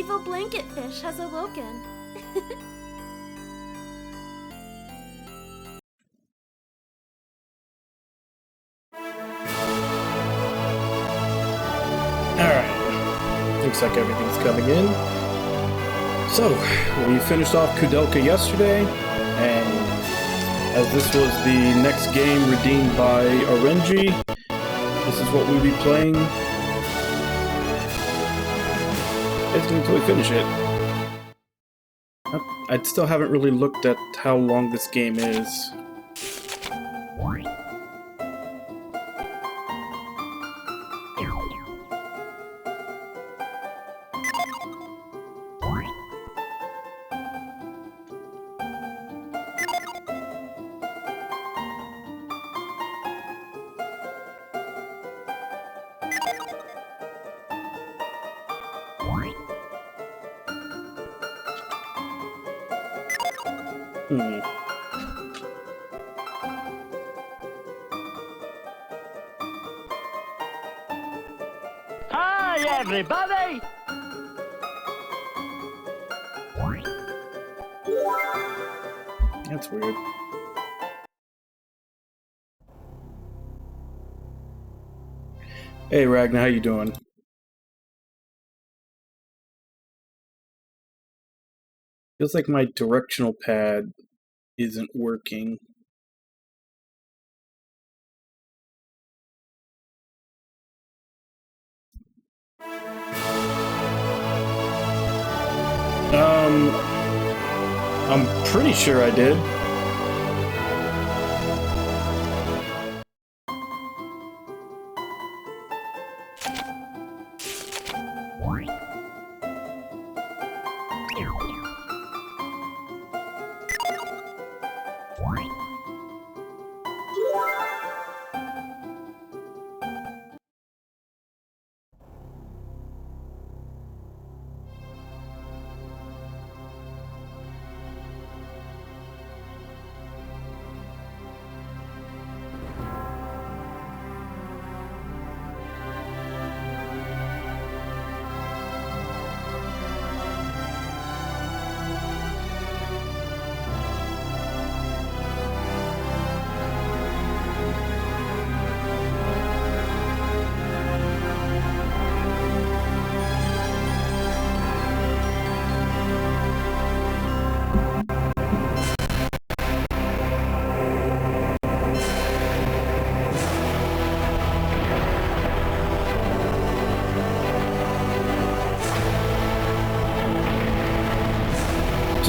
evil blanket fish has awoken. Alright, looks like everything's coming in. So, we finished off Kudelka yesterday, and as this was the next game redeemed by RNG, this is what we'll be playing basically until we finish it. I still haven't really looked at how long this game is. Hi, everybody! That's weird. Hey Ragnar, how you doing? Feels like my directional pad isn't working. I'm pretty sure I did.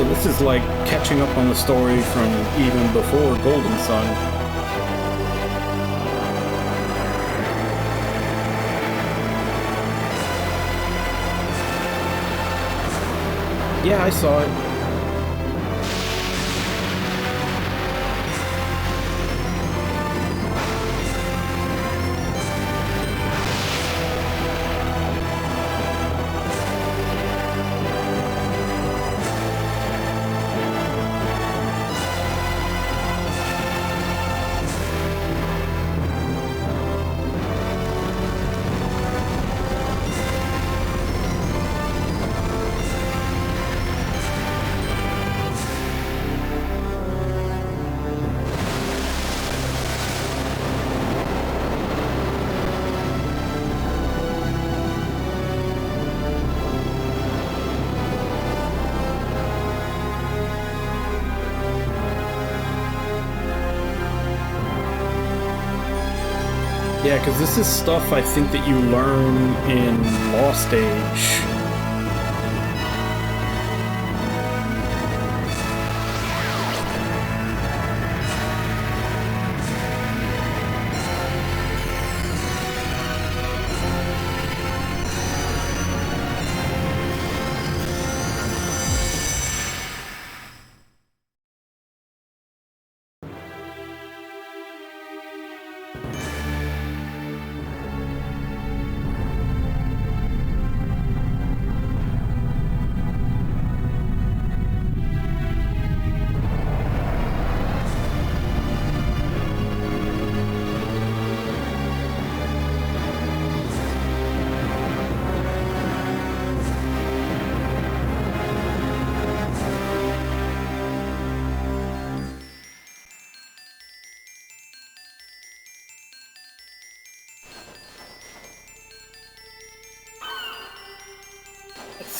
So this is like catching up on the story from even before Golden Sun. Yeah, I saw it. Yeah, because this is stuff I think that you learn in Lost Age.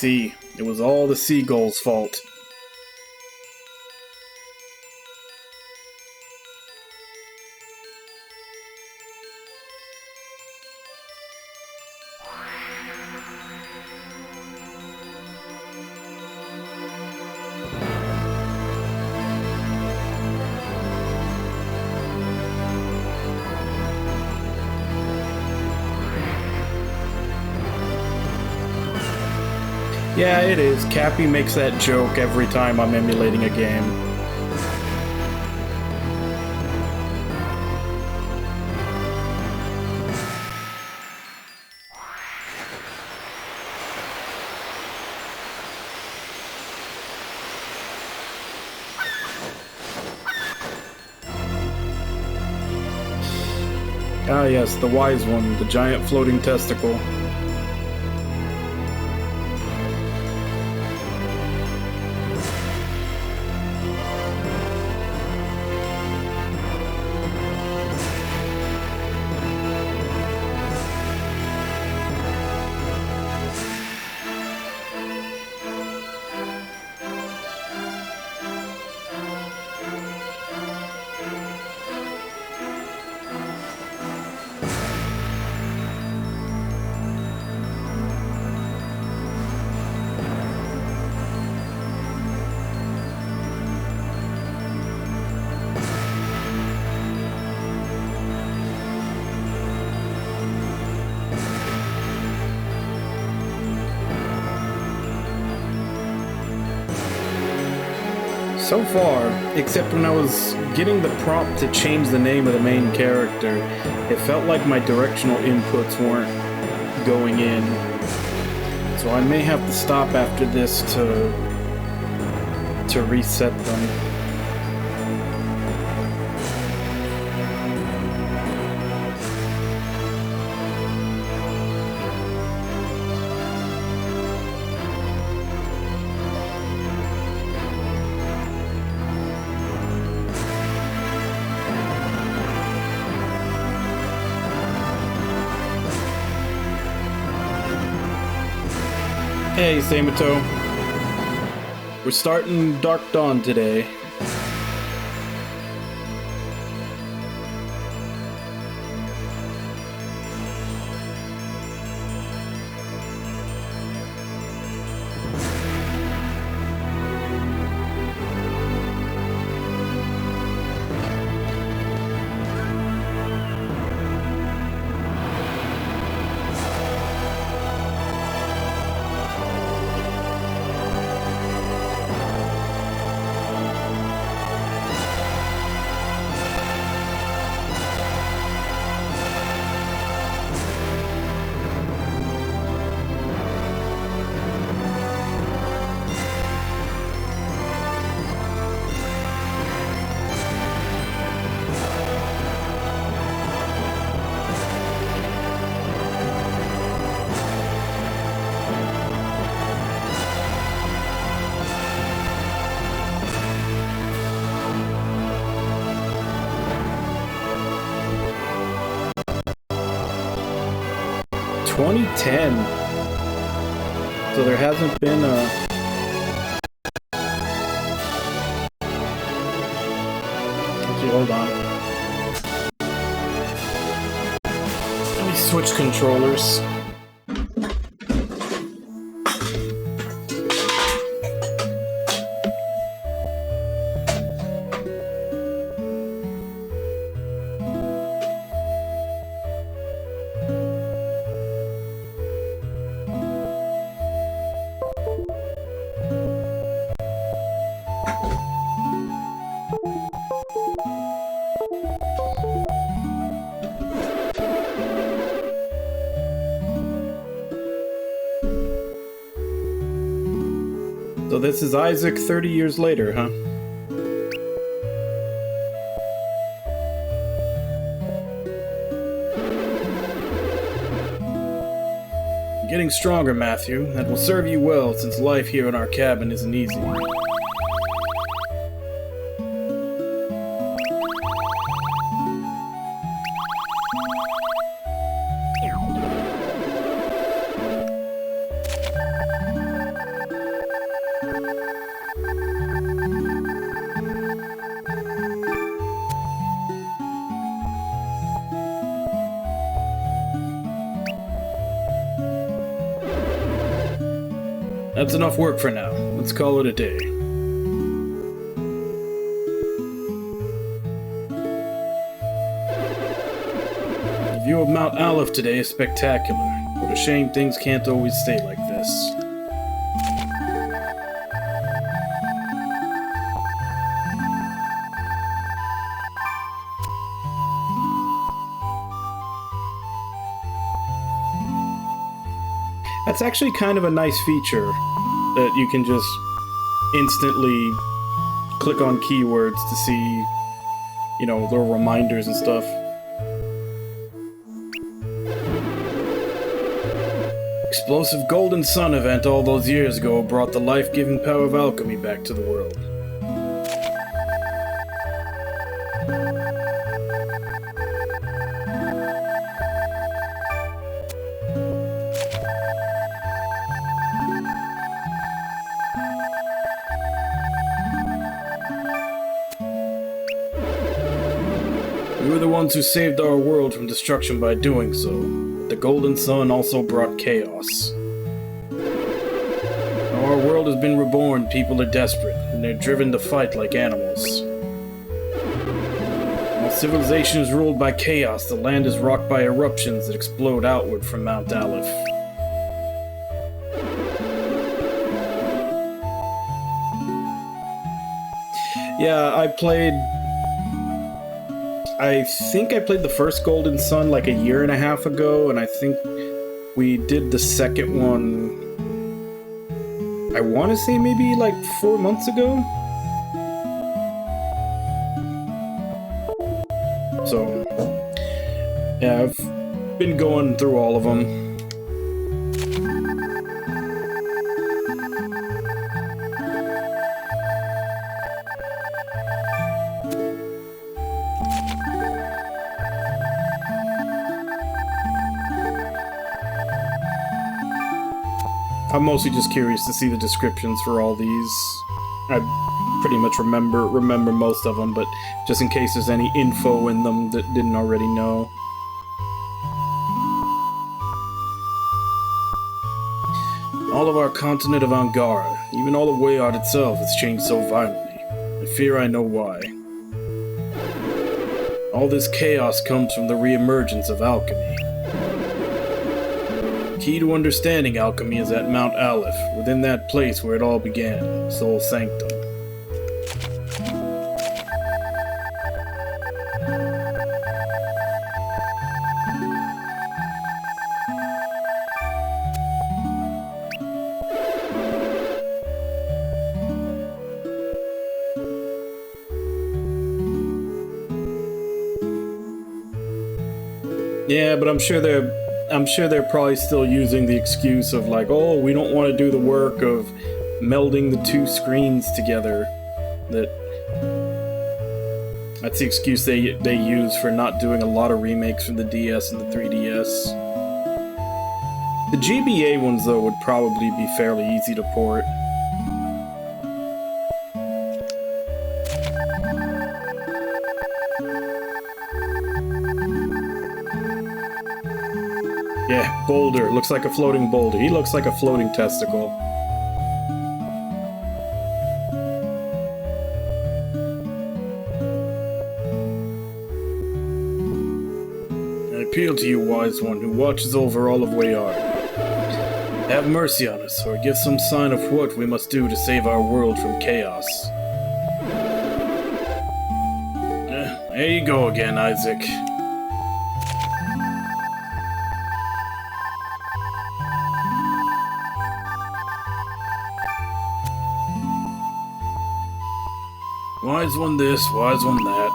see. It was all the seagull's fault. Yeah, it is. Cappy makes that joke every time I'm emulating a game. Ah yes, the wise one, the giant floating testicle. So far, except when I was getting the prompt to change the name of the main character, it felt like my directional inputs weren't going in. So I may have to stop after this to reset them. Hey, Samato. We're starting Dark Dawn today. '10. So there hasn't been a... Actually, hold on. Let me switch controllers. So this is Isaac 30 years later, huh? You're getting stronger, Matthew. That will serve you well, since life here in our cabin isn't easy. That's enough work for now. Let's call it a day. The view of Mount Aleph today is spectacular. What a shame things can't always stay like this. That's actually kind of a nice feature that you can just instantly click on keywords to see, you know, little reminders and stuff. Explosive Golden Sun event all those years ago brought the life-giving power of alchemy back to the world. We were the ones who saved our world from destruction by doing so, but the Golden Sun also brought chaos. Now our world has been reborn, people are desperate, and they're driven to fight like animals. While civilization is ruled by chaos, the land is rocked by eruptions that explode outward from Mount Aleph. Yeah, I think I played the first Golden Sun like a year and a half ago, and I think we did the second one, I want to say maybe like 4 months ago? So, yeah, I've been going through all of them. I'm mostly just curious to see the descriptions for all these. I pretty much remember most of them, but just in case there's any info in them that didn't already know. All of our continent of Angara, even all of Wayard itself, has changed so violently. I fear I know why. All this chaos comes from the re-emergence of alchemy. The key to understanding alchemy is at Mount Aleph, within that place where it all began, Soul Sanctum. Yeah, but I'm sure they're probably still using the excuse of like, oh, we don't want to do the work of melding the two screens together. That's the excuse they use for not doing a lot of remakes from the DS and the 3DS. The GBA ones, though, would probably be fairly easy to port. Yeah, boulder. Looks like a floating boulder. He looks like a floating testicle. I appeal to you, wise one, who watches over all of Wayard. Have mercy on us, or give some sign of what we must do to save our world from chaos. There you go again, Isaac. Wise one this, wise one that.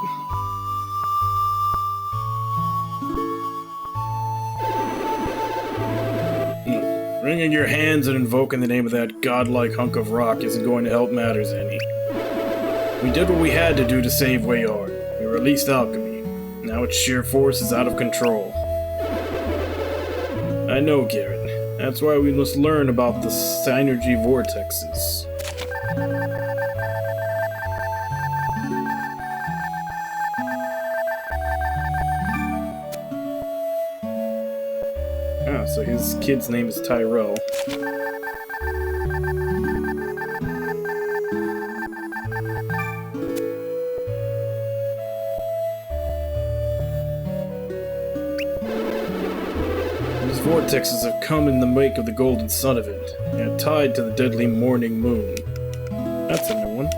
Wringing your hands and invoking the name of that godlike hunk of rock isn't going to help matters any. We did what we had to do to save Wayard. We released alchemy. Now its sheer force is out of control. I know, Garrett. That's why we must learn about the synergy vortexes. So his kid's name is Tyrell. vortexes have come in the wake of the golden sun event, and are tied to the deadly morning moon. That's a new one.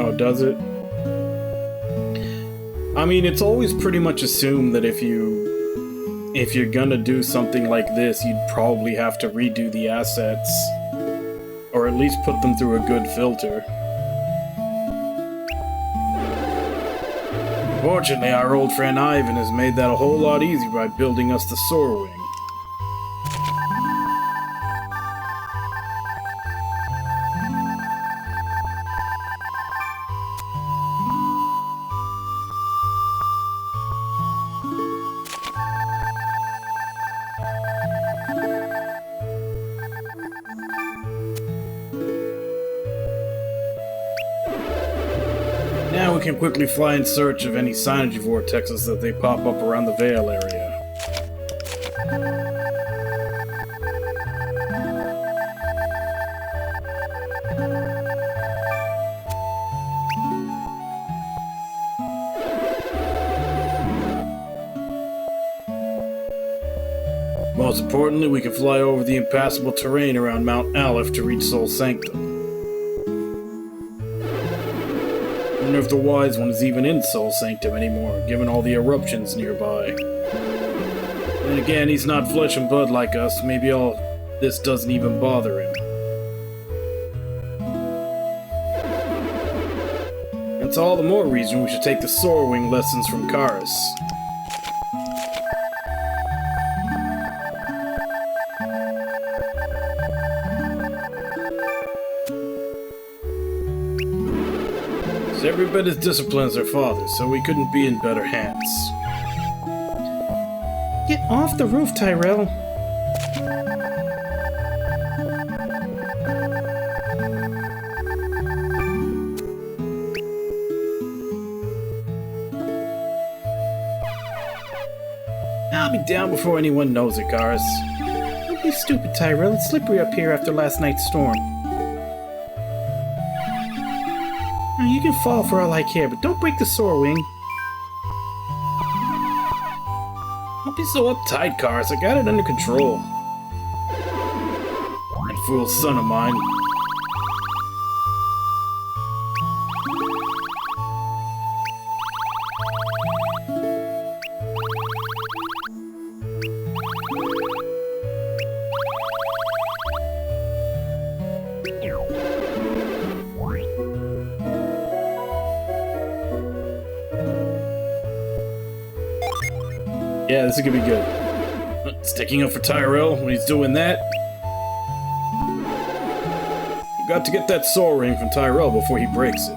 Oh, does it? I mean, it's always pretty much assumed that if you're gonna do something like this, you'd probably have to redo the assets, or at least put them through a good filter. Fortunately, our old friend Ivan has made that a whole lot easier by building us the Soar Wing. Now we can quickly fly in search of any synergy vortexes that they pop up around the Vale area. Most importantly, we can fly over the impassable terrain around Mount Aleph to reach Sol Sanctum. I wonder if the Wise One is even in Sol Sanctum anymore, given all the eruptions nearby. And again, he's not flesh and blood like us, maybe all this doesn't even bother him. It's all the more reason we should take the Soar Wing lessons from Karis. Every bit as disciplined as their father, so we couldn't be in better hands. Get off the roof, Tyrell! I'll be down before anyone knows it, Karis. Don't be stupid, Tyrell. It's slippery up here after last night's storm. You can fall for all I care, but don't break the Soar Wing. Don't be so uptight, Karis. I got it under control. That fool son of mine. Yeah, this is gonna be good. Sticking up for Tyrell when he's doing that. We've got to get that Soar Ring from Tyrell before he breaks it.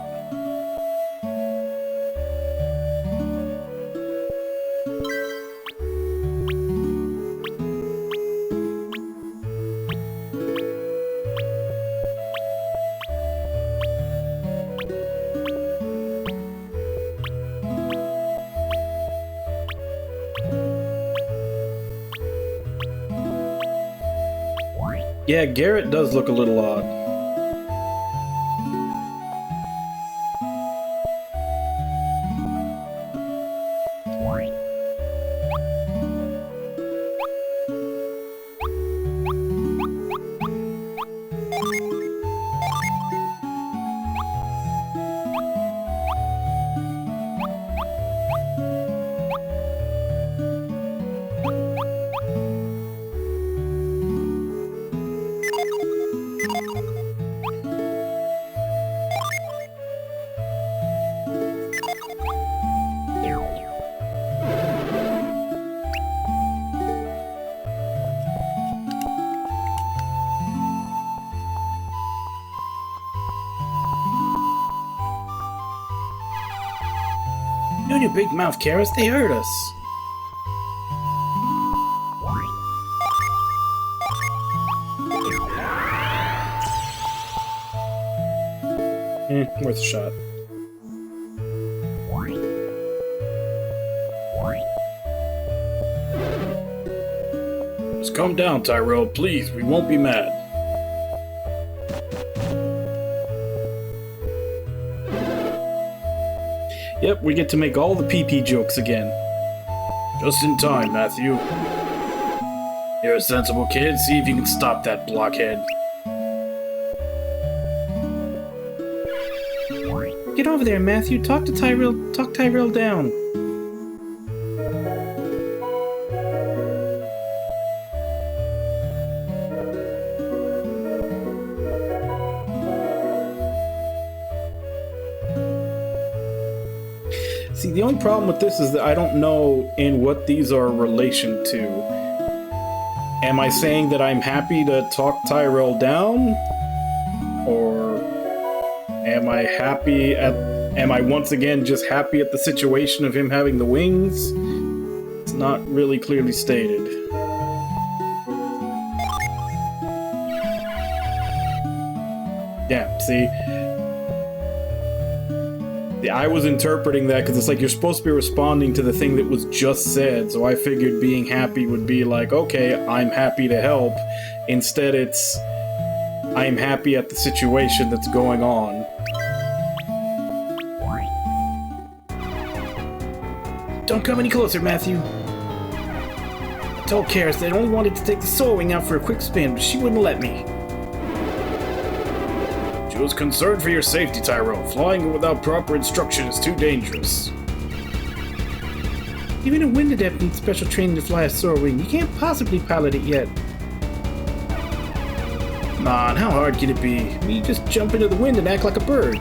Yeah, Garrett does look a little odd. You and your big mouth, Karis, they hurt us. Worth a shot. Just calm down, Tyrell, please. We won't be mad. Yep, we get to make all the pee-pee jokes again. Just in time, Matthew. You're a sensible kid. See if you can stop that blockhead. Get over there, Matthew. Talk to Tyrell. Talk Tyrell down. See, the only problem with this is that I don't know in what these are relation to. Am I saying that I'm happy to talk Tyrell down? Or am I once again just happy at the situation of him having the wings? It's not really clearly stated. Yeah, see? I was interpreting that because it's like you're supposed to be responding to the thing that was just said, so I figured being happy would be like, okay, I'm happy to help. Instead, it's, I'm happy at the situation that's going on. Don't come any closer, Matthew. I told Karis that I only wanted to take the sewing out for a quick spin, but she wouldn't let me. She was concerned for your safety, Tyrell. Flying without proper instruction is too dangerous. Even a wind adept needs special training to fly a soar wing. You can't possibly pilot it yet. Come on, how hard can it be? You just jump into the wind and act like a bird.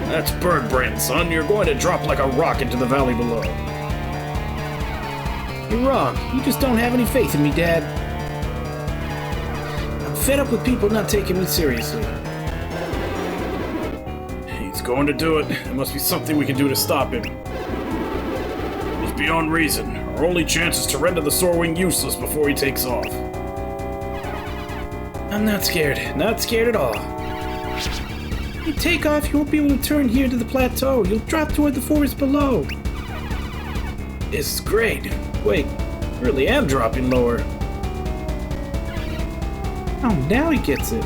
That's bird brain, son. You're going to drop like a rock into the valley below. You're wrong. You just don't have any faith in me, Dad. I'm fed up with people not taking me seriously. He's going to do it. There must be something we can do to stop him. It's beyond reason. Our only chance is to render the soar wing useless before he takes off. I'm not scared. Not scared at all. You take off, you won't be able to turn here to the plateau. You'll drop toward the forest below. This is great. Wait, I really am dropping lower. Oh, now he gets it.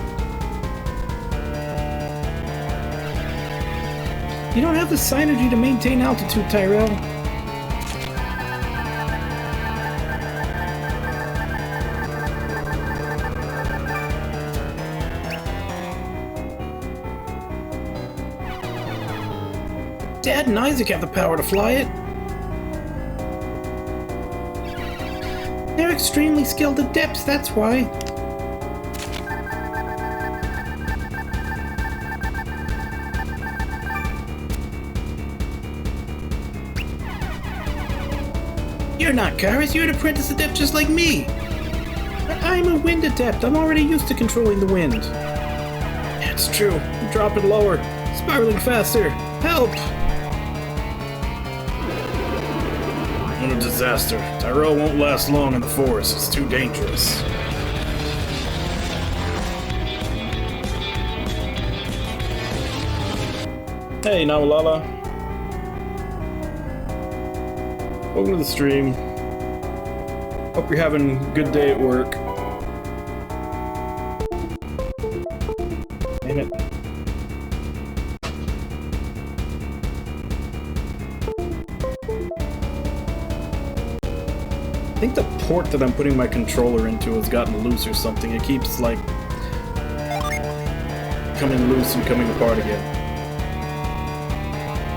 You don't have the synergy to maintain altitude, Tyrell. Dad and Isaac have the power to fly it. They're extremely skilled adepts, that's why. You're not, Karis. You're an apprentice adept just like me. I'm a wind adept. I'm already used to controlling the wind. That's true. I'm dropping lower. Spiraling faster. Help! What a disaster. Tyrell won't last long in the forest. It's too dangerous. Hey, Nawalala. Welcome to the stream. Hope you're having a good day at work. Damn it. I think the port that I'm putting my controller into has gotten loose or something. It keeps, like, coming loose and coming apart again.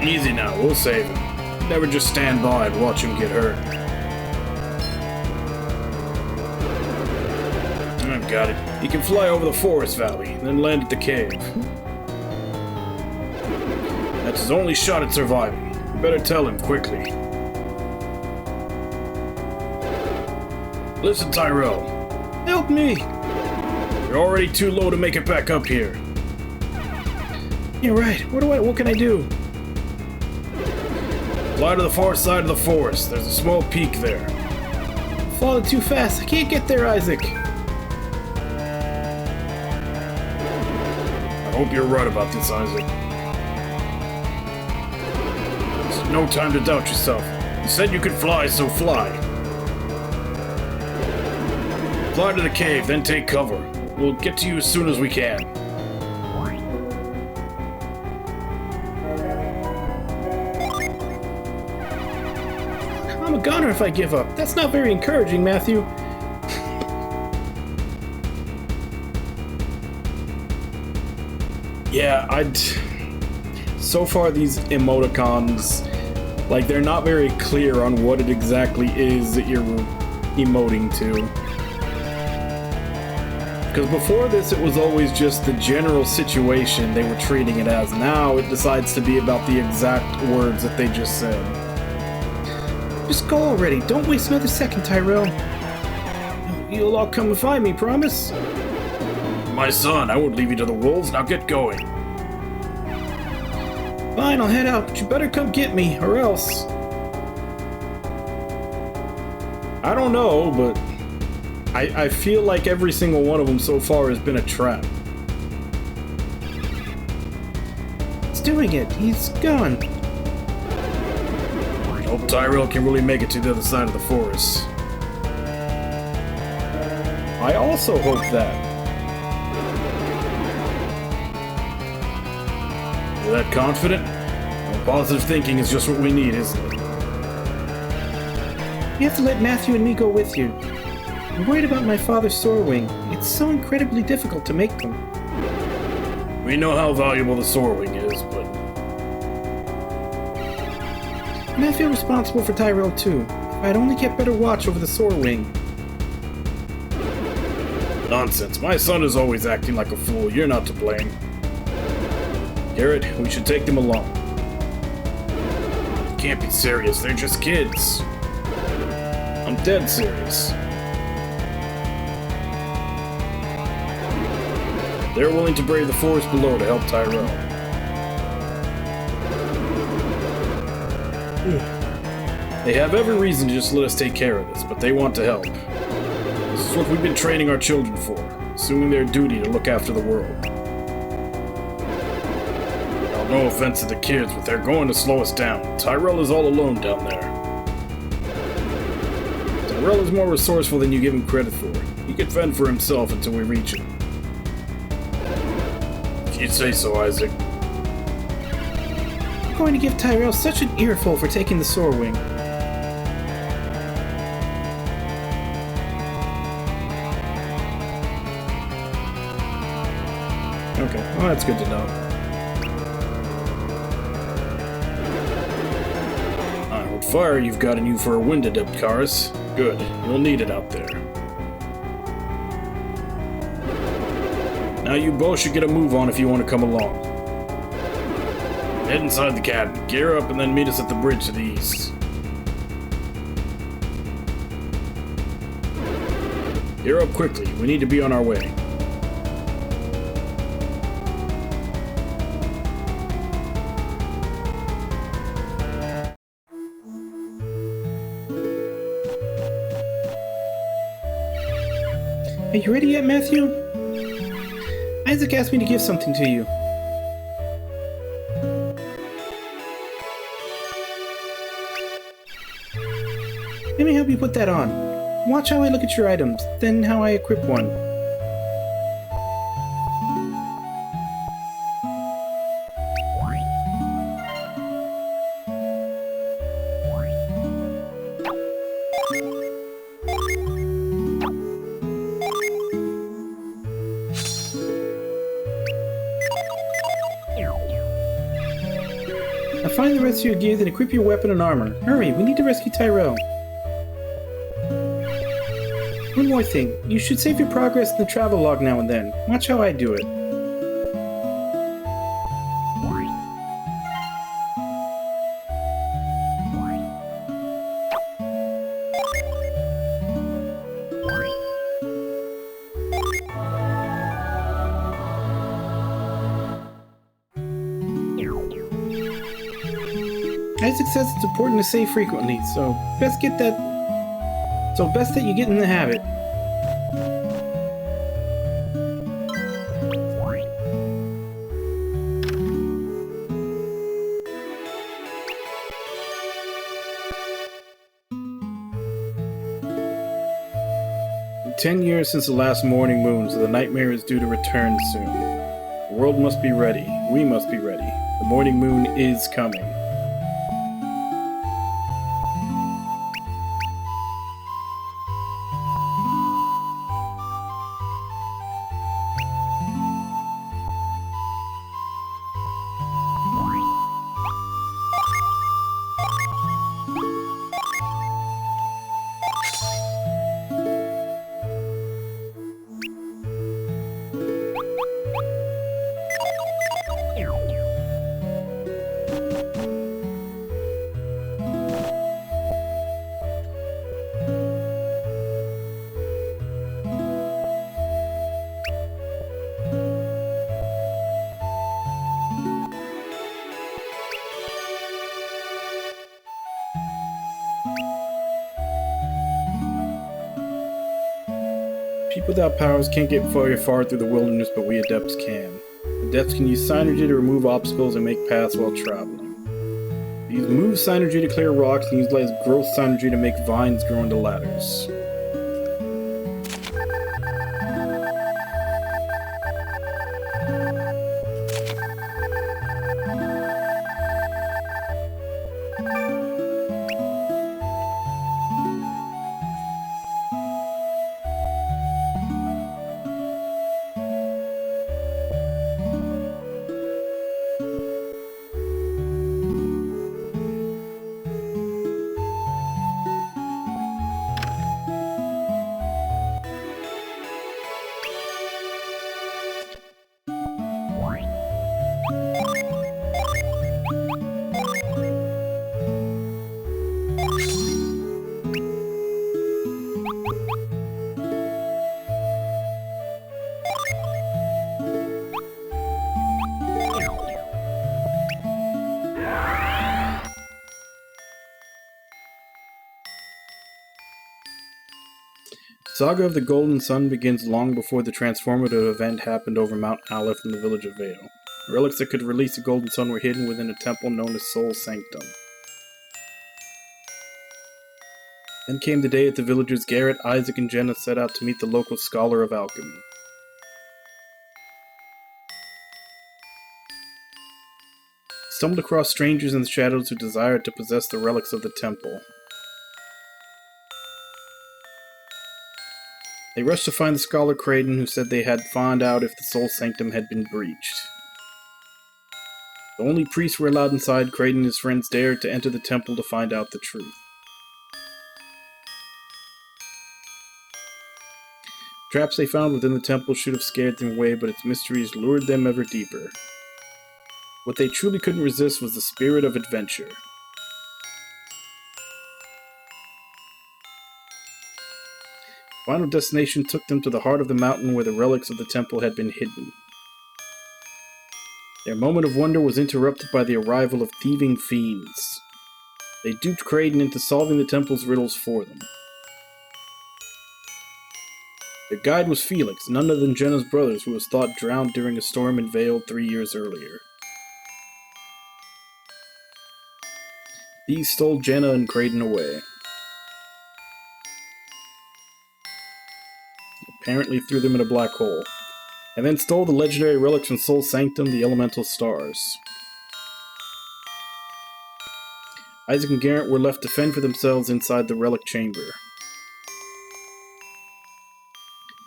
Easy now, we'll save him. Never just stand by and watch him get hurt. I've got it. He can fly over the forest valley, then land at the cave. That's his only shot at surviving. You better tell him quickly. Listen, Tyrell. Help me! You're already too low to make it back up here. You're right. What can I do? Fly to the far side of the forest. There's a small peak there. Falling too fast. I can't get there, Isaac. hope you're right about this, Isaac. There's no time to doubt yourself. You said you could fly, so fly. Fly to the cave, then take cover. We'll get to you as soon as we can. I'm a goner if I give up. That's not very encouraging, Matthew. Yeah, so far these emoticons, like, they're not very clear on what it exactly is that you're emoting to. Because before this, it was always just the general situation they were treating it as. Now it decides to be about the exact words that they just said. Just go already. Don't waste another second, Tyrell. You'll all come and find me, promise? My son, I won't leave you to the wolves. Now get going. Fine, I'll head out, but you better come get me, or else. I don't know, but I feel like every single one of them so far has been a trap. It's doing it. He's gone. I hope Tyrell can really make it to the other side of the forest. I also hope that. You're that confident? Well, positive thinking is just what we need, isn't it? You have to let Matthew and me go with you. I'm worried about my father's sword wing. It's so incredibly difficult to make them. We know how valuable the sword wing is, but... And I feel responsible for Tyrell too. If I'd only kept better watch over the sword wing. Nonsense. My son is always acting like a fool. You're not to blame. Garrett, we should take them along. You can't be serious. They're just kids. I'm dead serious. They're willing to brave the forest below to help Tyrell. They have every reason to just let us take care of this, but they want to help. This is what we've been training our children for, assuming their duty to look after the world. Now, no offense to the kids, but they're going to slow us down. Tyrell is all alone down there. Tyrell is more resourceful than you give him credit for. He can fend for himself until we reach him. If you'd say so, Isaac. I'm going to give Tyrell such an earful for taking the sword wing. Okay, well that's good to know. Alright, what fire you've got in you for a wind adept, Karis? Good, you'll need it out there. Now you both should get a move on if you want to come along. Head inside the cabin, gear up, and then meet us at the bridge to the east. Gear up quickly, we need to be on our way. Are you ready yet, Matthew? Isaac asked me to give something to you. Let me help you put that on. Watch how I look at your items, then how I equip one. Now find the rest of your gear, then equip your weapon and armor. Hurry, we need to rescue Tyrell. One more thing, you should save your progress in the travel log now and then. Watch how I do it. Isaac says it's important to save frequently, so best that you get in the habit. 10 years since the last morning moon, so the nightmare is due to return soon. The world must be ready. We must be ready. The morning moon is coming. People without powers can't get very far through the wilderness, but we adepts can. Adepts can use synergy to remove obstacles and make paths while traveling. We use move synergy to clear rocks and utilize growth synergy to make vines grow into ladders. Saga of the Golden Sun begins long before the transformative event happened over Mount Aleph in the village of Vale. Relics that could release the Golden Sun were hidden within a temple known as Soul Sanctum. Then came the day that the villagers Garrett, Isaac, and Jenna set out to meet the local scholar of alchemy. Stumbled across strangers in the shadows who desired to possess the relics of the temple. They rushed to find the scholar Creighton, who said they had found out if the Soul Sanctum had been breached. The only priests were allowed inside. Creighton and his friends dared to enter the temple to find out the truth. Traps they found within the temple should have scared them away, but its mysteries lured them ever deeper. What they truly couldn't resist was the spirit of adventure. Final destination took them to the heart of the mountain where the relics of the temple had been hidden. Their moment of wonder was interrupted by the arrival of thieving fiends. They duped Creighton into solving the temple's riddles for them. Their guide was Felix, none other than Jenna's brothers, who was thought drowned during a storm in Vale 3 years earlier. These stole Jenna and Creighton away. Apparently threw them in a black hole, and then stole the legendary relics from Soul Sanctum, the elemental stars. Isaac and Garrett were left to fend for themselves inside the relic chamber.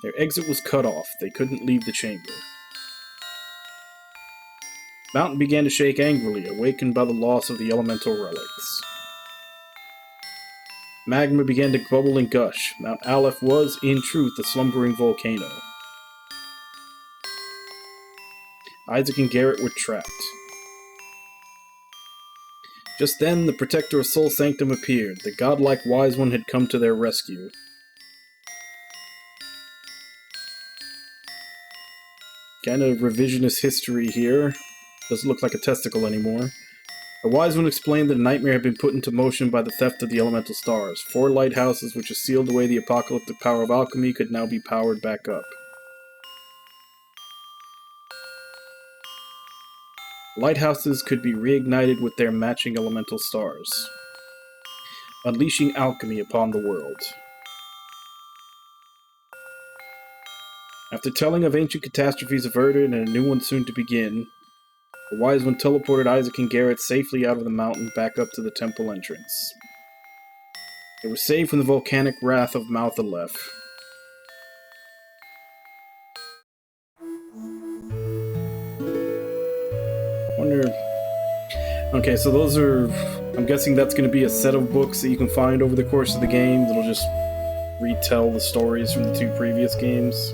Their exit was cut off. They couldn't leave the chamber. The mountain began to shake angrily, awakened by the loss of the elemental relics. Magma began to bubble and gush. Mount Aleph was, in truth, a slumbering volcano. Isaac and Garrett were trapped. Just then, the protector of Soul Sanctum appeared. The godlike Wise One had come to their rescue. Kind of revisionist history here. Doesn't look like a testicle anymore. The Wise One explained that a nightmare had been put into motion by the theft of the elemental stars. 4 lighthouses which had sealed away the apocalyptic power of alchemy could now be powered back up. Lighthouses could be reignited with their matching elemental stars, unleashing alchemy upon the world. After telling of ancient catastrophes averted and a new one soon to begin, the wise one teleported Isaac and Garrett safely out of the mountain back up to the temple entrance. They were saved from the volcanic wrath of Mouth Aleph. Okay, so those are... I'm guessing that's going to be a set of books that you can find over the course of the game that'll just retell the stories from the 2 previous games.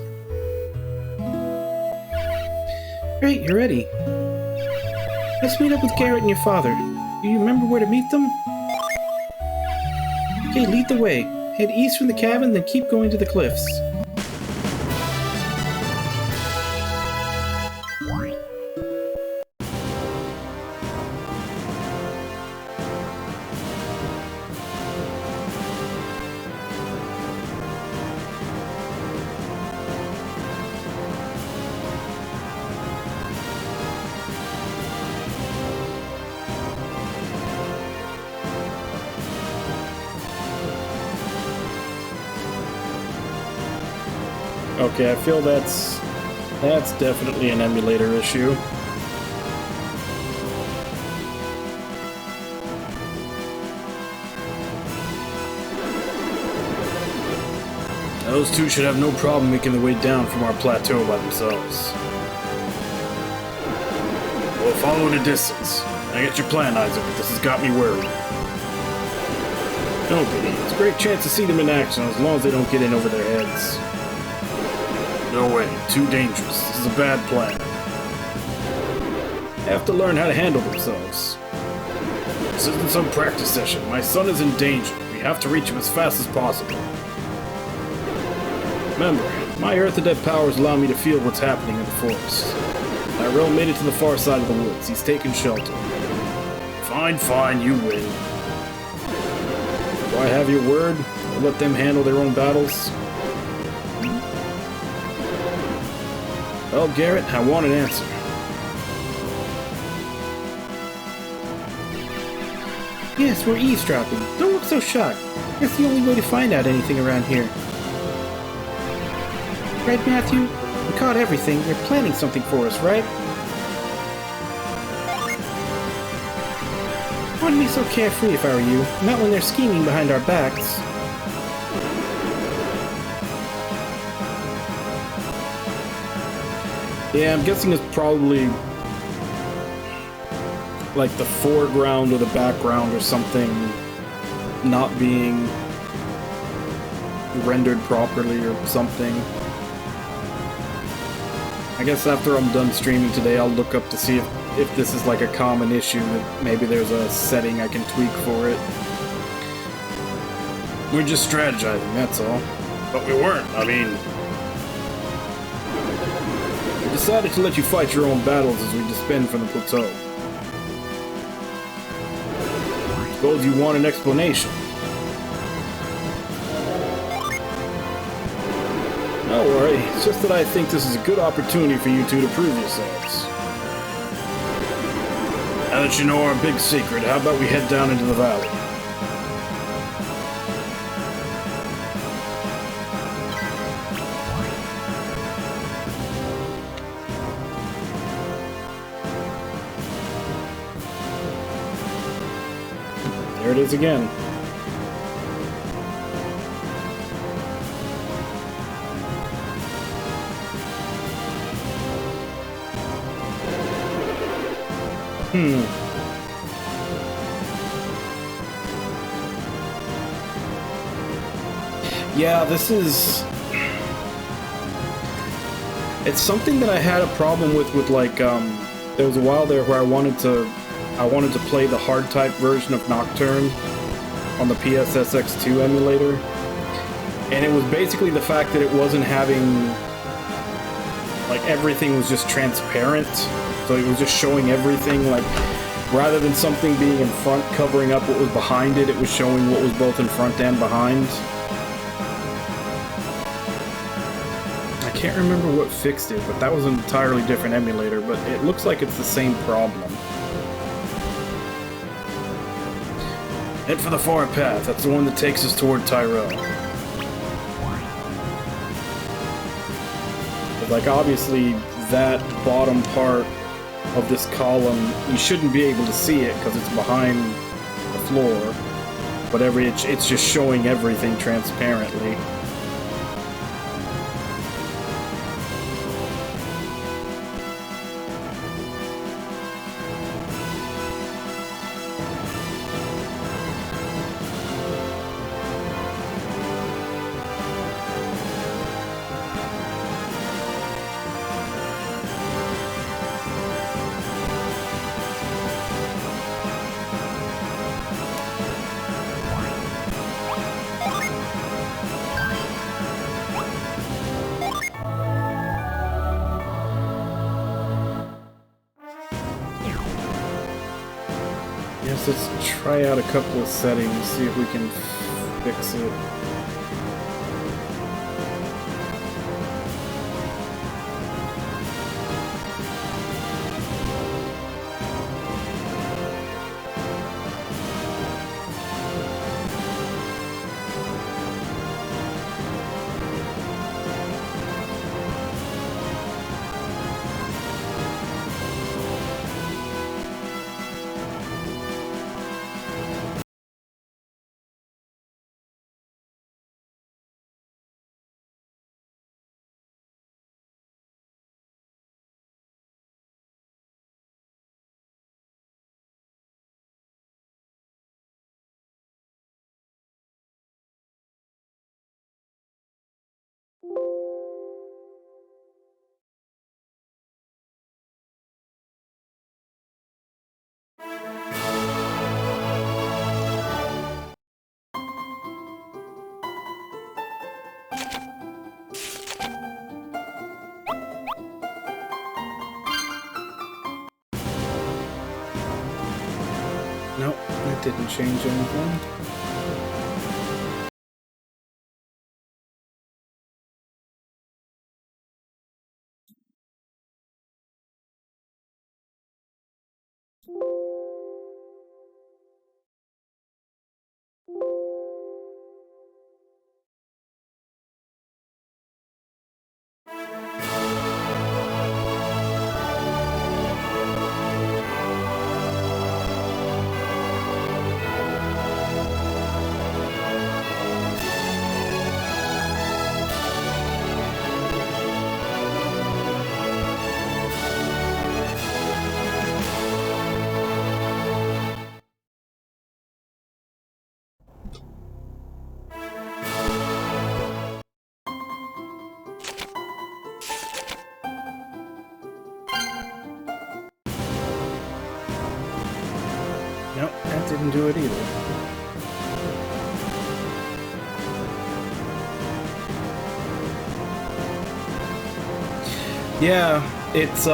Great, you're ready. Let's meet up with Garrett and your father. Do you remember where to meet them? Okay, lead the way. Head east from the cabin, then keep going to the cliffs. Okay, I feel that's definitely an emulator issue. Those two should have no problem making their way down from our plateau by themselves. We'll follow in a distance. I get your plan, Isaac, but this has got me worried. Don't be. It's a great chance to see them in action as long as they don't get in over their heads. No way. Too dangerous. This is a bad plan. They have to learn how to handle themselves. This isn't some practice session. My son is in danger. We have to reach him as fast as possible. Remember, my Earth Adept powers allow me to feel what's happening in the forest. Tyrell made it to the far side of the woods. He's taken shelter. Fine, you win. Do I have your word? I'll let them handle their own battles? Well, Garrett, I want an answer. Yes, we're eavesdropping. Don't look so shocked. That's the only way to find out anything around here. Right, Matthew? We caught everything. They're planning something for us, right? I wouldn't be so carefree if I were you. Not when they're scheming behind our backs. Yeah, I'm guessing it's probably like the foreground or the background or something not being rendered properly or something. I guess after I'm done streaming today, I'll look up to see if this is like a common issue, that maybe there's a setting I can tweak for it. We're just strategizing, that's all. But we weren't, I mean... We decided to let you fight your own battles as we disband from the plateau. Suppose you want an explanation. Don't worry, it's just that I think this is a good opportunity for you two to prove yourselves. Now that you know our big secret, how about we head down into the valley? There it is again. Yeah, this is... It's something that I had a problem with like, there was a while there where I wanted to play the hard-type version of Nocturne on the PSSX2 emulator. And it was basically the fact that it wasn't having... Like, everything was just transparent. So it was just showing everything, like, rather than something being in front covering up what was behind it, it was showing what was both in front and behind. I can't remember what fixed it, but that was an entirely different emulator, but it looks like it's the same problem. Head for the far path, that's the one that takes us toward Tyrell. Like, obviously, that bottom part of this column, you shouldn't be able to see it because it's behind the floor. But it's just showing everything transparently. Yes, let's try out a couple of settings, see if we can fix it. Nope, that didn't change anything. Nope, that didn't do it either. Yeah, it's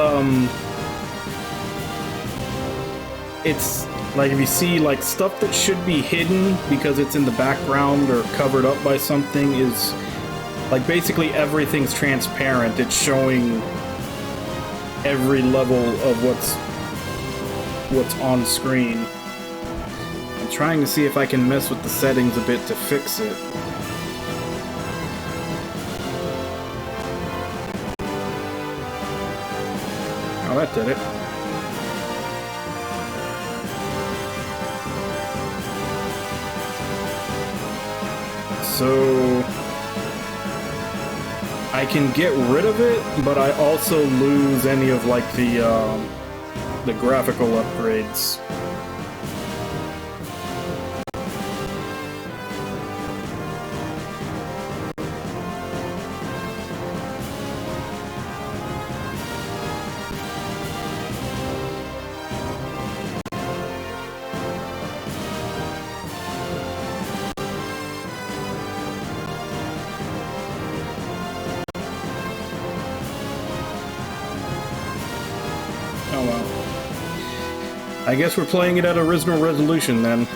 like, if you see, like, stuff that should be hidden because it's in the background or covered up by something is, like, basically everything's transparent. It's showing every level of what's on screen. I'm trying to see if I can mess with the settings a bit to fix it. Oh, that did it. So I can get rid of it, but I also lose any of, like, the graphical upgrades. Oh well. I guess we're playing it at original resolution then.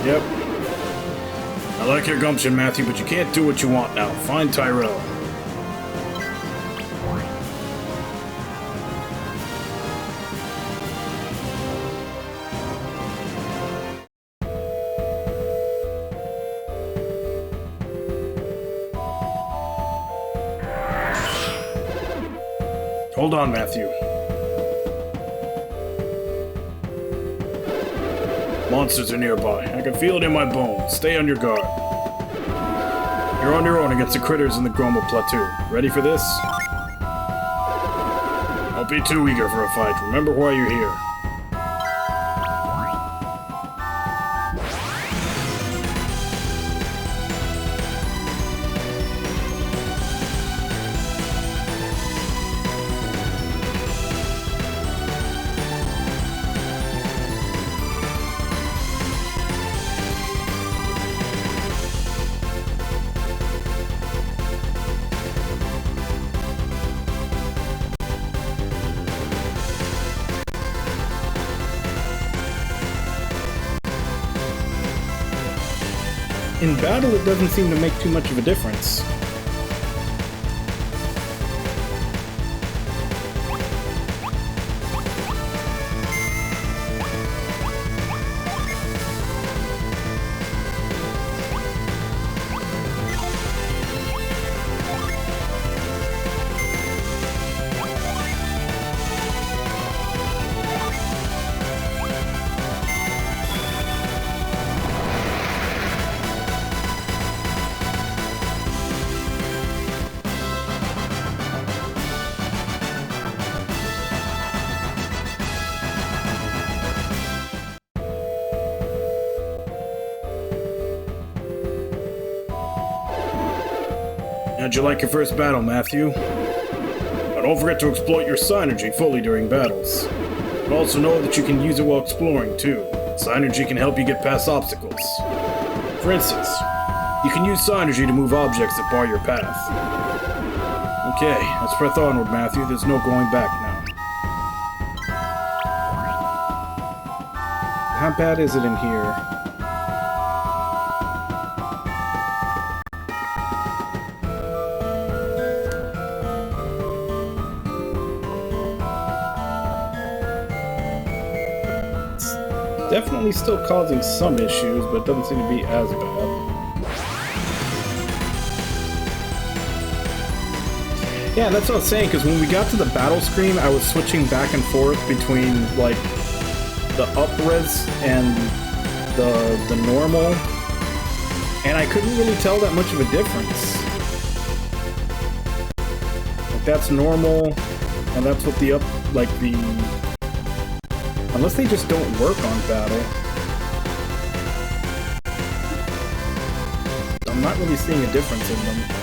Yep. I like your gumption, Matthew, but you can't do what you want now. Find Tyrell. Hold on, Matthew. Monsters are nearby. I can feel it in my bones. Stay on your guard. You're on your own against the critters in the Gondola plateau. Ready for this? Don't be too eager for a fight. Remember why you're here. In battle, it doesn't seem to make too much of a difference. How'd you like your first battle, Matthew? But don't forget to exploit your synergy fully during battles. But also know that you can use it while exploring, too. Synergy can help you get past obstacles. For instance, you can use synergy to move objects that bar your path. Okay, let's press onward, Matthew. There's no going back now. How bad is it in here? Definitely still causing some issues, but it doesn't seem to be as bad. Yeah, that's what I was saying, because when we got to the battle screen, I was switching back and forth between, like, the up-res and the normal, and I couldn't really tell that much of a difference. Like, that's normal, and that's what the up, like, the... Unless they just don't work on battle. I'm not really seeing a difference in them.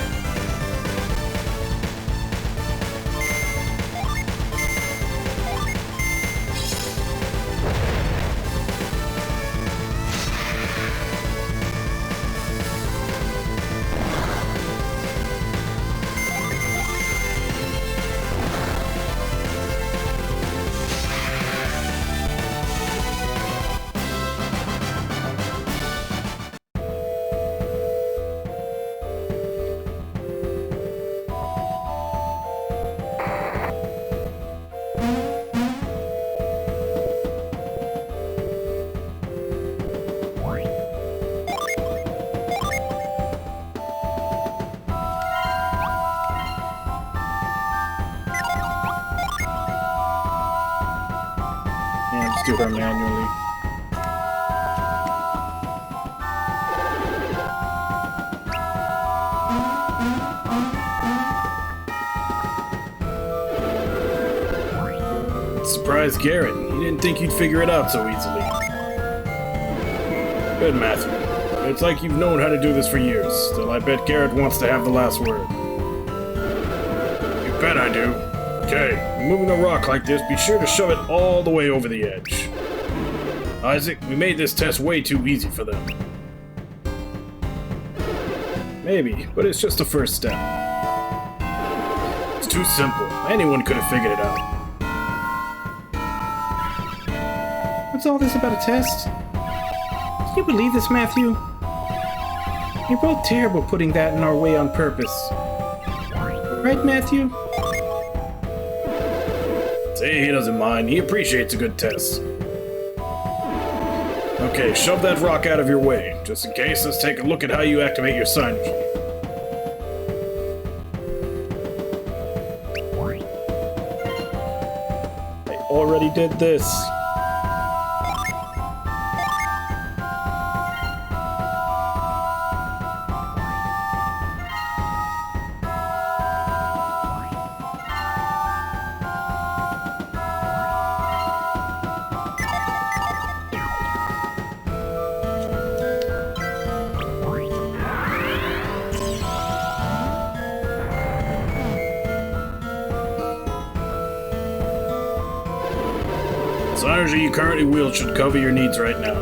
Do her manually. Surprise, Garrett. You didn't think you'd figure it out so easily. Good, Matthew. It's like you've known how to do this for years. Still, I bet Garrett wants to have the last word. You bet I do. Okay, moving a rock like this, be sure to shove it all the way over the edge. Isaac, we made this test way too easy for them. Maybe, but it's just the first step. It's too simple. Anyone could have figured it out. What's all this about a test? Can you believe this, Matthew? You're both terrible putting that in our way on purpose. Right, Matthew? Say he doesn't mind. He appreciates a good test. Okay, shove that rock out of your way. Just in case, let's take a look at how you activate your synergy. I already did this. Synergy you currently wield should cover your needs right now.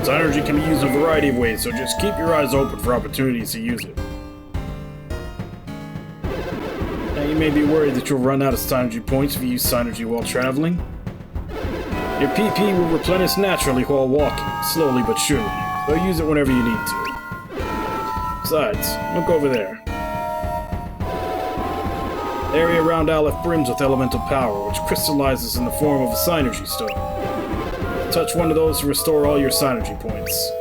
Synergy can be used in a variety of ways, so just keep your eyes open for opportunities to use it. Now you may be worried that you'll run out of synergy points if you use synergy while traveling. Your PP will replenish naturally while walking, slowly but surely, so use it whenever you need to. Besides, look over there. The area around Aleph brims with elemental power, which crystallizes in the form of a synergy stone. Touch one of those to restore all your synergy points.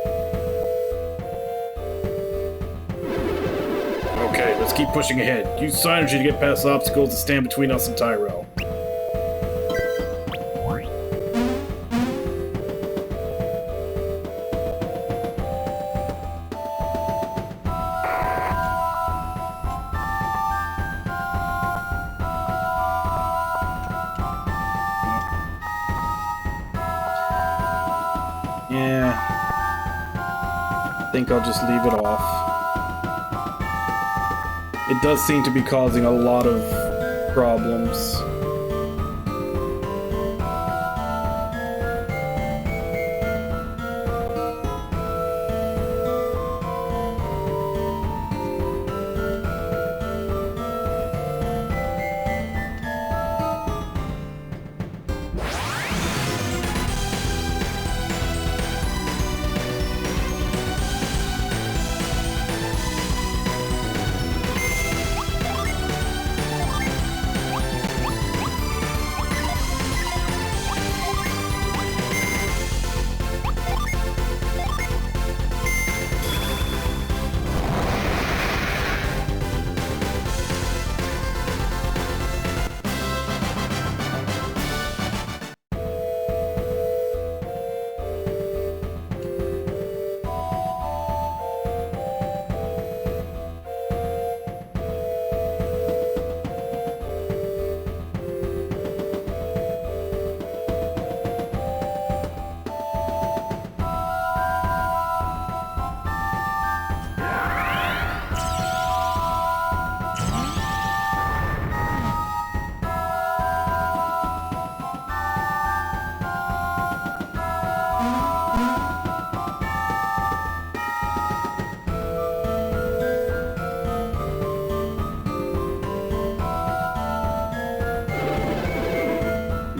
Okay, let's keep pushing ahead. Use synergy to get past the obstacles that stand between us and Tyrell. Yeah. I think I'll just leave it off. It does seem to be causing a lot of problems.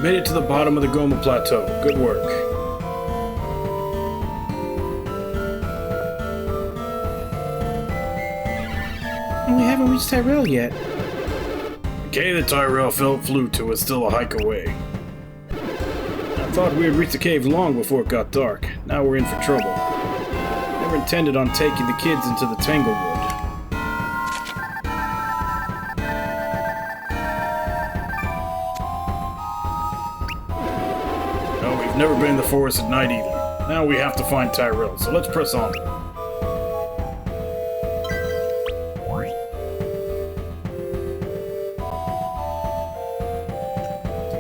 Made it to the bottom of the Goma Plateau. Good work. And we haven't reached Tyrell yet. The cave that Tyrell flew to is still a hike away. I thought we had reached the cave long before it got dark. Now we're in for trouble. Never intended on taking the kids into the Tanglewood. No, we've never been in the forest at night either. Now we have to find Tyrell, so let's press on.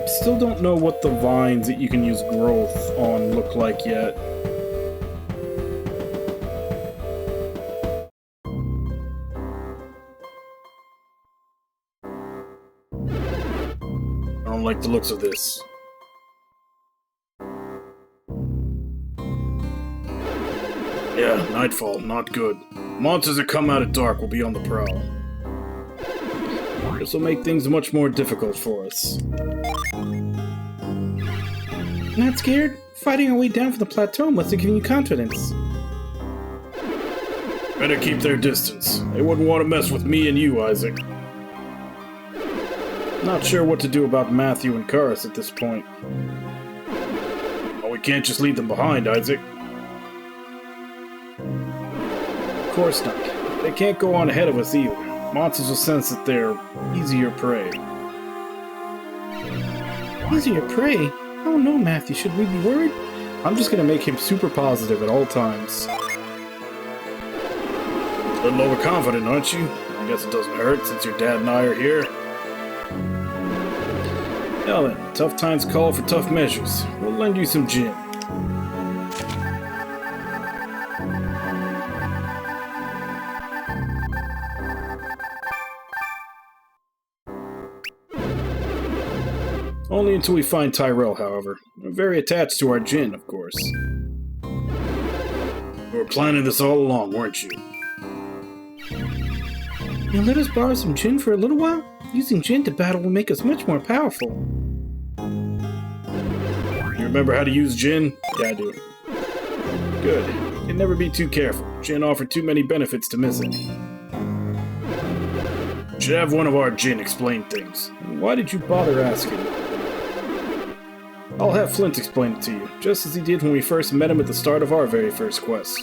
Still don't know what the vines that you can use growth on look like yet. I don't like the looks of this. Yeah, nightfall, not good. Monsters that come out at dark will be on the prowl. This will make things much more difficult for us. Not scared? Fighting our way down from the plateau must have given you confidence. Better keep their distance. They wouldn't want to mess with me and you, Isaac. Not sure what to do about Matthew and Karis at this point. Oh, we can't just leave them behind, Isaac. Of course not. They can't go on ahead of us either. Monsters will sense that they're easier prey. Easier prey? Oh no, Matthew, should we be worried? I'm just gonna make him super positive at all times. A little overconfident, aren't you? I guess it doesn't hurt since your dad and I are here. Now then, tough times call for tough measures. We'll lend you some gin. Only until we find Tyrell, however. We're very attached to our gin, of course. You were planning this all along, weren't you? You'll let us borrow some gin for a little while? Using gin to battle will make us much more powerful. You remember how to use gin? Yeah, I do. Good. You can never be too careful. Gin offered too many benefits to miss it. Should have one of our gin explain things. Why did you bother asking? I'll have Flint explain it to you, just as he did when we first met him at the start of our very first quest.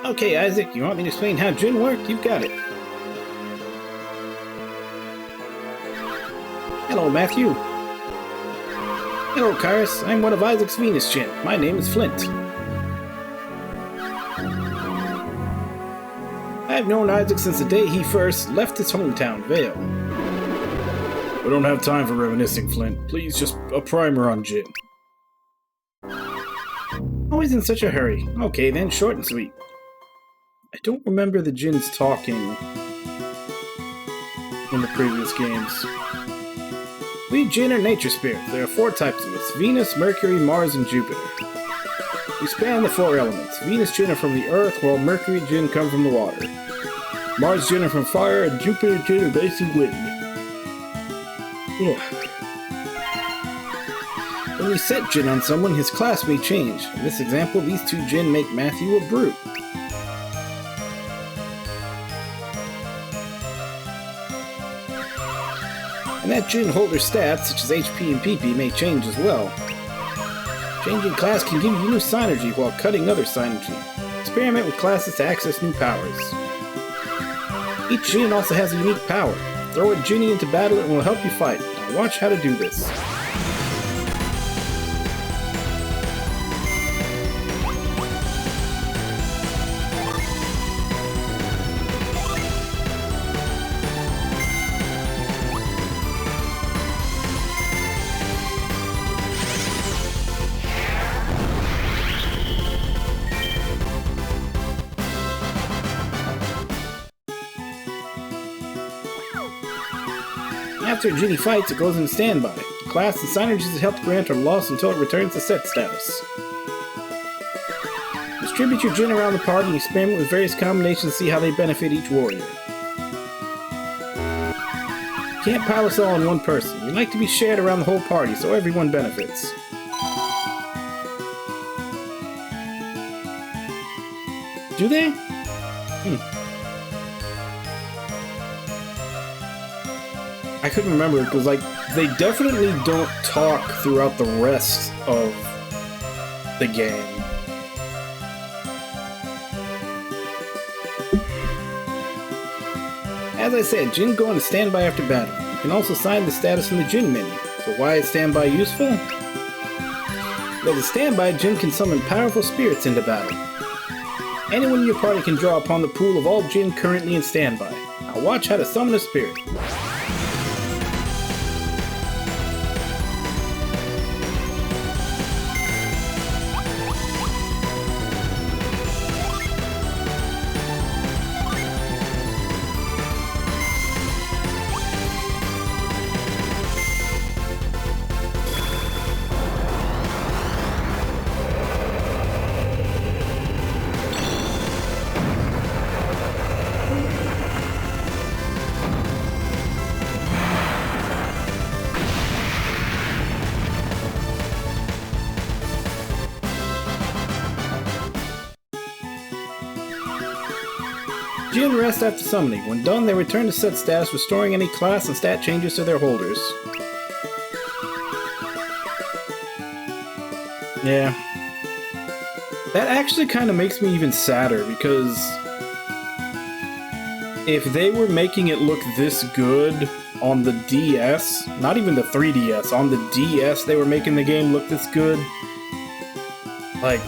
Okay, Isaac, you want me to explain how gin worked? You've got it. Hello, Matthew. Hello, Karis. I'm one of Isaac's Venus Gin. My name is Flint. I've known Isaac since the day he first left his hometown, Vale. We don't have time for reminiscing, Flint. Please, just a primer on gin. Always in such a hurry. Okay, then, short and sweet. I don't remember the Djinns talking in the previous games. We Djinn are nature spirits. There are 4 types of us: Venus, Mercury, Mars, and Jupiter. We span the 4 elements. Venus Djinn are from the earth, while Mercury Djinn come from the water. Mars Djinn are from fire, and Jupiter Djinn are based in wind. Ugh. When we set Djinn on someone, his class may change. In this example, these 2 Djinn make Matthew a brute. And that Djinn holder's stats, such as HP and PP, may change as well. Changing class can give you new synergy while cutting other synergy. Experiment with classes to access new powers. Each Djinn also has a unique power. Throw a Djinni into battle and it will help you fight. Now watch how to do this. After a Djinni fights, it goes into standby. The class and synergies it helped grant are lost until it returns to set status. Distribute your Djinn around the party and experiment with various combinations to see how they benefit each warrior. You can't pile us all on one person. We like to be shared around the whole party so everyone benefits. Do they? I couldn't remember because, like, they definitely don't talk throughout the rest of the game. As I said, Djinn go into standby after battle. You can also sign the status in the Djinn menu. So why is standby useful? Because a standby Djinn can summon powerful spirits into battle. Anyone in your party can draw upon the pool of all Djinn currently in standby. Now watch how to summon a spirit. Djinn rest after summoning. When done, they return to set status, restoring any class and stat changes to their holders. Yeah. That actually kind of makes me even sadder, because if they were making it look this good on the DS, not even the 3DS, on the DS they were making the game look this good, like,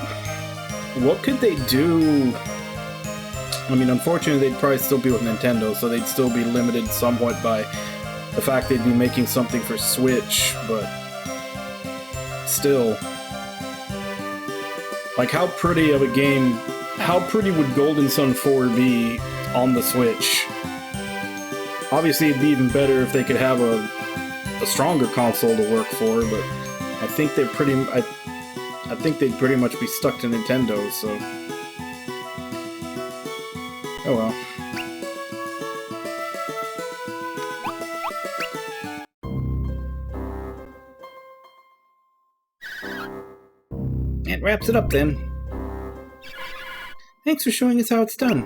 what could they do? I mean, unfortunately, they'd probably still be with Nintendo, so they'd still be limited somewhat by the fact they'd be making something for Switch, but still. Like, how pretty of a game, how pretty would Golden Sun 4 be on the Switch? Obviously, it'd be even better if they could have a stronger console to work for, but I think they're pretty, I think they'd pretty much be stuck to Nintendo, so... Oh well. That wraps it up then. Thanks for showing us how it's done.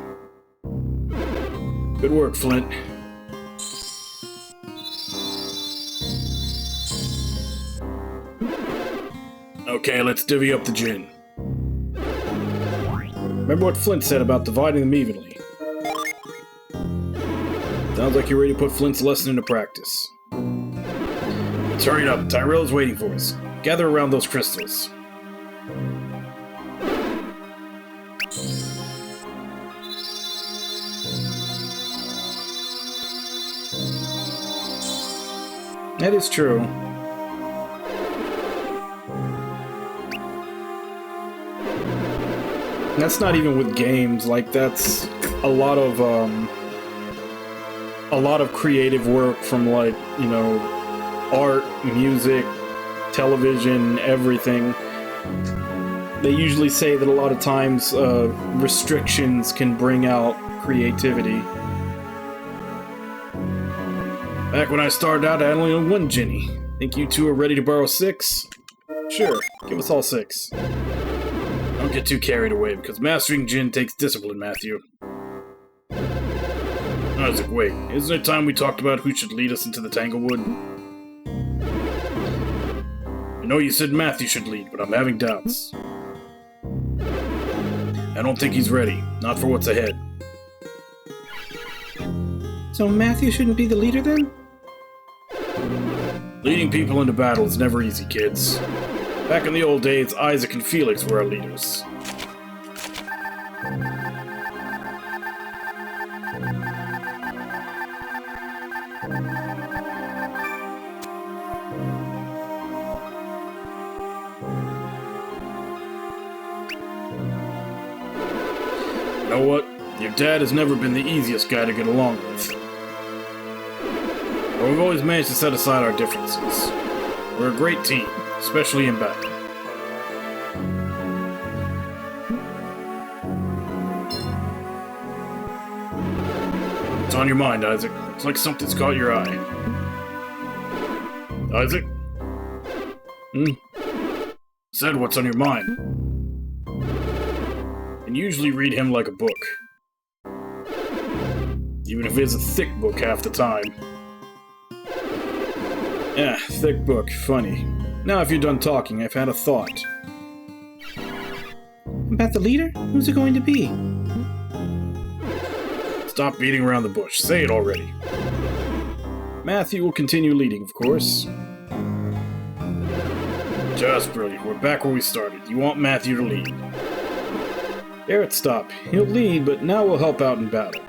Good work, Flint. Okay, let's divvy up the Djinn. Remember what Flint said about dividing them evenly. Sounds like you're ready to put Flint's lesson into practice. Let's hurry it up. Tyrell is waiting for us. Gather around those crystals. That is true. That's not even with games, like that's a lot of creative work from, like, you know, art, music, television, everything. They usually say that a lot of times restrictions can bring out creativity. Back when I started out, I only owned one Djinny. Think you two are ready to borrow 6? Sure, give us all 6. Don't get too carried away, because mastering Djinn takes discipline, Matthew. Isaac, wait. Isn't it time we talked about who should lead us into the Tanglewood? I know you said Matthew should lead, but I'm having doubts. I don't think he's ready. Not for what's ahead. So Matthew shouldn't be the leader then? Leading people into battle is never easy, kids. Back in the old days, Isaac and Felix were our leaders. You know what? Your dad has never been the easiest guy to get along with. But we've always managed to set aside our differences. We're a great team, especially in battle. What's on your mind, Isaac? It's like something's caught your eye. Isaac? Said what's on your mind. And usually read him like a book. Even if it is a thick book half the time. Yeah, thick book. Funny. Now if you're done talking, I've had a thought. About the leader? Who's it going to be? Stop beating around the bush. Say it already. Matthew will continue leading, of course. Just brilliant. We're back where we started. You want Matthew to lead. Garrett, stop. He'll lead, but now we'll help out in battle.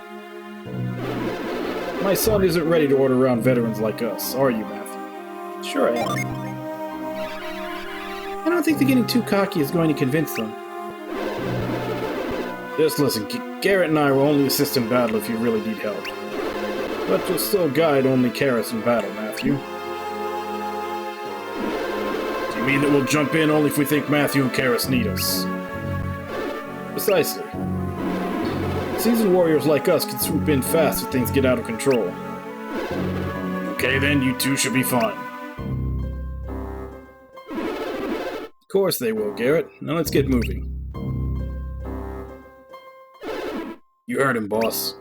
My son isn't ready to order around veterans like us, are you, Matthew? Sure I am. I don't think that getting too cocky is going to convince them. Just listen, Garrett and I will only assist in battle if you really need help. But you'll still guide only Karis in battle, Matthew. Do you mean that we'll jump in only if we think Matthew and Karis need us? Precisely. Seasoned warriors like us can swoop in fast if things get out of control. Okay then, you two should be fine. Of course they will, Garrett. Now let's get moving. You heard him, boss.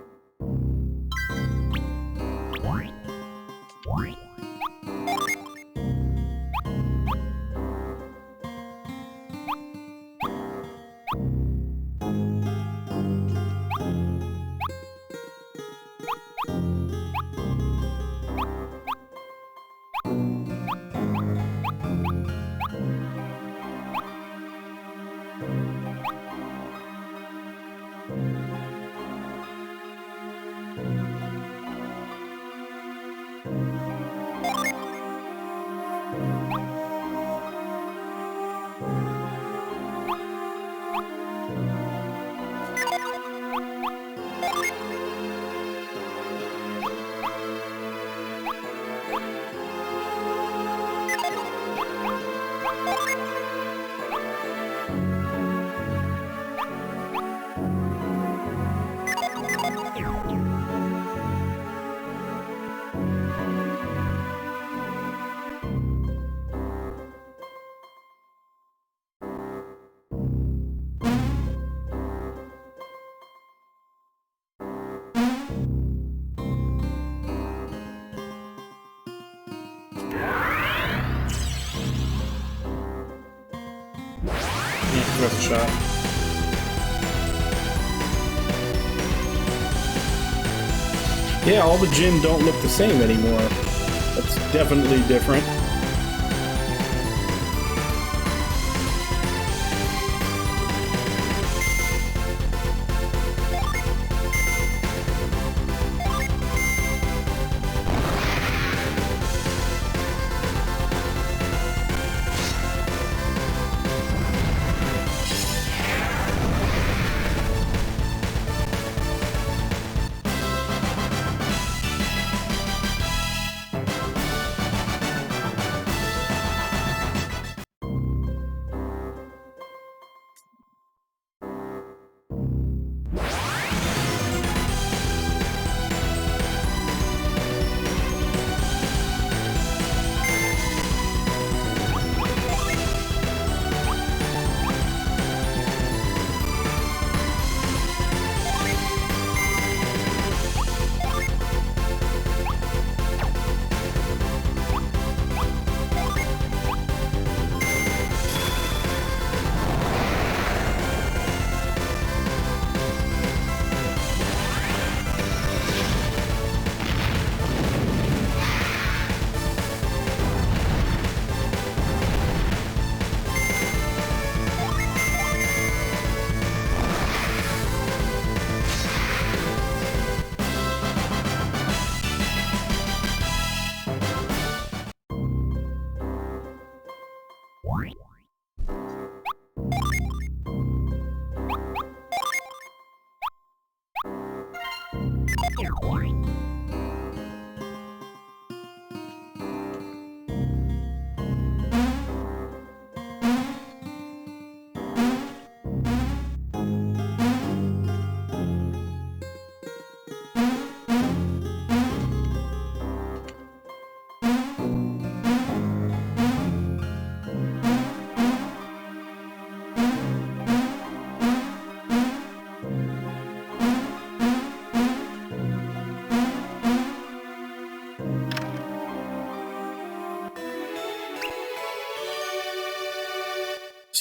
worth a shot. Yeah, all the Djinn don't look the same anymore. That's definitely different.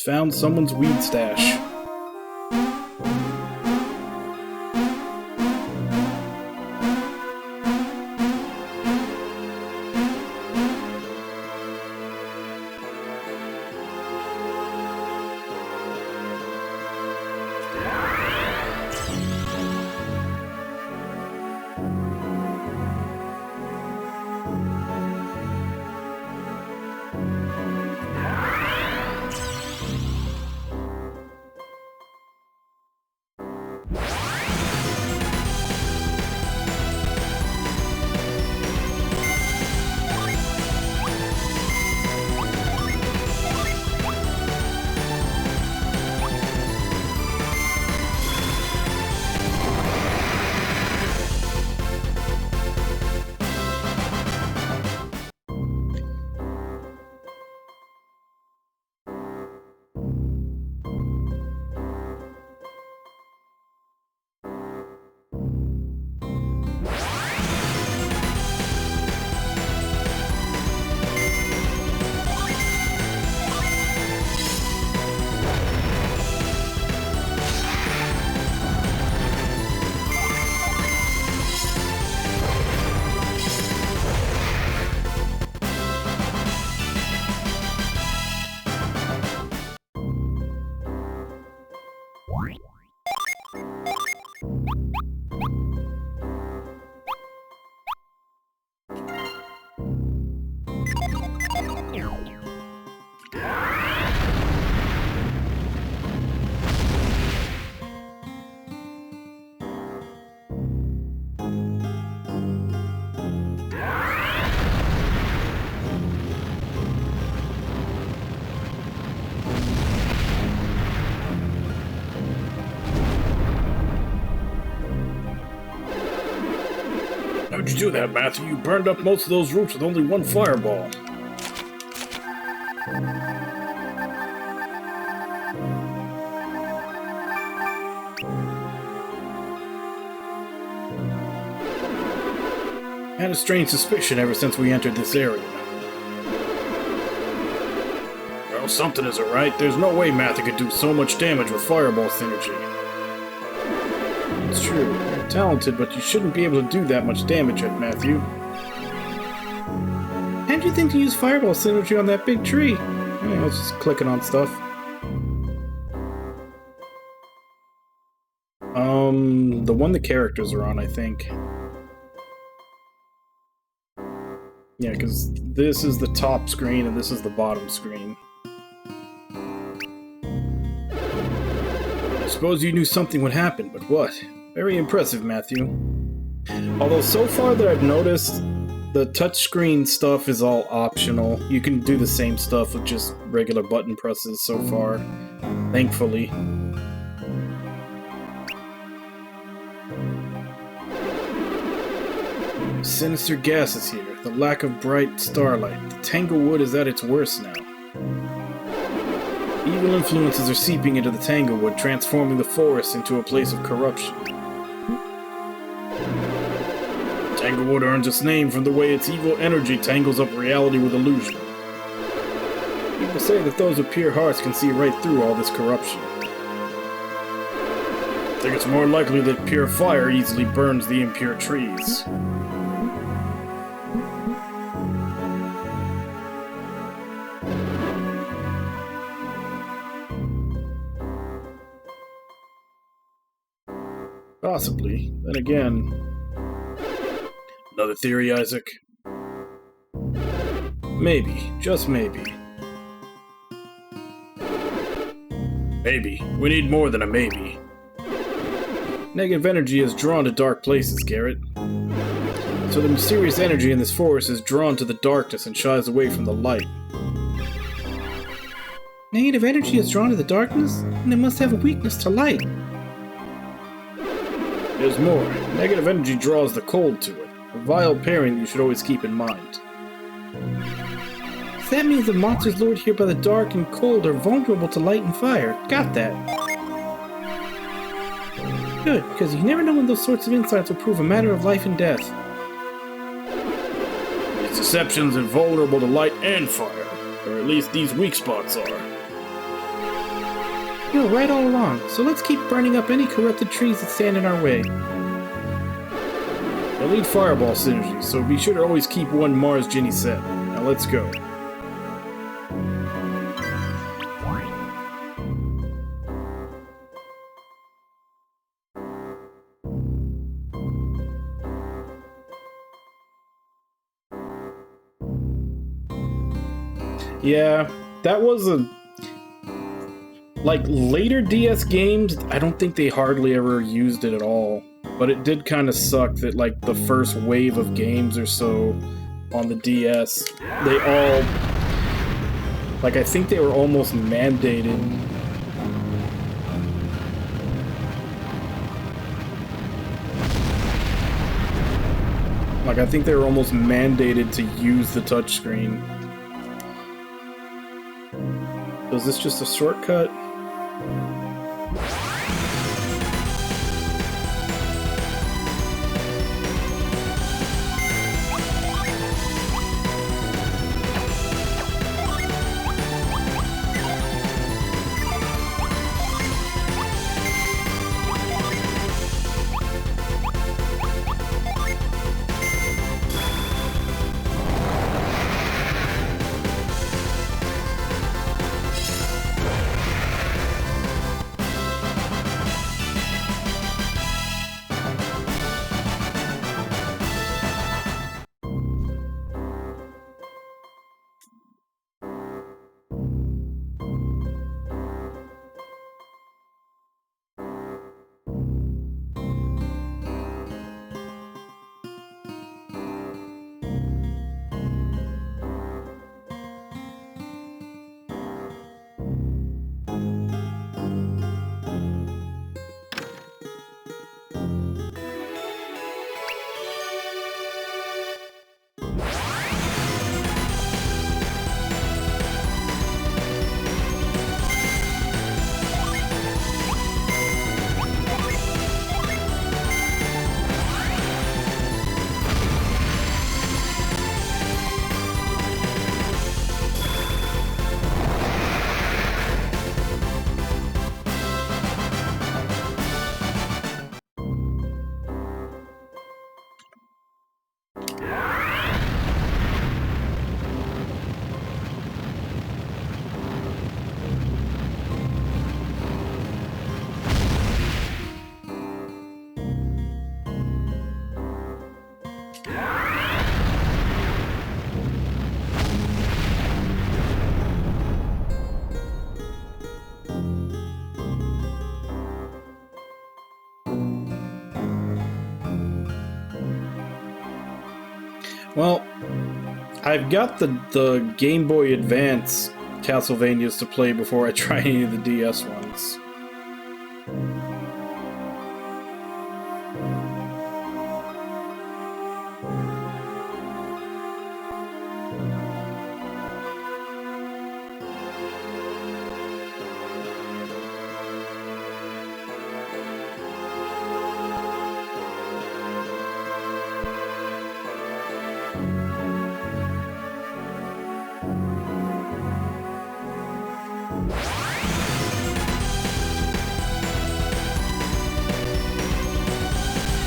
Found someone's weed stash. How'd you do that, Matthew? You burned up most of those roots with only one fireball. I had a strange suspicion ever since we entered this area. Well, something isn't right. There's no way Matthew could do so much damage with Fireball synergy. It's true. You're talented, but you shouldn't be able to do that much damage yet, Matthew. How do you think to use Fireball synergy on that big tree? I was just clicking on stuff. The one the characters are on, I think. Yeah, because this is the top screen and this is the bottom screen. I suppose you knew something would happen, but what? Very impressive, Matthew. Although so far that I've noticed, the touchscreen stuff is all optional. You can do the same stuff with just regular button presses so far, thankfully. Sinister gases here, the lack of bright starlight. The Tanglewood is at its worst now. Evil influences are seeping into the Tanglewood, transforming the forest into a place of corruption. Tanglewood earns its name from the way its evil energy tangles up reality with illusion. People say that those with pure hearts can see right through all this corruption. I think it's more likely that pure fire easily burns the impure trees. Possibly. Then again... Another theory, Isaac? Maybe. Just maybe. Maybe. We need more than a maybe. Negative energy is drawn to dark places, Garrett. So the mysterious energy in this forest is drawn to the darkness and shies away from the light. Negative energy is drawn to the darkness? And it must have a weakness to light. There's more. Negative energy draws the cold to it. A vile pairing that you should always keep in mind. So that means the monsters lured here by the dark and cold are vulnerable to light and fire. Got that. Good, because you never know when those sorts of insights will prove a matter of life and death. These deceptions are vulnerable to light and fire. Or at least these weak spots are. You're right all along, so let's keep burning up any corrupted trees that stand in our way. I need Fireball synergy, so be sure to always keep one Mars Djinni set. Now let's go. Yeah, that was a... Like, later DS games, I don't think they hardly ever used it at all. But it did kind of suck that, like, the first wave of games or so on the DS, they all... Like, I think they were almost mandated. Like, I think they were almost mandated to use the touchscreen. So is this just a shortcut? Well, I've got the Game Boy Advance Castlevanias to play before I try any of the DS ones.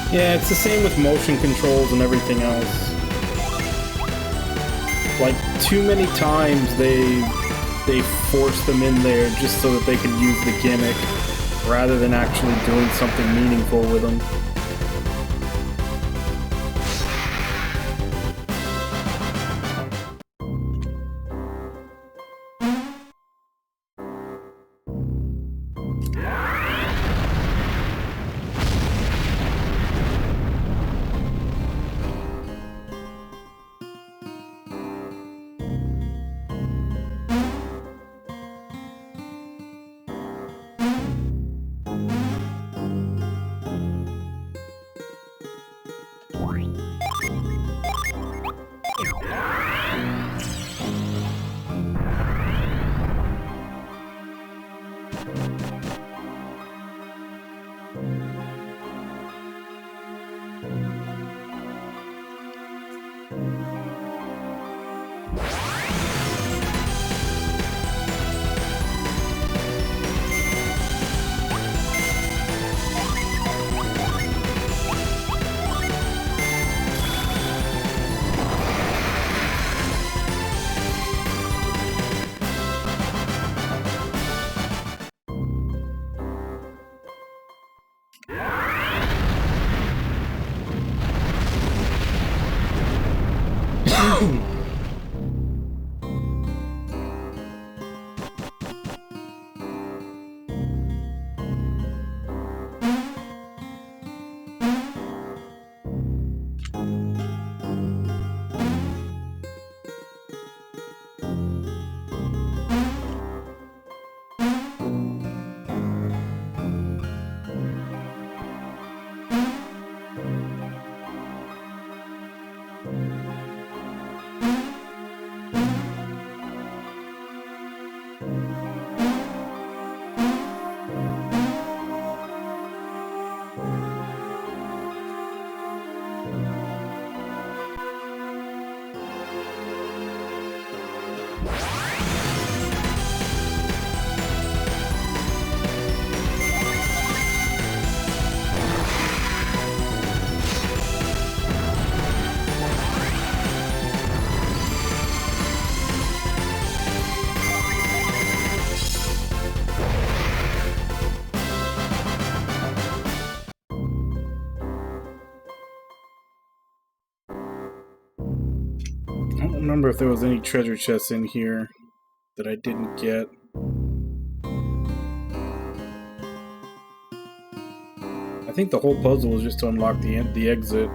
Yeah, it's the same with motion controls and everything else. Like, too many times they force them in there just so that they can use the gimmick, rather than actually doing something meaningful with them. I don't remember if there was any treasure chests in here that I didn't get. I think the whole puzzle was just to unlock the exit.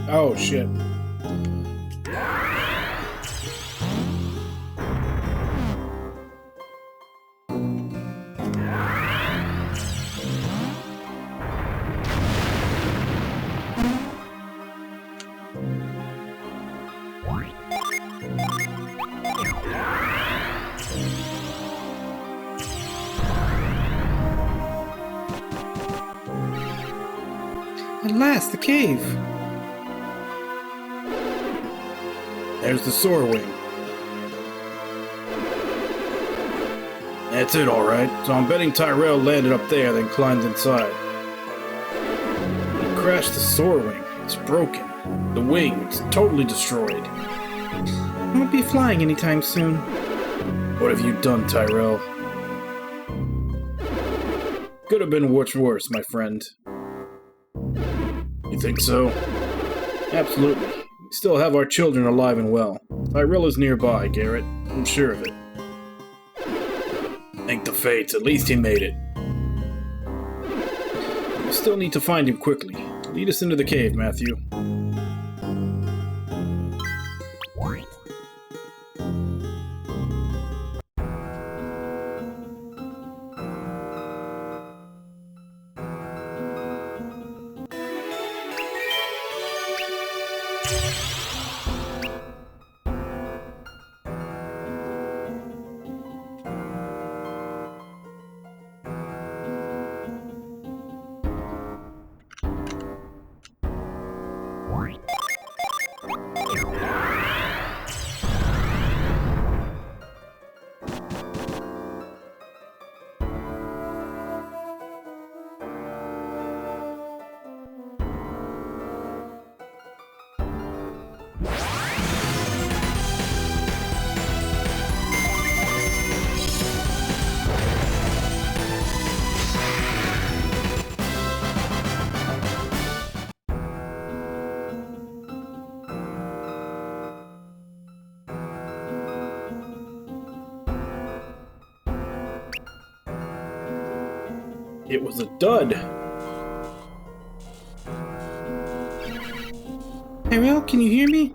Oh, shit. At last, the cave! There's the soar wing. That's it, alright. So I'm betting Tyrell landed up there, then climbed inside. He crashed the soar wing. It's broken. The wing, it's totally destroyed. I won't be flying anytime soon. What have you done, Tyrell? Could have been much worse, my friend. You think so? Absolutely. We still have our children alive and well. Tyrell is nearby, Garrett. I'm sure of it. Thank the fates, at least he made it. We still need to find him quickly. Lead us into the cave, Matthew. It was a dud. Tyrell, can you hear me?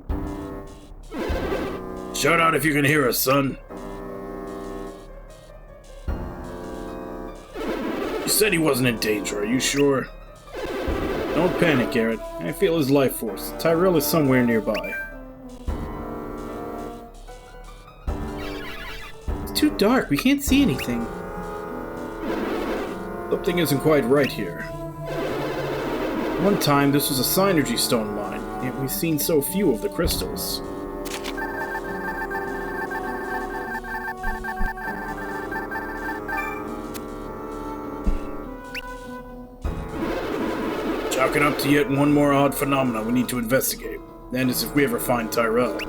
Shout out if you can hear us, son. You said he wasn't in danger, are you sure? Don't panic, Garrett. I feel his life force. Tyrell is somewhere nearby. It's too dark. We can't see anything. Something isn't quite right here. One time, this was a synergy stone mine, yet we've seen so few of the crystals. Chalk it up to yet one more odd phenomena we need to investigate. That is if we ever find Tyrell.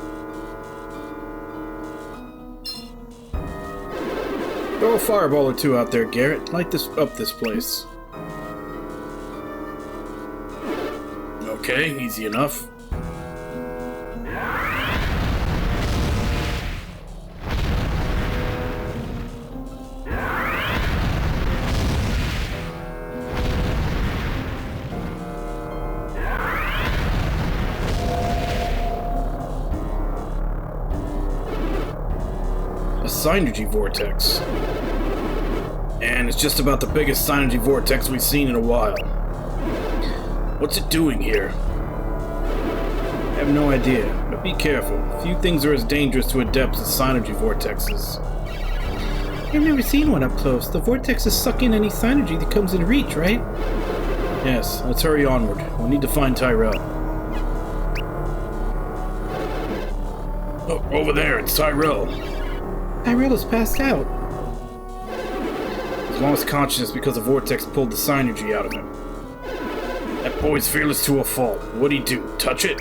Throw a fireball or two out there, Garrett. Light this place. Okay, easy enough. A synergy vortex. And it's just about the biggest synergy vortex we've seen in a while. What's it doing here? I have no idea, but be careful. Few things are as dangerous to adepts as synergy vortexes. I've never seen one up close. The vortexes suck in any synergy that comes in reach, right? Yes, let's hurry onward. We'll need to find Tyrell. Oh, over there, it's Tyrell. Tyrell is passed out. He's lost consciousness because the vortex pulled the synergy out of him. That boy's fearless to a fault. What'd he do? Touch it?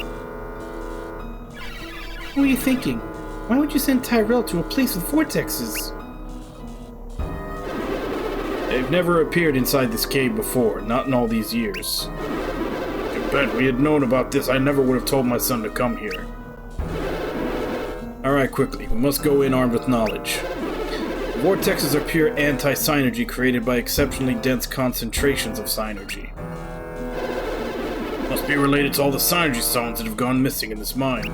What are you thinking? Why would you send Tyrell to a place with vortexes? They've never appeared inside this cave before, not in all these years. I bet we had known about this, I never would have told my son to come here. Alright, quickly. We must go in armed with knowledge. Vortexes are pure anti-synergy created by exceptionally dense concentrations of synergy. Must be related to all the synergy stones that have gone missing in this mine.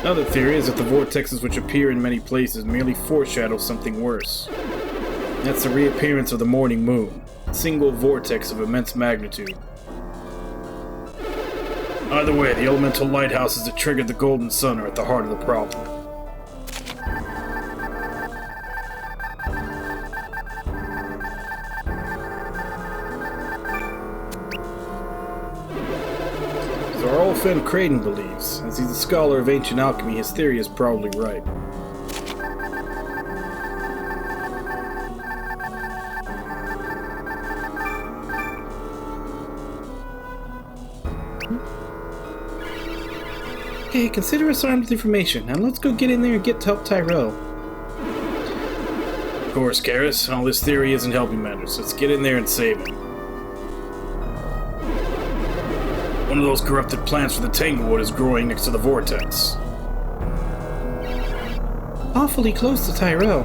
Another theory is that the vortexes which appear in many places merely foreshadow something worse. That's the reappearance of the morning moon, a single vortex of immense magnitude. Either way, the elemental lighthouses that triggered the golden sun are at the heart of the problem. As our old friend Creighton believes, as he's a scholar of ancient alchemy, his theory is probably right. Okay, consider us armed with information. Now let's go get in there and get to help Tyrell. Of course, Karis. All this theory isn't helping matters. Let's get in there and save him. One of those corrupted plants for the Tanglewood is growing next to the vortex. Awfully close to Tyrell.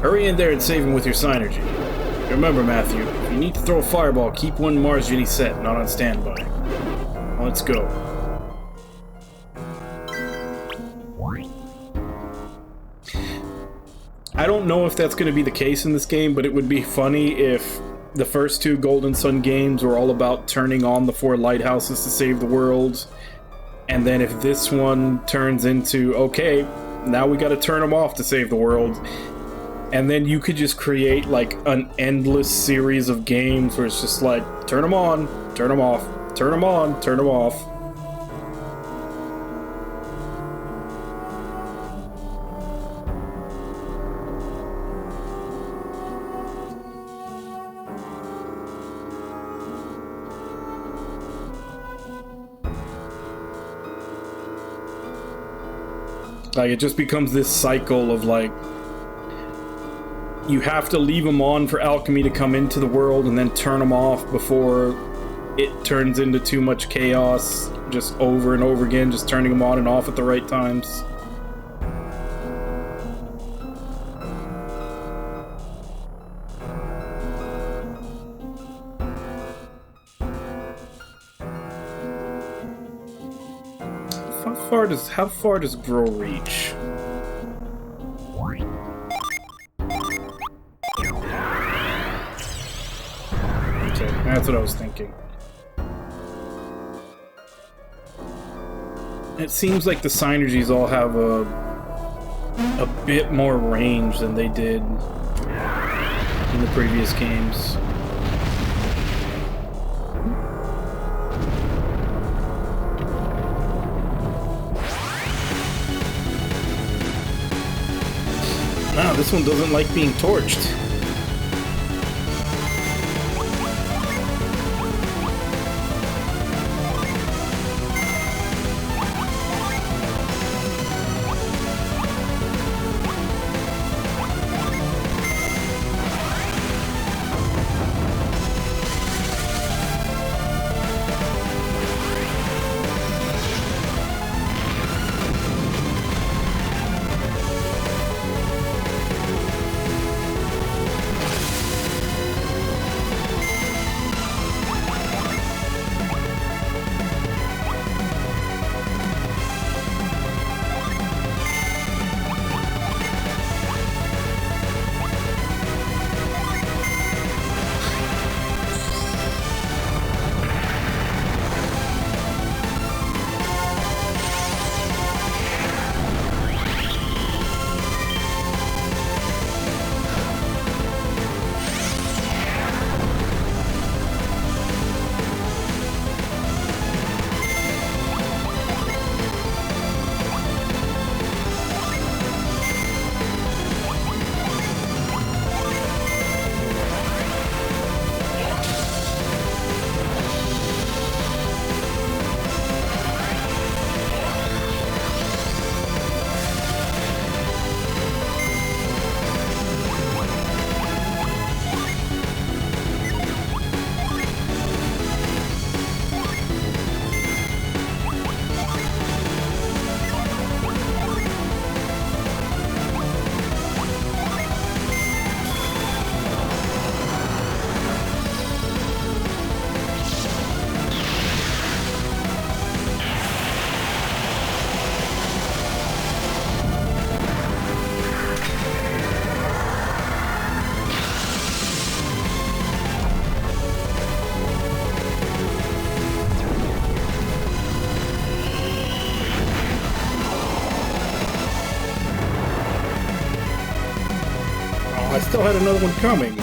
Hurry in there and save him with your synergy. Remember, Matthew, if you need to throw a fireball, keep one Mars Djinni set, not on standby. Now let's go. I don't know if that's going to be the case in this game, but it would be funny if the first two Golden Sun games were all about turning on the 4 lighthouses to save the world, and then if this one turns into, okay, now we got to turn them off to save the world, and then you could just create like an endless series of games where it's just like, turn them on, turn them off, turn them on, turn them off. Like, it just becomes this cycle of, like, you have to leave them on for alchemy to come into the world and then turn them off before it turns into too much chaos, just over and over again, just turning them on and off at the right times. How far does Grow reach? Okay, that's what I was thinking. It seems like the synergies all have a bit more range than they did in the previous games. Nah, this one doesn't like being torched. still had another one coming.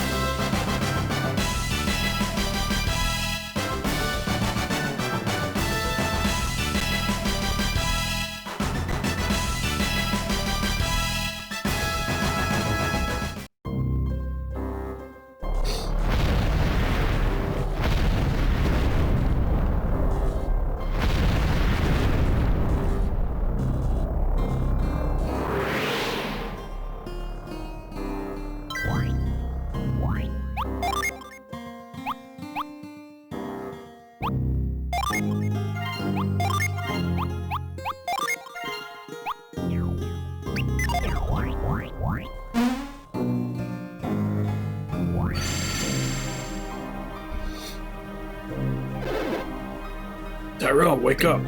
Tyrell, wake up.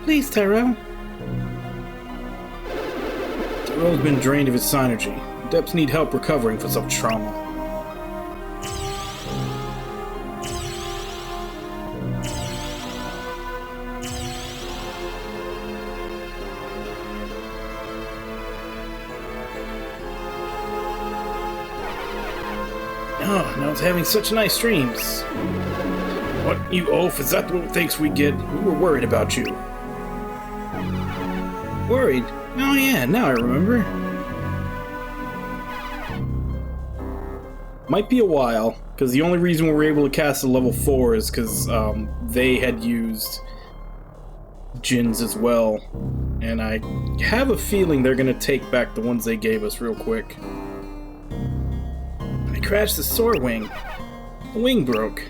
Please, Tyrell. Tyrell's been drained of its synergy. Adepts need help recovering from such trauma. Oh, now it's having such nice dreams. What, you oaf? Is that what thanks we get? We were worried about you. Worried? Oh yeah, now I remember. Might be a while, because the only reason we were able to cast a level 4 is because they had used Djinns as well. And I have a feeling they're going to take back the ones they gave us real quick. I crashed the sword wing. The wing broke.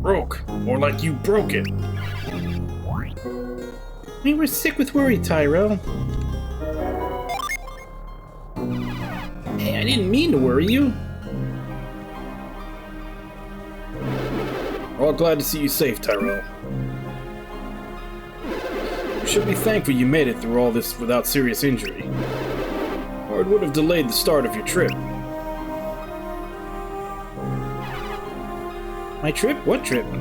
Broke. More like you broke it. We were sick with worry, Tyrell. Hey, I didn't mean to worry you. We're all glad to see you safe, Tyrell. You should be thankful you made it through all this without serious injury. Or it would have delayed the start of your trip. My trip? What trip? We're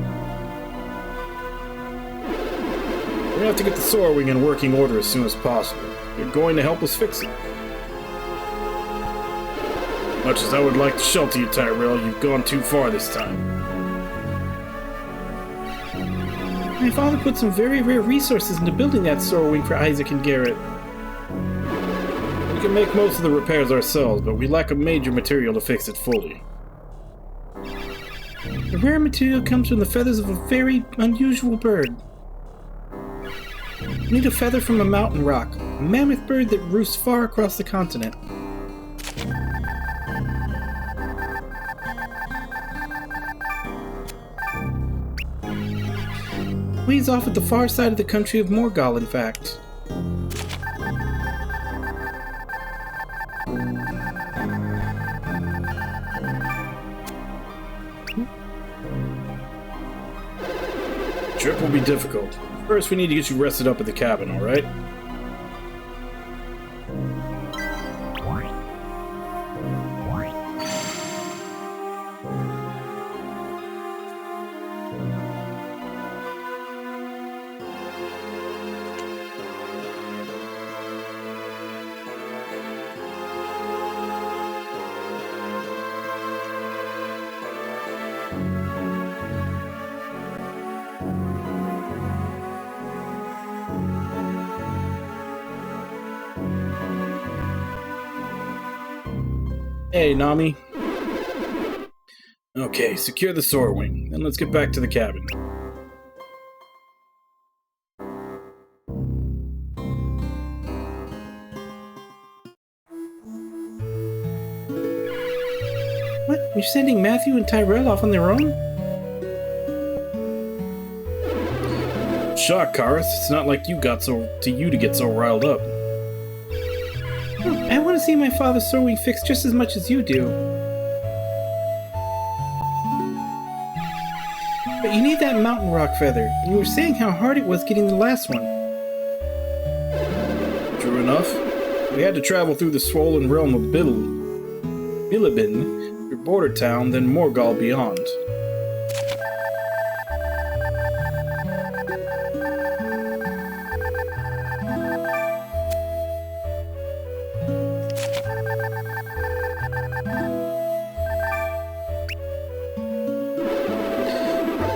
gonna have to get the sword wing in working order as soon as possible. You're going to help us fix it. Much as I would like to shelter you, Tyrell, you've gone too far this time. My father put some very rare resources into building that sword wing for Isaac and Garrett. We can make most of the repairs ourselves, but we lack a major material to fix it fully. The rare material comes from the feathers of a very unusual bird. We need a feather from a mountain rock, a mammoth bird that roosts far across the continent. He's off at the far side of the country of Morgal, in fact. Trip will be difficult. First, we need to get you rested up at the cabin, alright? Hey, Nami. Okay, secure the sword wing. Then let's get back to the cabin. What? You're sending Matthew and Tyrell off on their own? Shock, Karis. It's not like you to get so riled up. I want to see my father's sword wing fixed just as much as you do. But you need that mountain rock feather, and you were saying how hard it was getting the last one. True enough. We had to travel through the swollen realm of Bilibin, your border town, then Morgal beyond.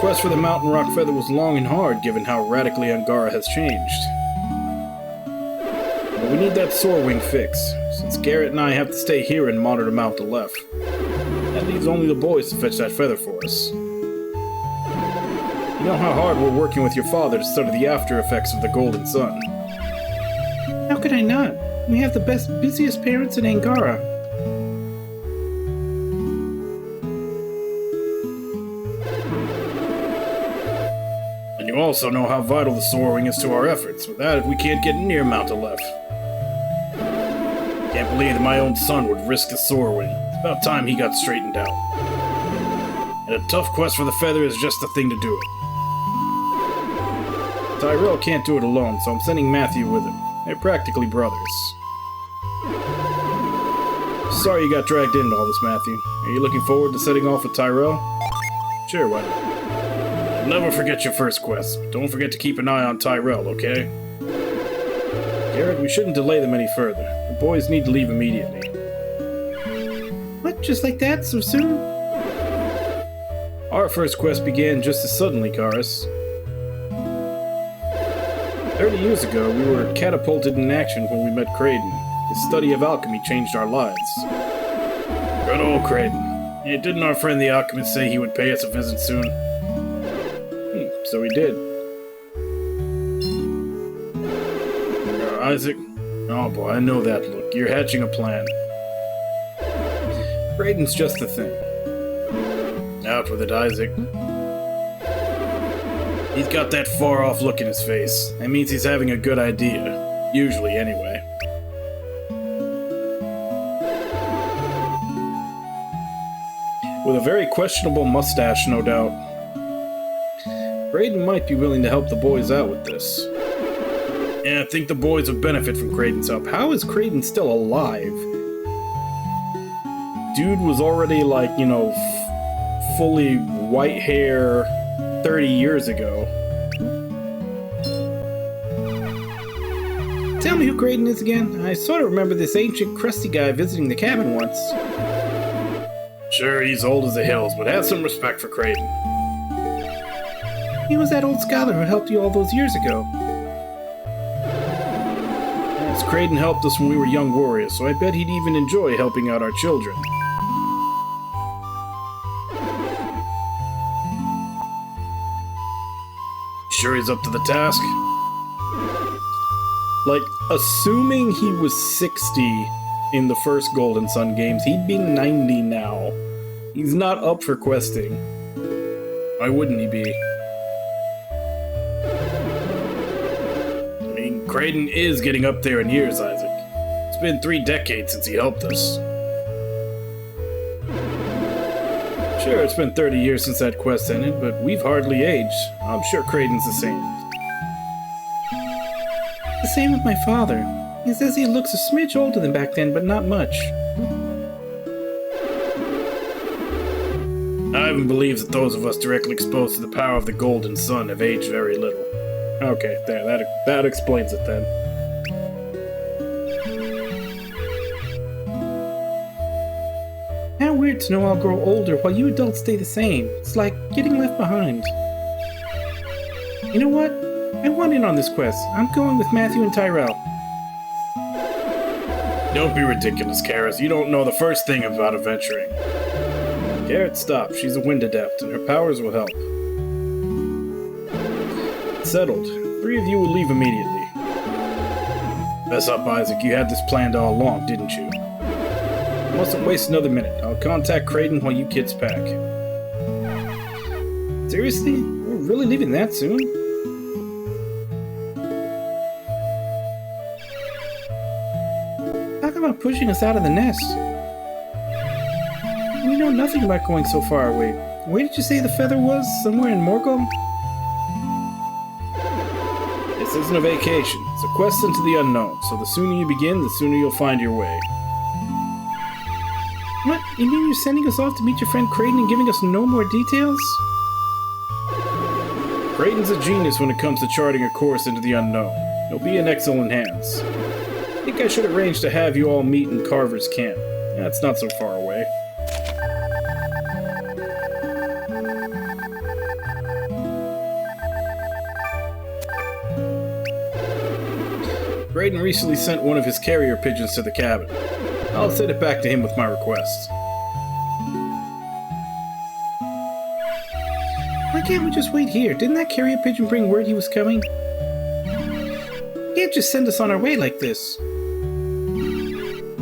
quest for the Mountain Rock Feather was long and hard, given how radically Angara has changed. But we need that Soarwing fix, since Garrett and I have to stay here and monitor Mount Aleph. That leaves only the boys to fetch that feather for us. You know how hard we're working with your father to study the after effects of the Golden Sun. How could I not? We have the busiest parents in Angara. And you also know how vital the Soarwing is to our efforts. Without it, we can't get near Mount Aleph. Can't believe that my own son would risk the Soarwing. It's about time he got straightened out. And a tough quest for the feather is just the thing to do it. Tyrell can't do it alone, so I'm sending Matthew with him. They're practically brothers. Sorry you got dragged into all this, Matthew. Are you looking forward to setting off with Tyrell? Sure, why not? I'll never forget your first quest, but don't forget to keep an eye on Tyrell, okay? Garrett, we shouldn't delay them any further. The boys need to leave immediately. What, just like that, so soon? Our first quest began just as suddenly, Karis. 30 years ago, we were catapulted in action when we met Kraden. His study of alchemy changed our lives. Good old Kraden. Yeah, didn't our friend the alchemist say he would pay us a visit soon? So he did. Isaac? Oh boy, I know that look. You're hatching a plan. Kraden's just the thing. Out with it, Isaac. He's got that far-off look in his face. That means he's having a good idea. Usually, anyway. With a very questionable mustache, no doubt. Kraden might be willing to help the boys out with this. Yeah, I think the boys would benefit from Kraden's help. How is Kraden still alive? Dude was already, like, you know, fully white hair 30 years ago. Tell me who Kraden is again. I sort of remember this ancient, crusty guy visiting the cabin once. Sure, he's old as the hills, but have some respect for Kraden. He was that old scholar who helped you all those years ago. Yes, Kraden helped us when we were young warriors, so I bet he'd even enjoy helping out our children. Sure he's up to the task? Like, assuming he was 60 in the first Golden Sun games, he'd be 90 now. He's not up for questing. Why wouldn't he be? I mean, Kraden is getting up there in years, Isaac. It's been 3 decades since he helped us. Sure, it's been 30 years since that quest ended, but we've hardly aged. I'm sure Kraden's the same. The same with my father. He says he looks a smidge older than back then, but not much. I even believe that those of us directly exposed to the power of the Golden Sun have aged very little. Okay, there, that explains it then. How weird to know I'll grow older while you adults stay the same. It's like getting left behind. You know what? I want in on this quest. I'm going with Matthew and Tyrell. Don't be ridiculous, Karis. You don't know the first thing about adventuring. Garrett, stop. She's a wind adept, and her powers will help. Settled. 3 of you will leave immediately. Mess up, Isaac. You had this planned all along, didn't you? I mustn't waste another minute. I'll contact Kraden while you kids pack. Seriously? We're really leaving that soon? Talk about pushing us out of the nest. We know nothing about going so far away. Where did you say the feather was? Somewhere in Morgul? This isn't a vacation. It's a quest into the unknown, so the sooner you begin, the sooner you'll find your way. What? You mean you're sending us off to meet your friend Kraden and giving us no more details? Kraden's a genius when it comes to charting a course into the unknown. He'll be in excellent hands. I think I should arrange to have you all meet in Carver's camp. That's not so far away. Graydon recently sent one of his carrier pigeons to the cabin. I'll send it back to him with my request. Why can't we just wait here? Didn't that carrier pigeon bring word he was coming? You can't just send us on our way like this. I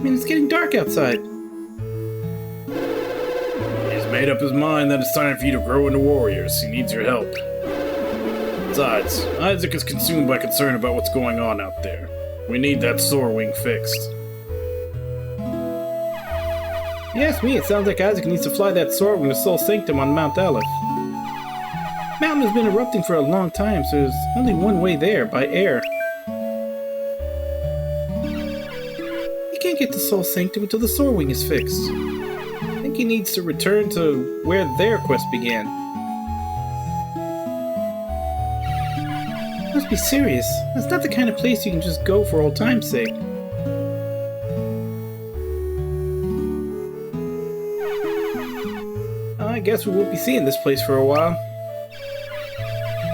mean, it's getting dark outside. He's made up his mind that it's time for you to grow into warriors. He needs your help. Besides, Isaac is consumed by concern about what's going on out there. We need that sore wing fixed. Yes, me, it sounds like Isaac needs to fly that sword from the Soul Sanctum on Mount Aleph. Mountain has been erupting for a long time, so there's only one way there, by air. He can't get to Soul Sanctum until the Sword Wing is fixed. I think he needs to return to where their quest began. Must be serious. That's not the kind of place you can just go for old time's sake. I guess we won't be seeing this place for a while.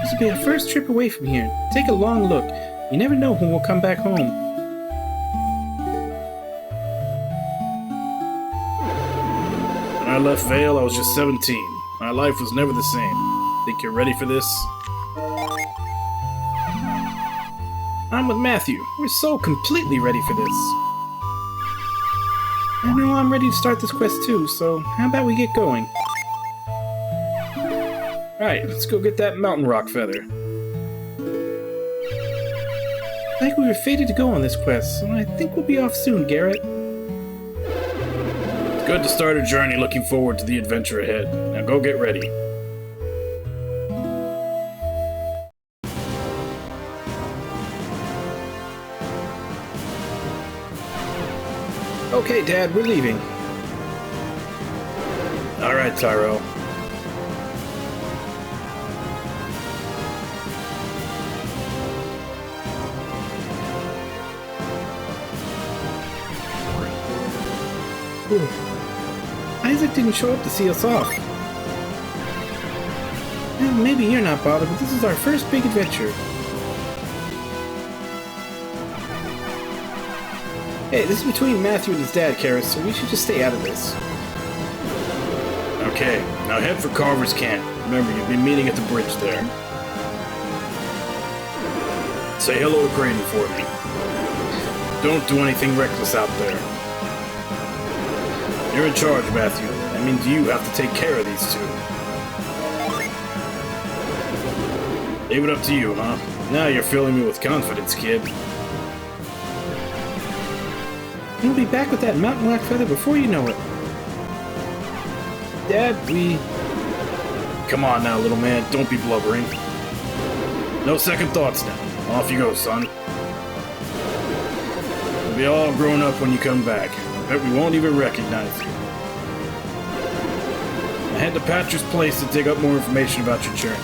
This will be our first trip away from here. Take a long look. You never know when we'll come back home. When I left Vale, I was just 17. My life was never the same. Think you're ready for this? I'm with Matthew. We're so completely ready for this. I know I'm ready to start this quest too, so how about we get going? Alright, let's go get that mountain rock feather. Like we were fated to go on this quest, so I think we'll be off soon, Garrett. It's good to start a journey looking forward to the adventure ahead. Now go get ready. Okay, Dad, we're leaving. Alright, Tyrell. Whew. Isaac didn't show up to see us off. Well, maybe you're not bothered, but this is our first big adventure. Hey, this is between Matthew and his dad, Karis, so we should just stay out of this. Okay, now head for Carver's camp. Remember, you'll be meeting at the bridge there. Say hello to Graydon for me. Don't do anything reckless out there. You're in charge, Matthew. That means you have to take care of these two. Leave it up to you, huh? Now you're filling me with confidence, kid. We'll be back with that mountain rock feather before you know it. Dad, we... Come on now, little man. Don't be blubbering. No second thoughts now. Off you go, son. You'll be all grown up when you come back. I bet we won't even recognize you. I head to Patrick's place to dig up more information about your journey.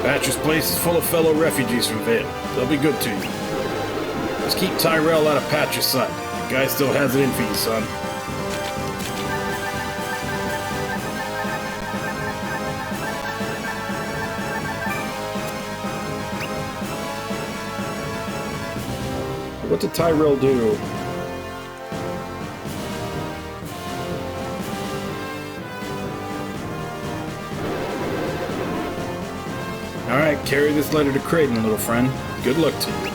Patrick's place is full of fellow refugees from Vale. They'll be good to you. Just keep Tyrell out of Patrick's sight. The guy still has it in for you, son. What did Tyrell do? Alright, carry this letter to Creighton, little friend. Good luck to you.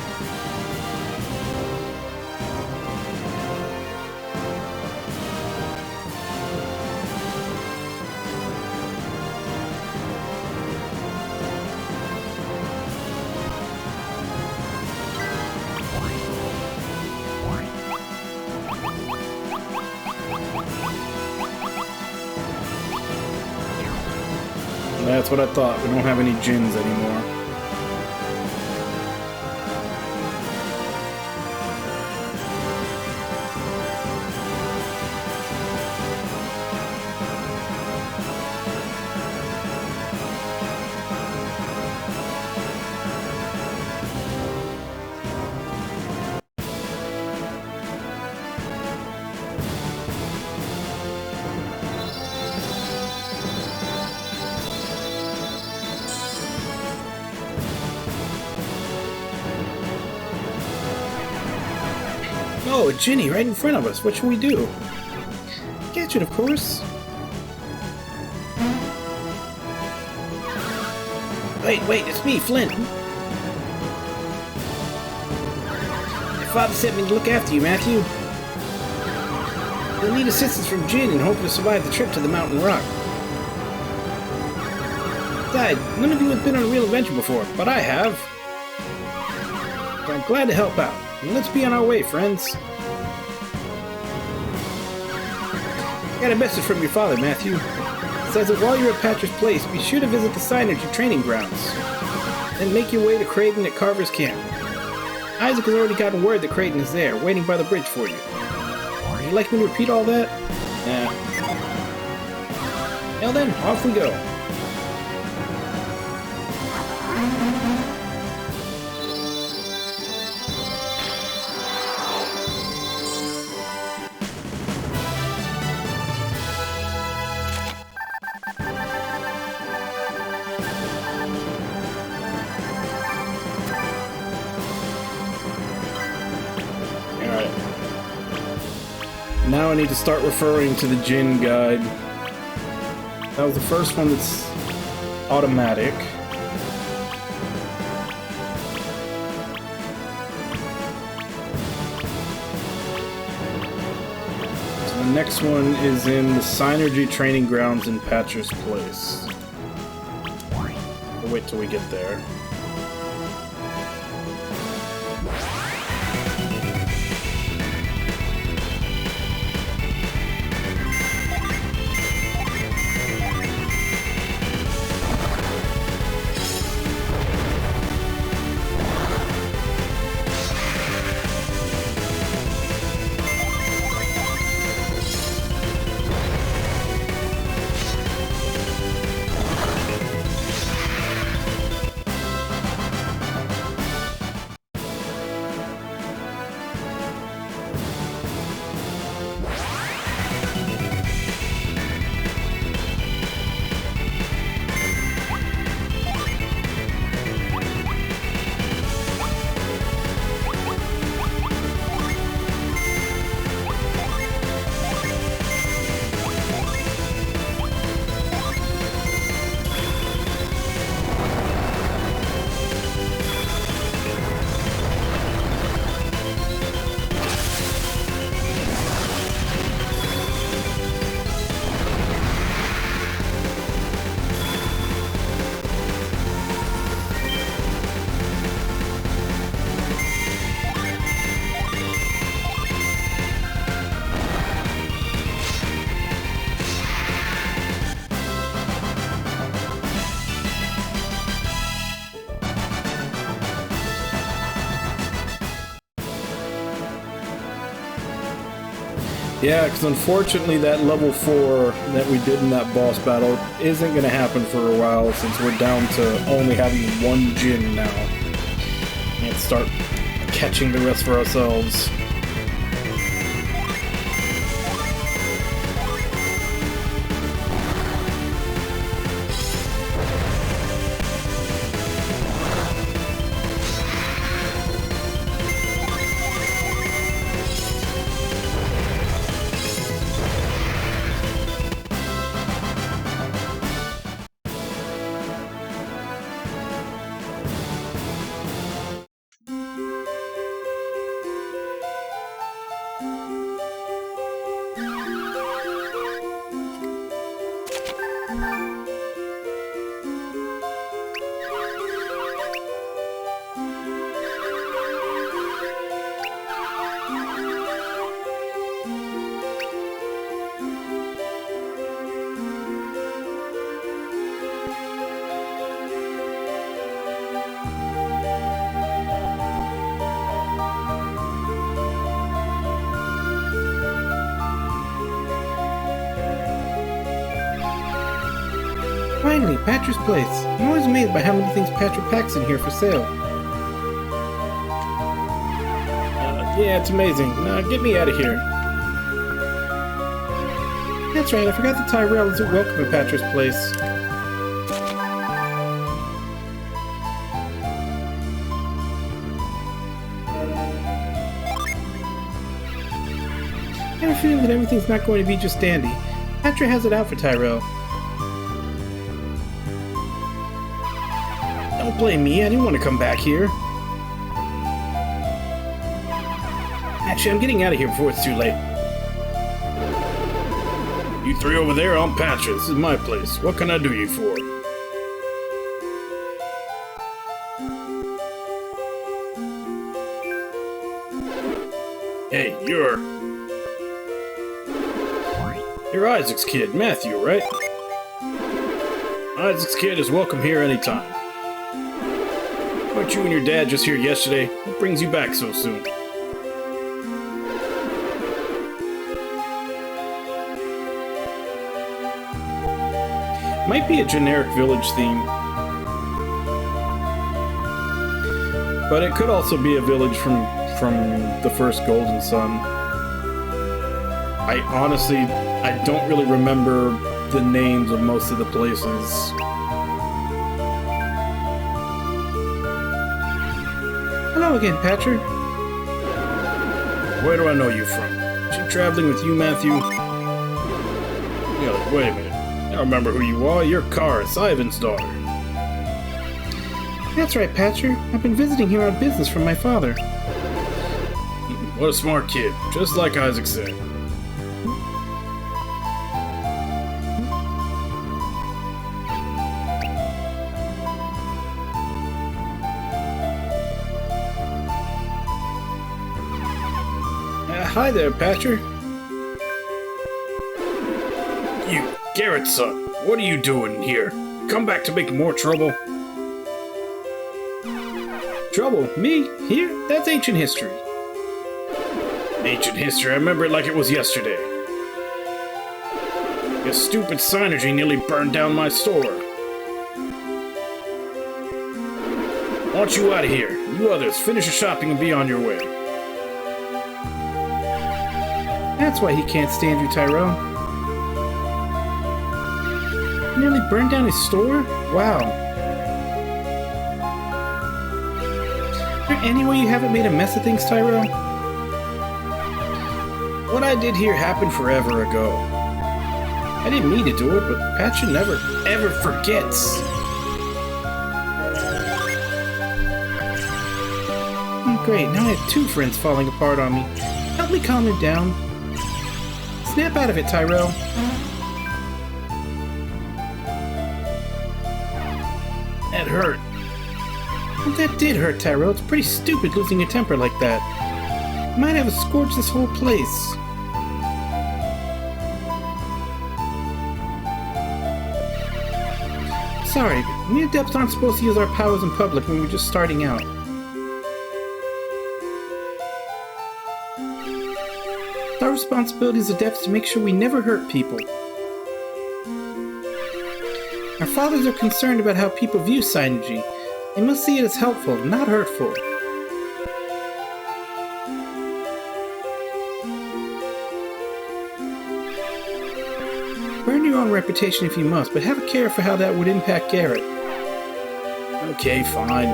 That's what I thought. We don't have any Djinns anymore. Oh, a Djinni right in front of us. What should we do? Catch it, of course. Wait, it's me, Flint. Your father sent me to look after you, Matthew. You'll need assistance from Djinn in hope to survive the trip to the mountain rock. Besides, none of you have been on a real adventure before, but I have. So I'm glad to help out. And let's be on our way, friends. I got a message from your father, Matthew. It says that while you're at Patcher's Place, be sure to visit the Synergy training grounds. Then make your way to Creighton at Carver's Camp. Isaac has already gotten word that Creighton is there, waiting by the bridge for you. Would you like me to repeat all that? Nah. Well then, off we go. Now I need to start referring to the Djinn guide. That was the first one that's automatic. So the next one is in the Synergy training grounds in Patcher's Place. We'll wait till we get there. Yeah, because unfortunately that level 4 that we did in that boss battle isn't going to happen for a while since we're down to only having one Djinn now. And start catching the rest for ourselves. Finally, Patcher's Place. I'm always amazed by how many things Patcher packs in here for sale. Yeah, it's amazing. Get me out of here. That's right, I forgot that Tyrell isn't welcome at Patcher's Place. I have a feeling that everything's not going to be just dandy. Patra has it out for Tyrell. Don't blame me, I didn't want to come back here. Actually, I'm getting out of here before it's too late. You three over there, I'm Patra. This is my place. What can I do you for? Hey, you're Isaac's kid, Matthew, right? Isaac's kid is welcome here anytime. Weren't you and your dad just here yesterday? What brings you back so soon? Might be a generic village theme. But it could also be a village from the first Golden Sun. I honestly don't really remember the names of most of the places. Hello again, Patrick. Where do I know you from? Is she traveling with you, Matthew? Yeah, wait a minute. I remember who you are. You're Karis, Ivan's daughter. That's right, Patrick. I've been visiting here on business from my father. What a smart kid. Just like Isaac said. Hi there, Patrick. You, Garrett's son. What are you doing here? Come back to make more trouble? Trouble? Me? Here? That's ancient history. Ancient history? I remember it like it was yesterday. Your stupid synergy nearly burned down my store. I want you out of here. You others, finish your shopping and be on your way. That's why he can't stand you, Tyrell. Nearly burned down his store? Wow. Is there any way you haven't made a mess of things, Tyrell? What I did here happened forever ago. I didn't mean to do it, but Patra never, ever forgets. Great, now I have two friends falling apart on me. Help me calm them down. Snap out of it, Tyrell. That hurt. Well, that did hurt, Tyrell. It's pretty stupid losing your temper like that. You might have scorched this whole place. Sorry, but we adepts aren't supposed to use our powers in public when we're just starting out. It's our responsibility as adepts to make sure we never hurt people. Our fathers are concerned about how people view Synergy. They must see it as helpful, not hurtful. Burn your own reputation if you must, but have a care for how that would impact Garrett. Okay, fine.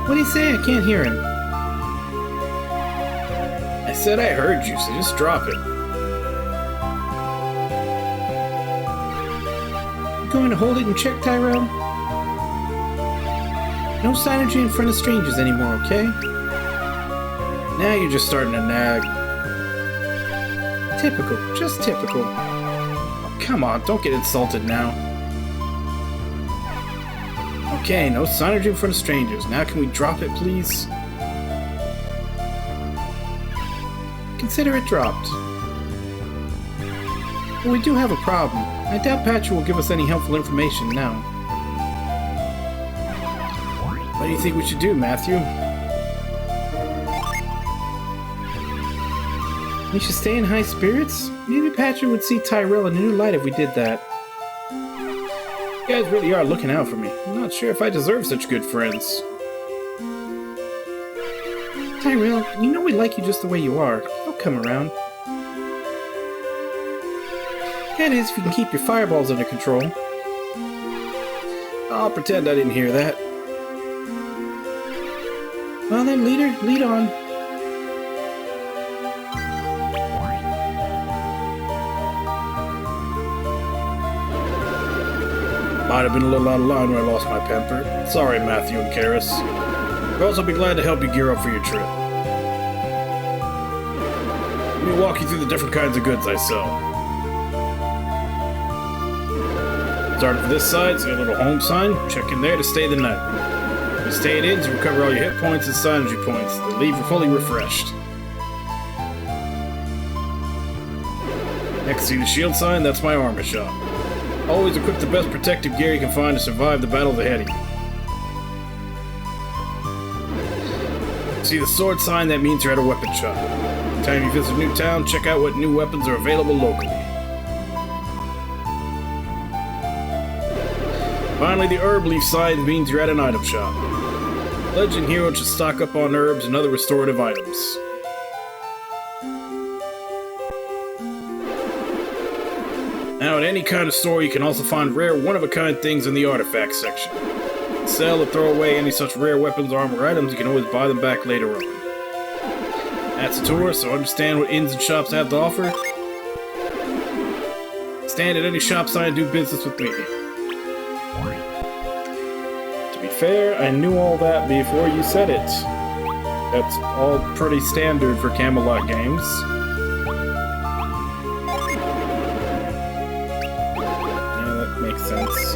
What'd he say? I can't hear him. I said I heard you, so just drop it. You going to hold it and check, Tyrell? No Synergy in front of strangers anymore, okay? Now you're just starting to nag. Typical, just typical. Oh, come on, don't get insulted now. Okay, no Synergy in front of strangers. Now can we drop it, please? Consider it dropped. But we do have a problem. I doubt Patra will give us any helpful information now. What do you think we should do, Matthew? We should stay in high spirits? Maybe Patra would see Tyrell in a new light if we did that. You guys really are looking out for me. I'm not sure if I deserve such good friends. Tyrell, you know we like you just the way you are. Don't come around. That is, if you can keep your fireballs under control. I'll pretend I didn't hear that. Well then, leader, lead on. Might have been a little out of line when I lost my temper. Sorry, Matthew and Karis. I'd also be glad to help you gear up for your trip. Let me walk you through the different kinds of goods I sell. Starting from this side, see a little home sign. Check in there to stay the night. When you stay at inns, you recover all your hit points and synergy points. They leave you fully refreshed. Next, see the shield sign? That's my armor shop. Always equip the best protective gear you can find to survive the battles ahead of you. See the sword sign? That means you're at a weapon shop. Next time you visit a new town, check out what new weapons are available locally. Finally, the herb leaf sign means you're at an item shop. Legend heroes should stock up on herbs and other restorative items. Now, at any kind of store, you can also find rare, one-of-a-kind things in the artifact section. Sell or throw away any such rare weapons or armor items, you can always buy them back later on. That's a tour, so understand what inns and shops have to offer. Stand at any shop sign and do business with me. To be fair, I knew all that before you said it. That's all pretty standard for Camelot games. Makes sense.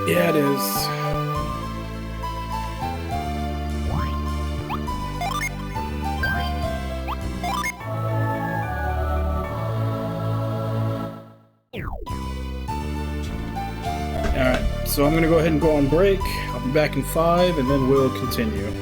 Yeah, it is. Alright, so I'm gonna go ahead and go on break. I'll be back in 5 and then we'll continue.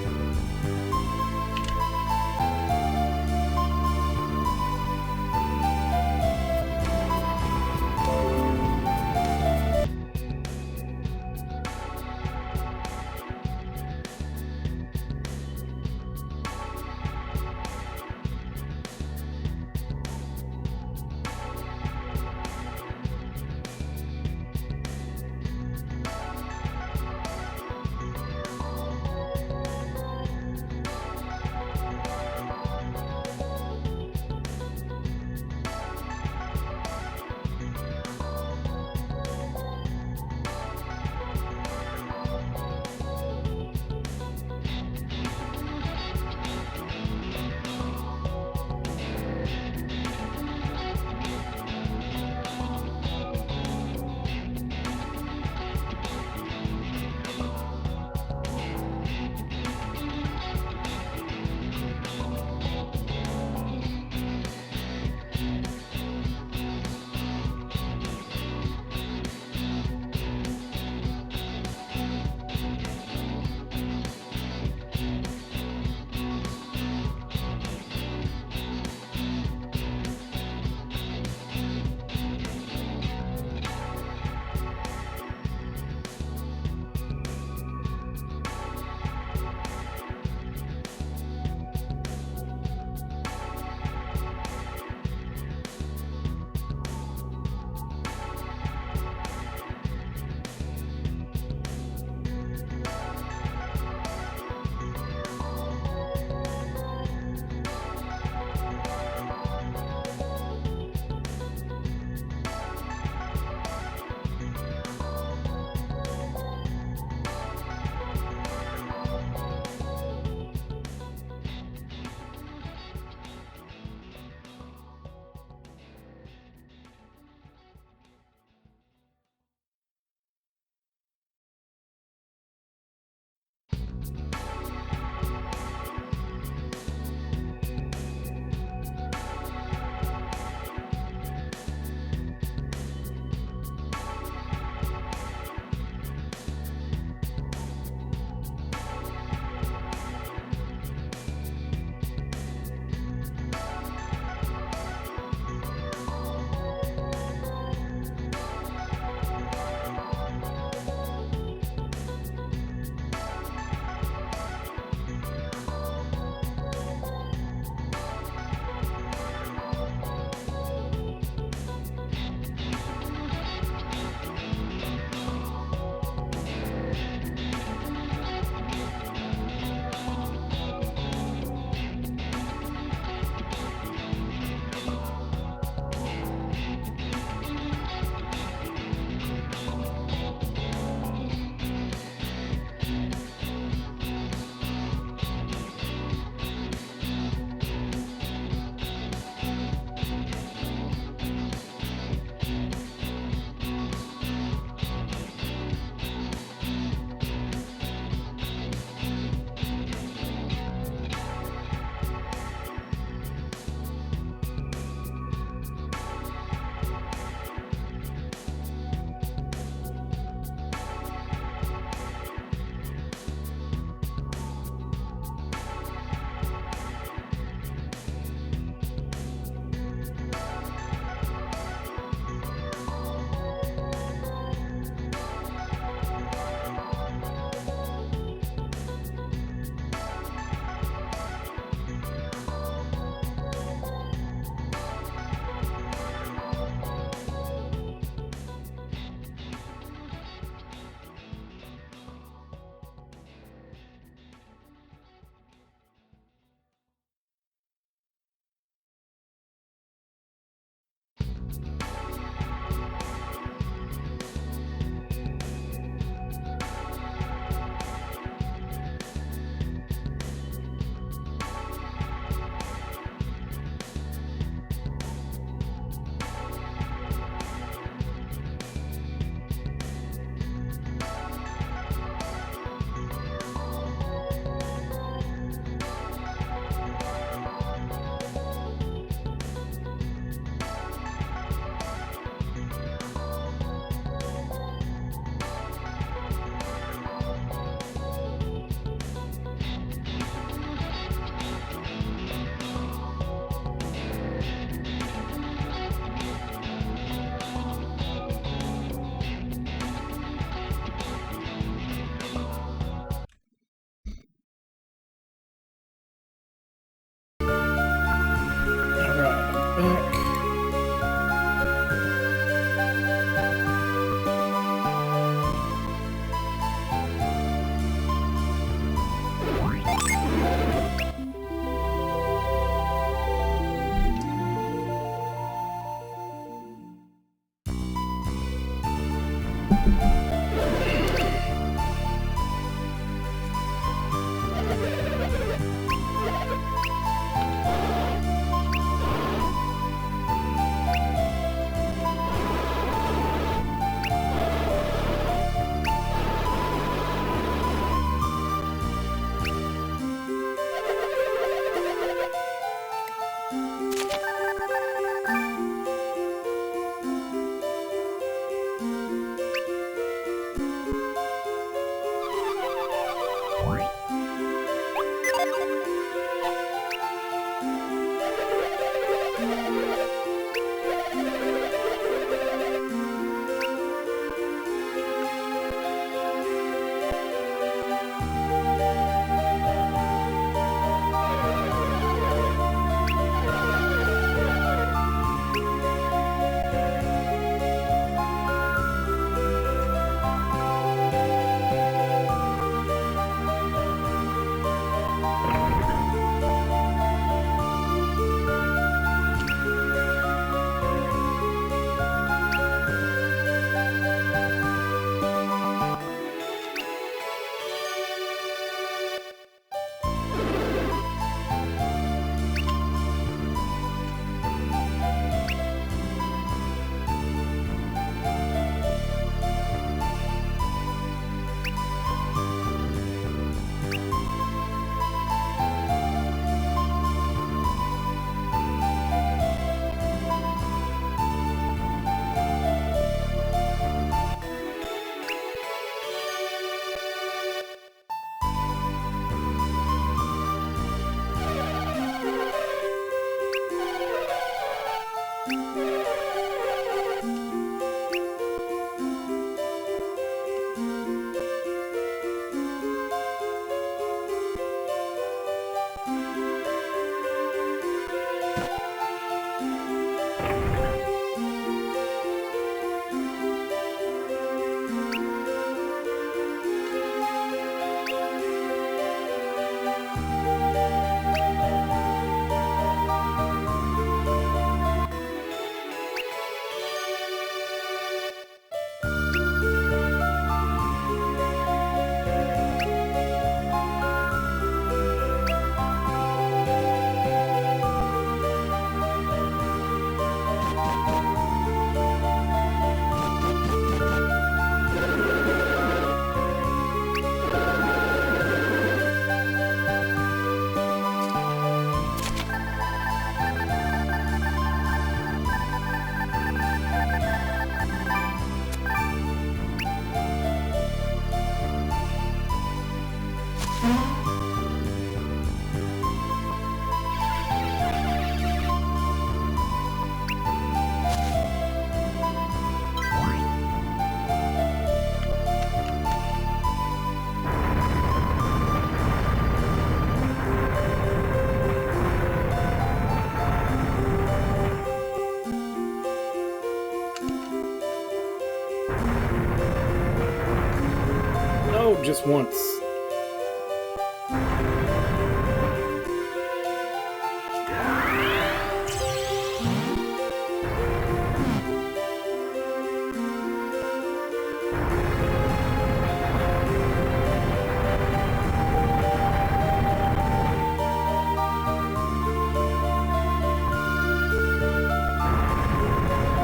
No, just once.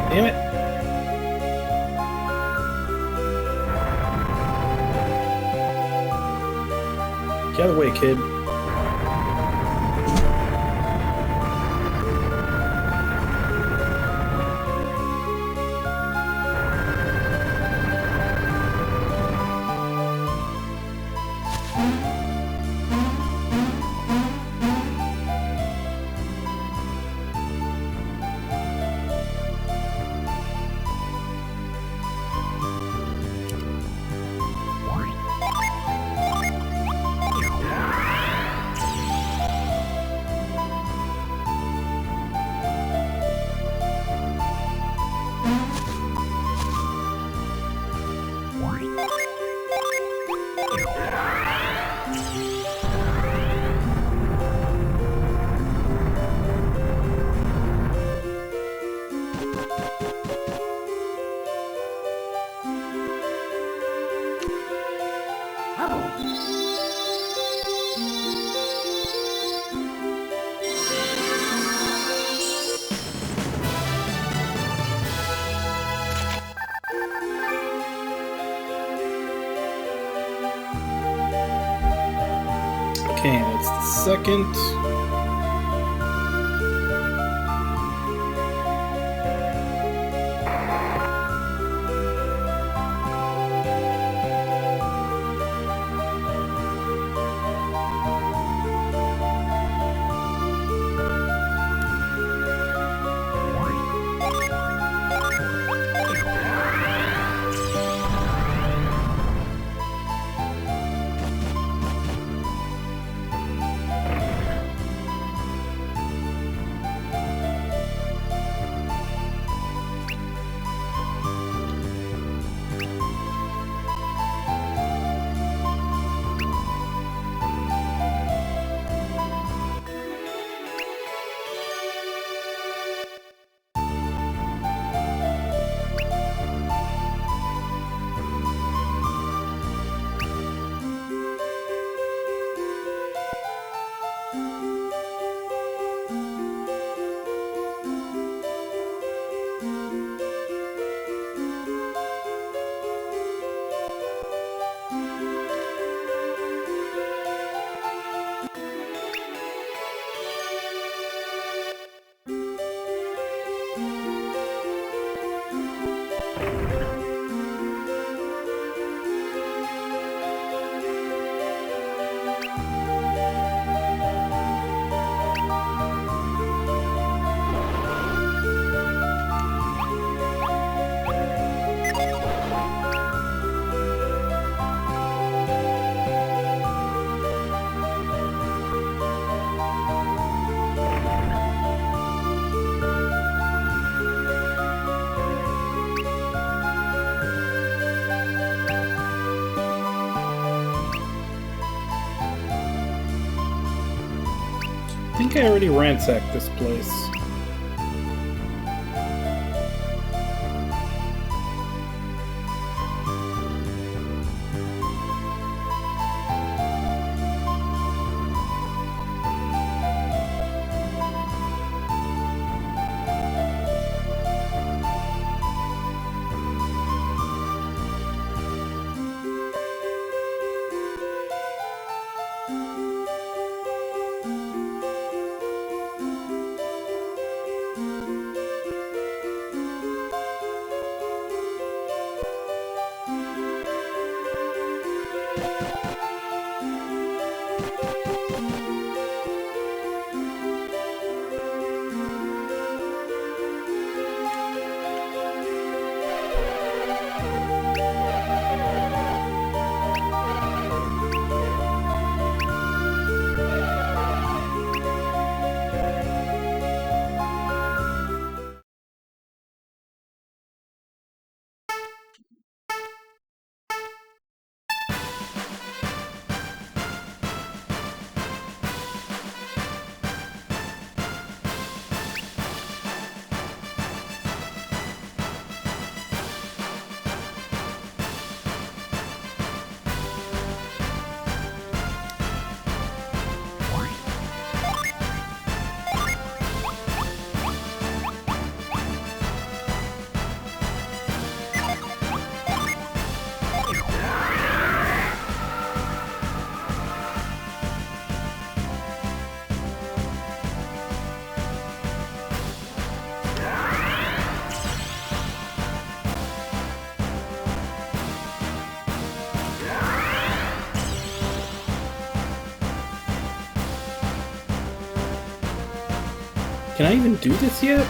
Damn it. Get out of the way, kid. Okay, that's the second. think I already ransacked this place. Can I even do this yet?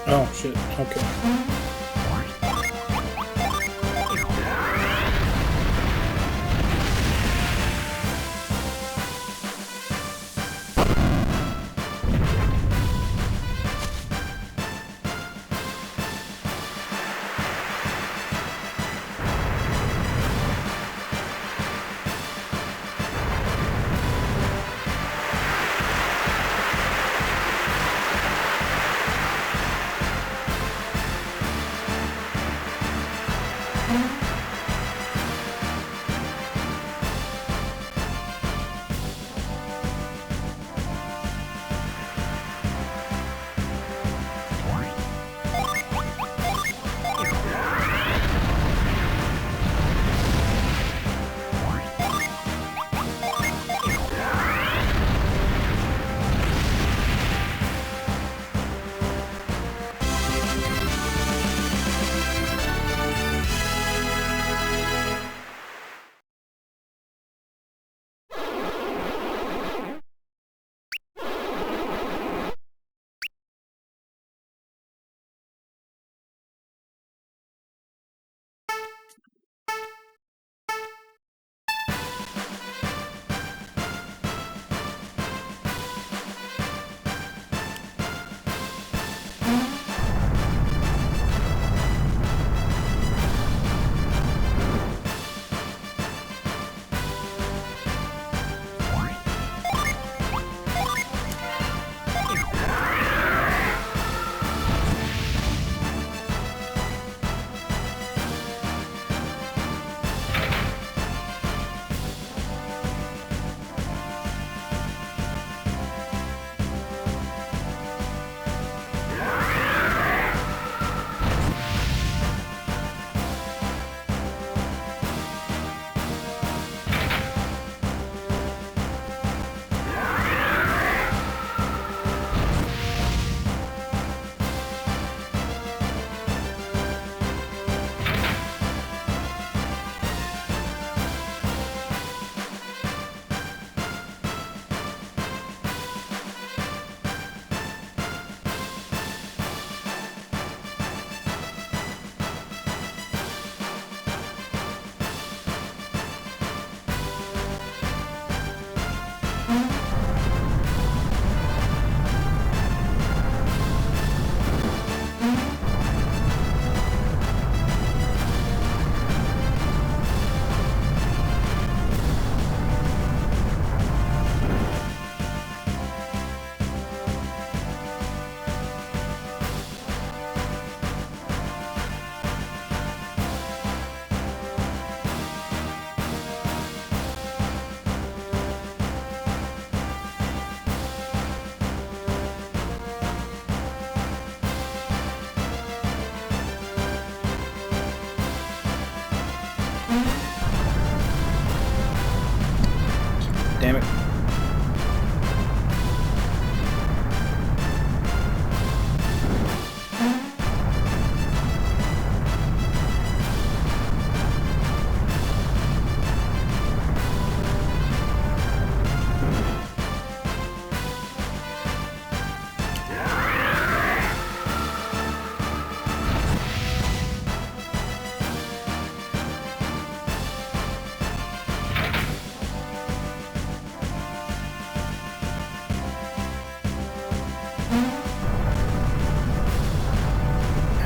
Oh shit, okay.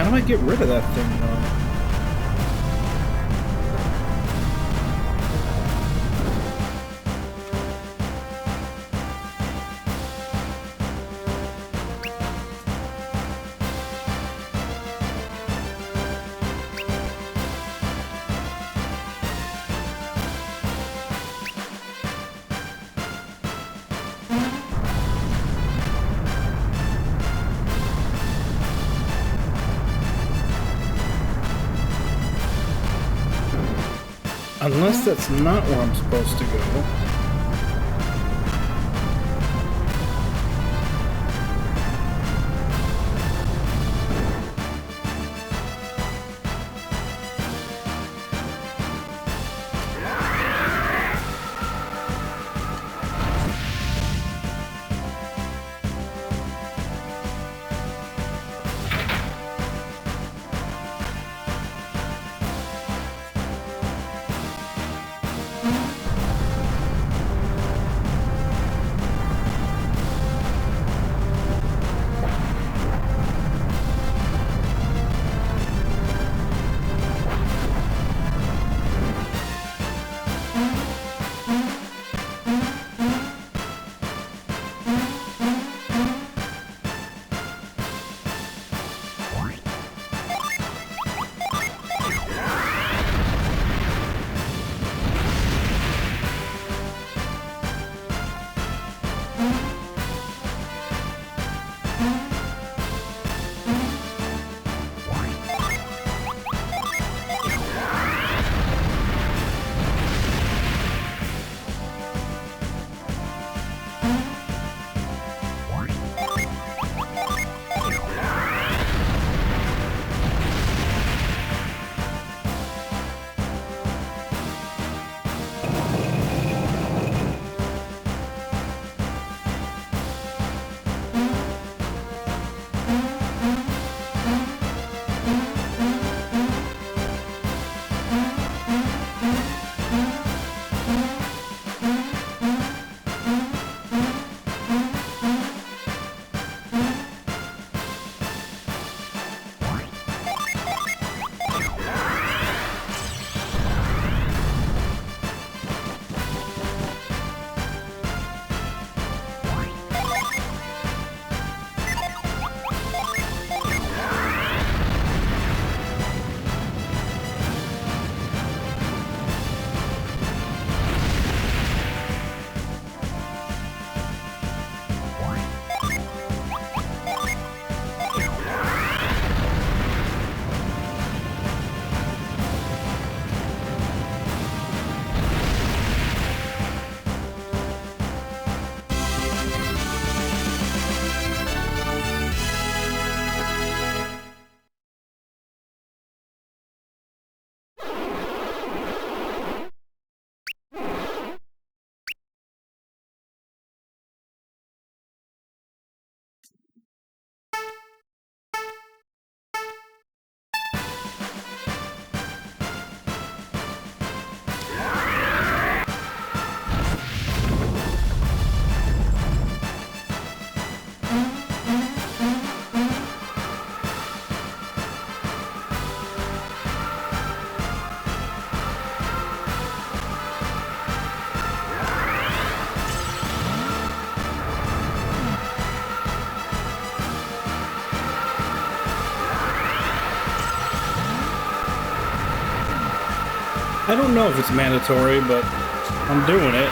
How do I get rid of that thing, though? Unless that's not where I'm supposed to go. I don't know if it's mandatory, but I'm doing it.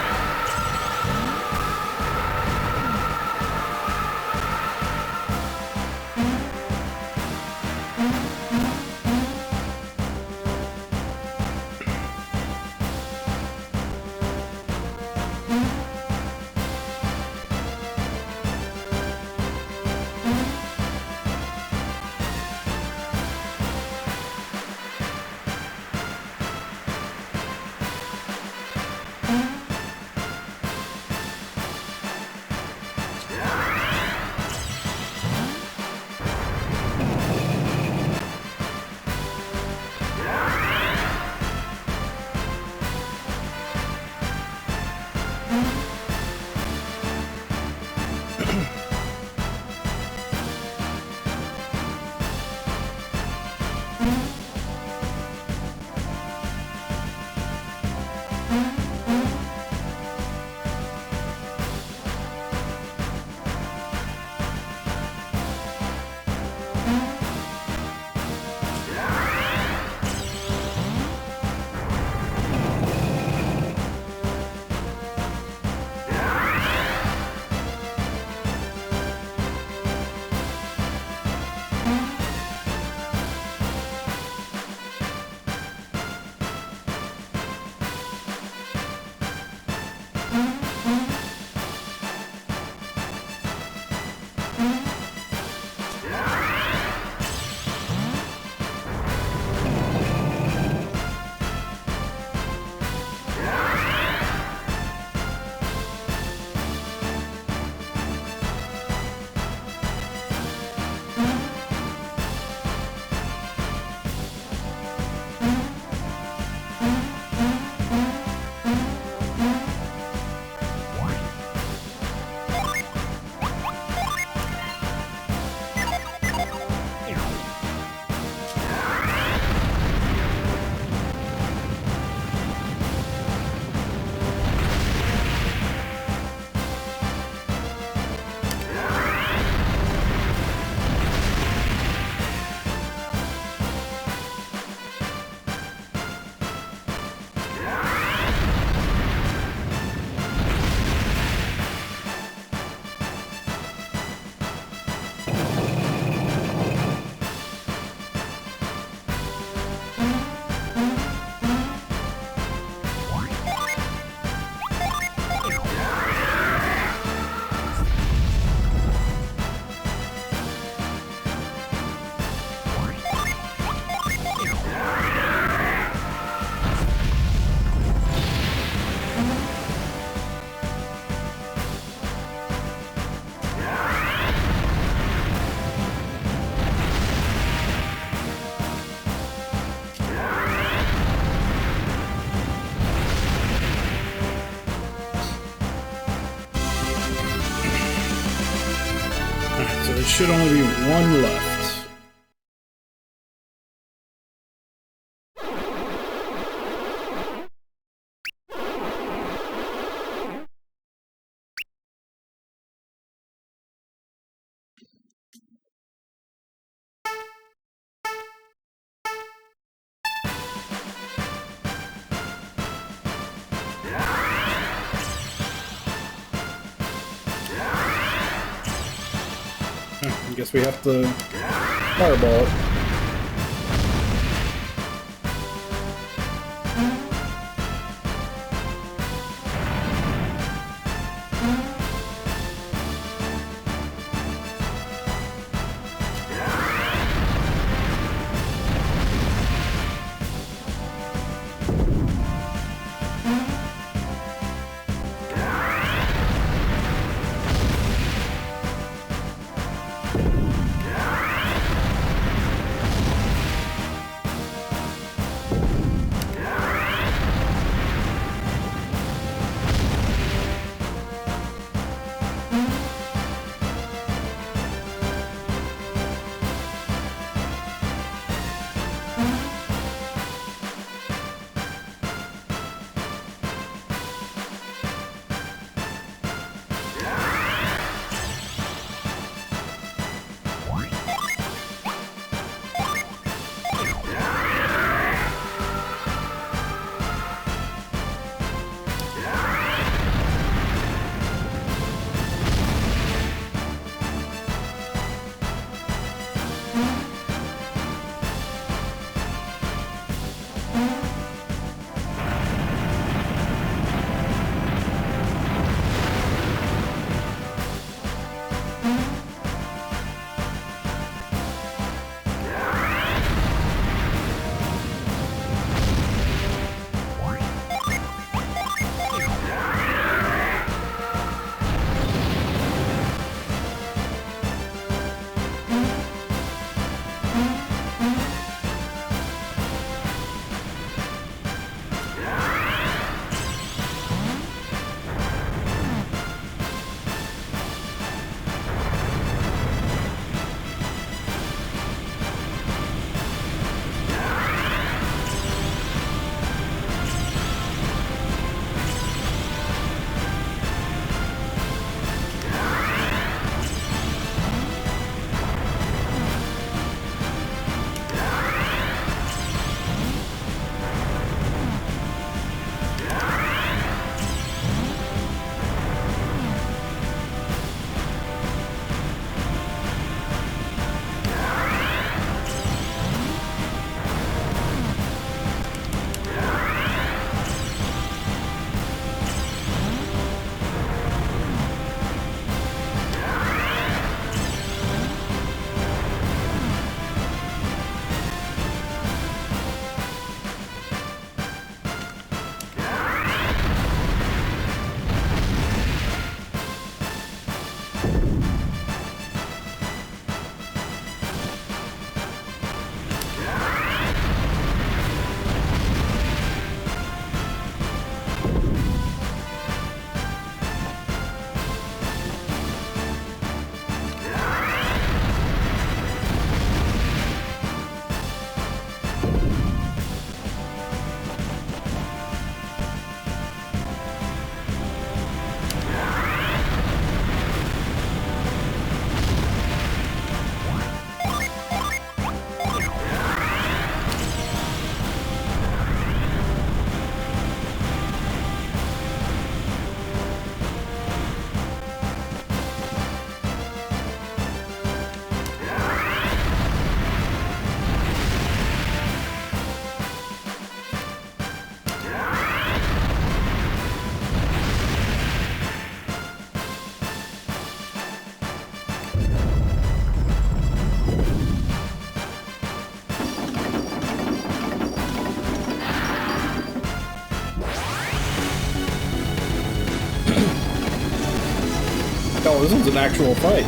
So there should only be one left. I guess we have to fireball it. Oh, this one's an actual fight.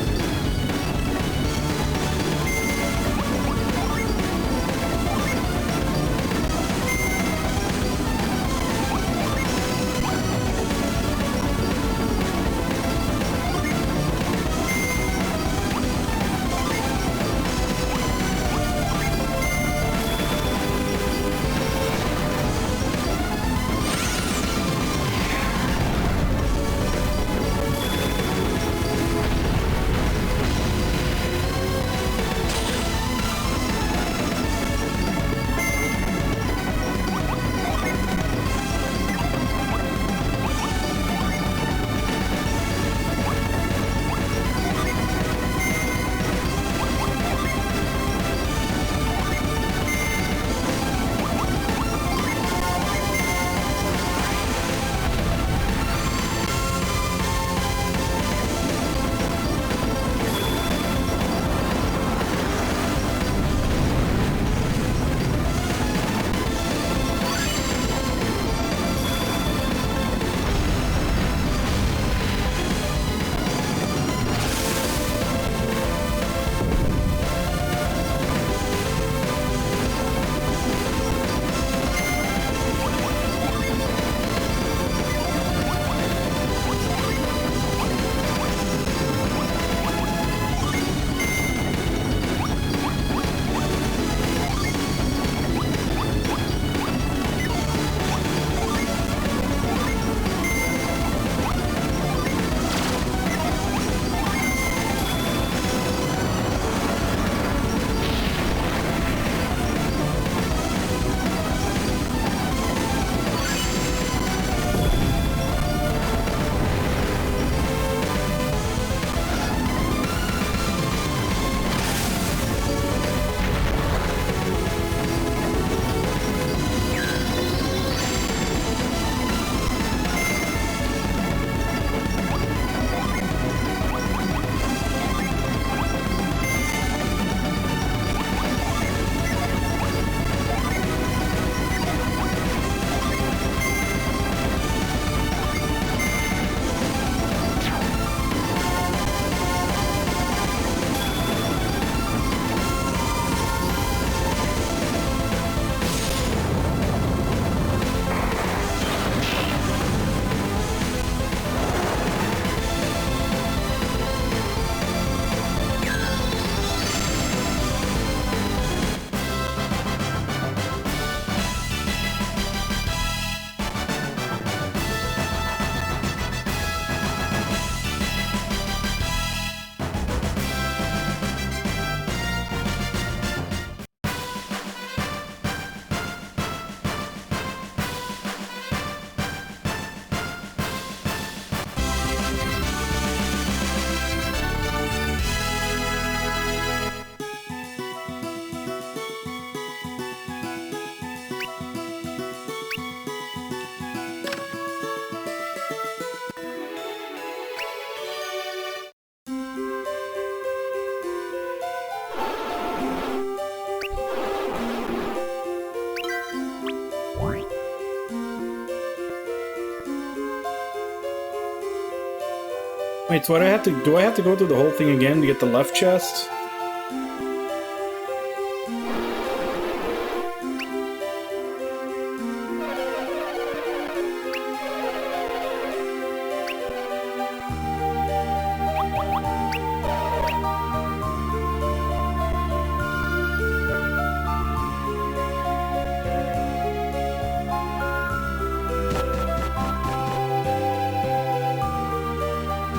Wait, so do I have to go through the whole thing again to get the left chest?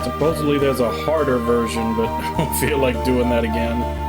Supposedly there's a harder version, but I don't feel like doing that again.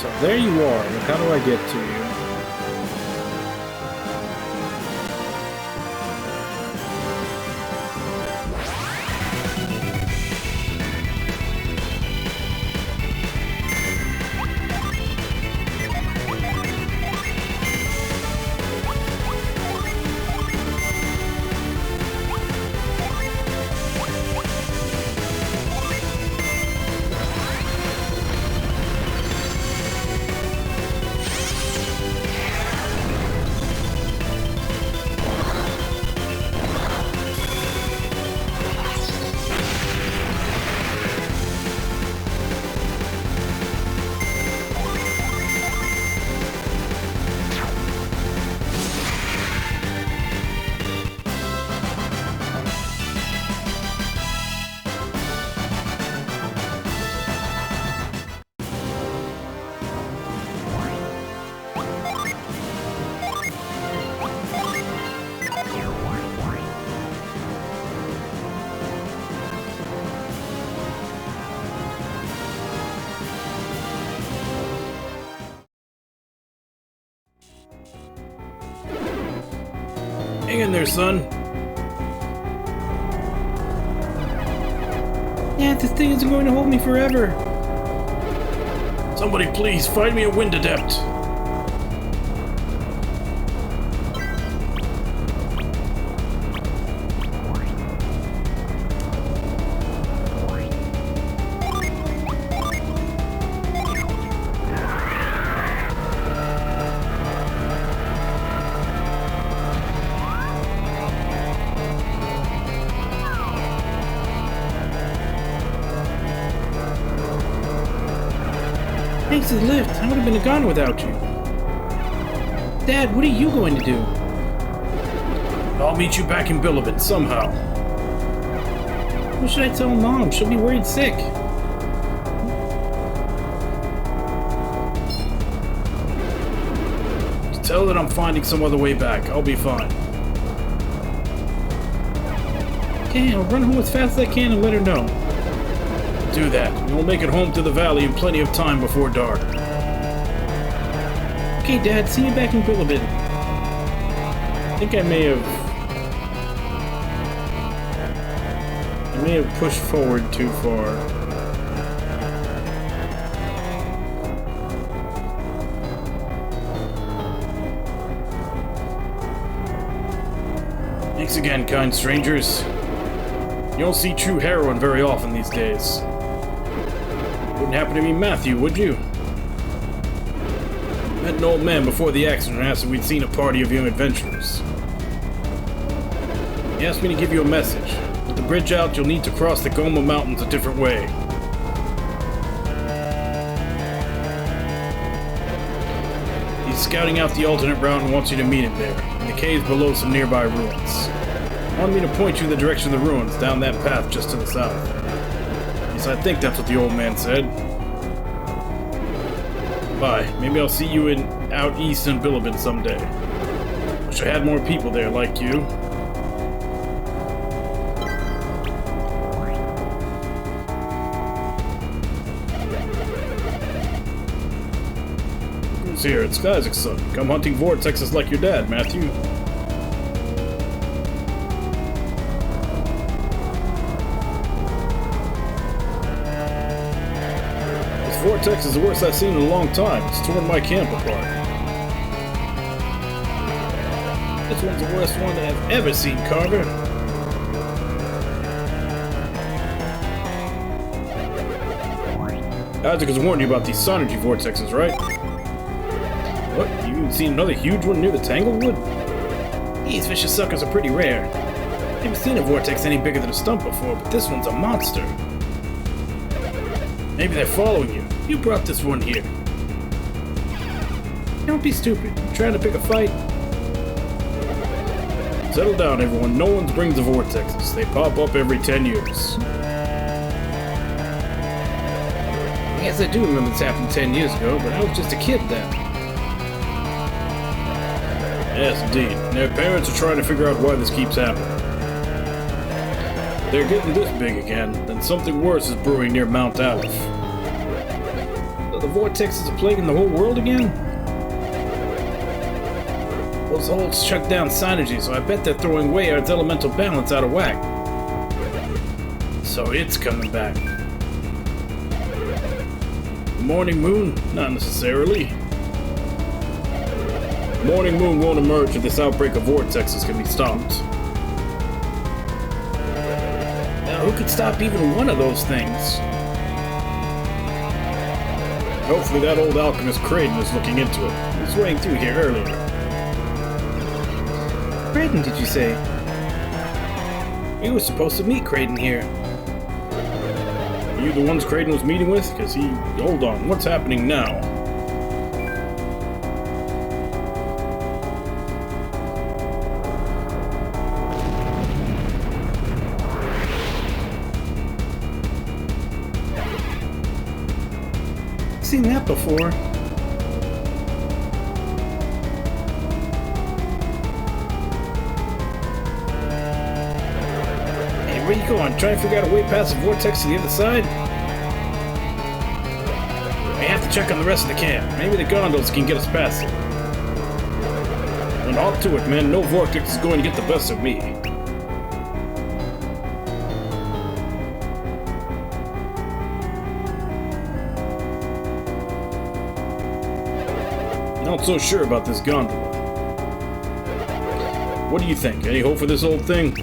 So there you are, but how do I get to you? Hang in there, son. Yeah, this thing isn't going to hold me forever. Somebody please find me a wind adept. Thanks to the lift, I would have been gone without you. Dad, what are you going to do? I'll meet you back in Bilibin somehow. What should I tell Mom? She'll be worried sick. Just tell her that I'm finding some other way back. I'll be fine. Okay, I'll run home as fast as I can and let her know. Do that. We'll make it home to the valley in plenty of time before dark. Okay, Dad, see you back in Bilibin. I think I may have pushed forward too far. Thanks again, kind strangers. You don't see true heroine very often these days. Wouldn't happen to be Matthew, would you? Met an old man before the accident and asked if we'd seen a party of young adventurers. He asked me to give you a message. With the bridge out, you'll need to cross the Goma Mountains a different way. He's scouting out the alternate route and wants you to meet him there, in the caves below some nearby ruins. He wanted me to point you in the direction of the ruins, down that path just to the south. Yes, I think that's what the old man said. Bye. Maybe I'll see you out east in Bilibin someday. Wish I had more people there like you. Who's here? It's Isaac's son. Come hunting vortexes like your dad, Matthew. Vortex is the worst I've seen in a long time. It's torn my camp apart. This one's the worst one I've ever seen, Carver. Isaac has warned you about these Sonergy vortexes, right? What? You even seen another huge one near the Tanglewood? These vicious suckers are pretty rare. I've never seen a vortex any bigger than a stump before, but this one's a monster. Maybe they're following you. You brought this one here. Don't be stupid. You trying to pick a fight? Settle down, everyone. No one brings the vortexes. They pop up every 10 years. Yes, I do remember this happened 10 years ago, but I was just a kid then. Yes, indeed. Their parents are trying to figure out why this keeps happening. They're getting this big again, then something worse is brewing near Mount Aleph. The vortex is plaguing the whole world again? Those holes shut down Synergy, so I bet they're throwing away its elemental balance out of whack. So it's coming back. The morning moon? Not necessarily. The morning moon won't emerge if this outbreak of vortexes can be stopped. Now, who could stop even one of those things? Hopefully that old alchemist Creighton is looking into it. He was running through here earlier. Creighton, did you say? We were supposed to meet Creighton here. Are you the ones Creighton was meeting with? Because he... Hold on, what's happening now? Seen that before. Hey, where you going? Trying to figure out a way past the vortex to the other side? We have to check on the rest of the camp. Maybe the gondolas can get us past it. And off to it, man. No vortex is going to get the best of me. Not so sure about this gondola. What do you think? Any hope for this old thing?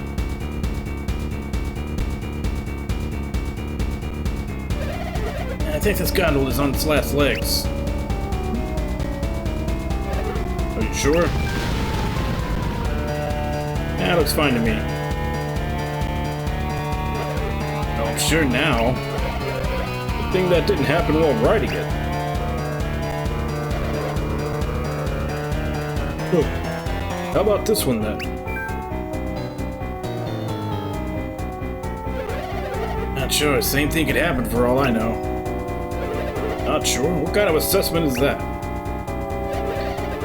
I think this gondola is on its last legs. Are you sure? That looks fine to me. Oh, I'm sure now. The thing that didn't happen while riding it. How about this one then? Not sure. Same thing could happen for all I know. Not sure. What kind of assessment is that?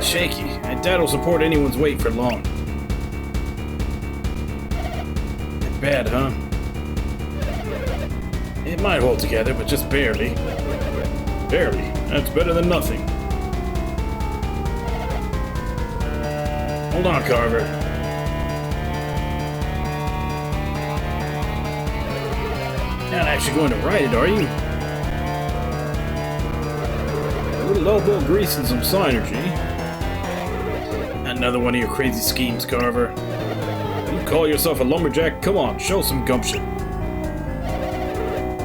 Shaky. I doubt it'll support anyone's weight for long. Bad, huh? It might hold together, but just barely. Barely. That's better than nothing. Hold on, Carver. You're not actually going to ride it, are you? A little elbow grease and some synergy. Another one of your crazy schemes, Carver. You call yourself a lumberjack? Come on, show some gumption.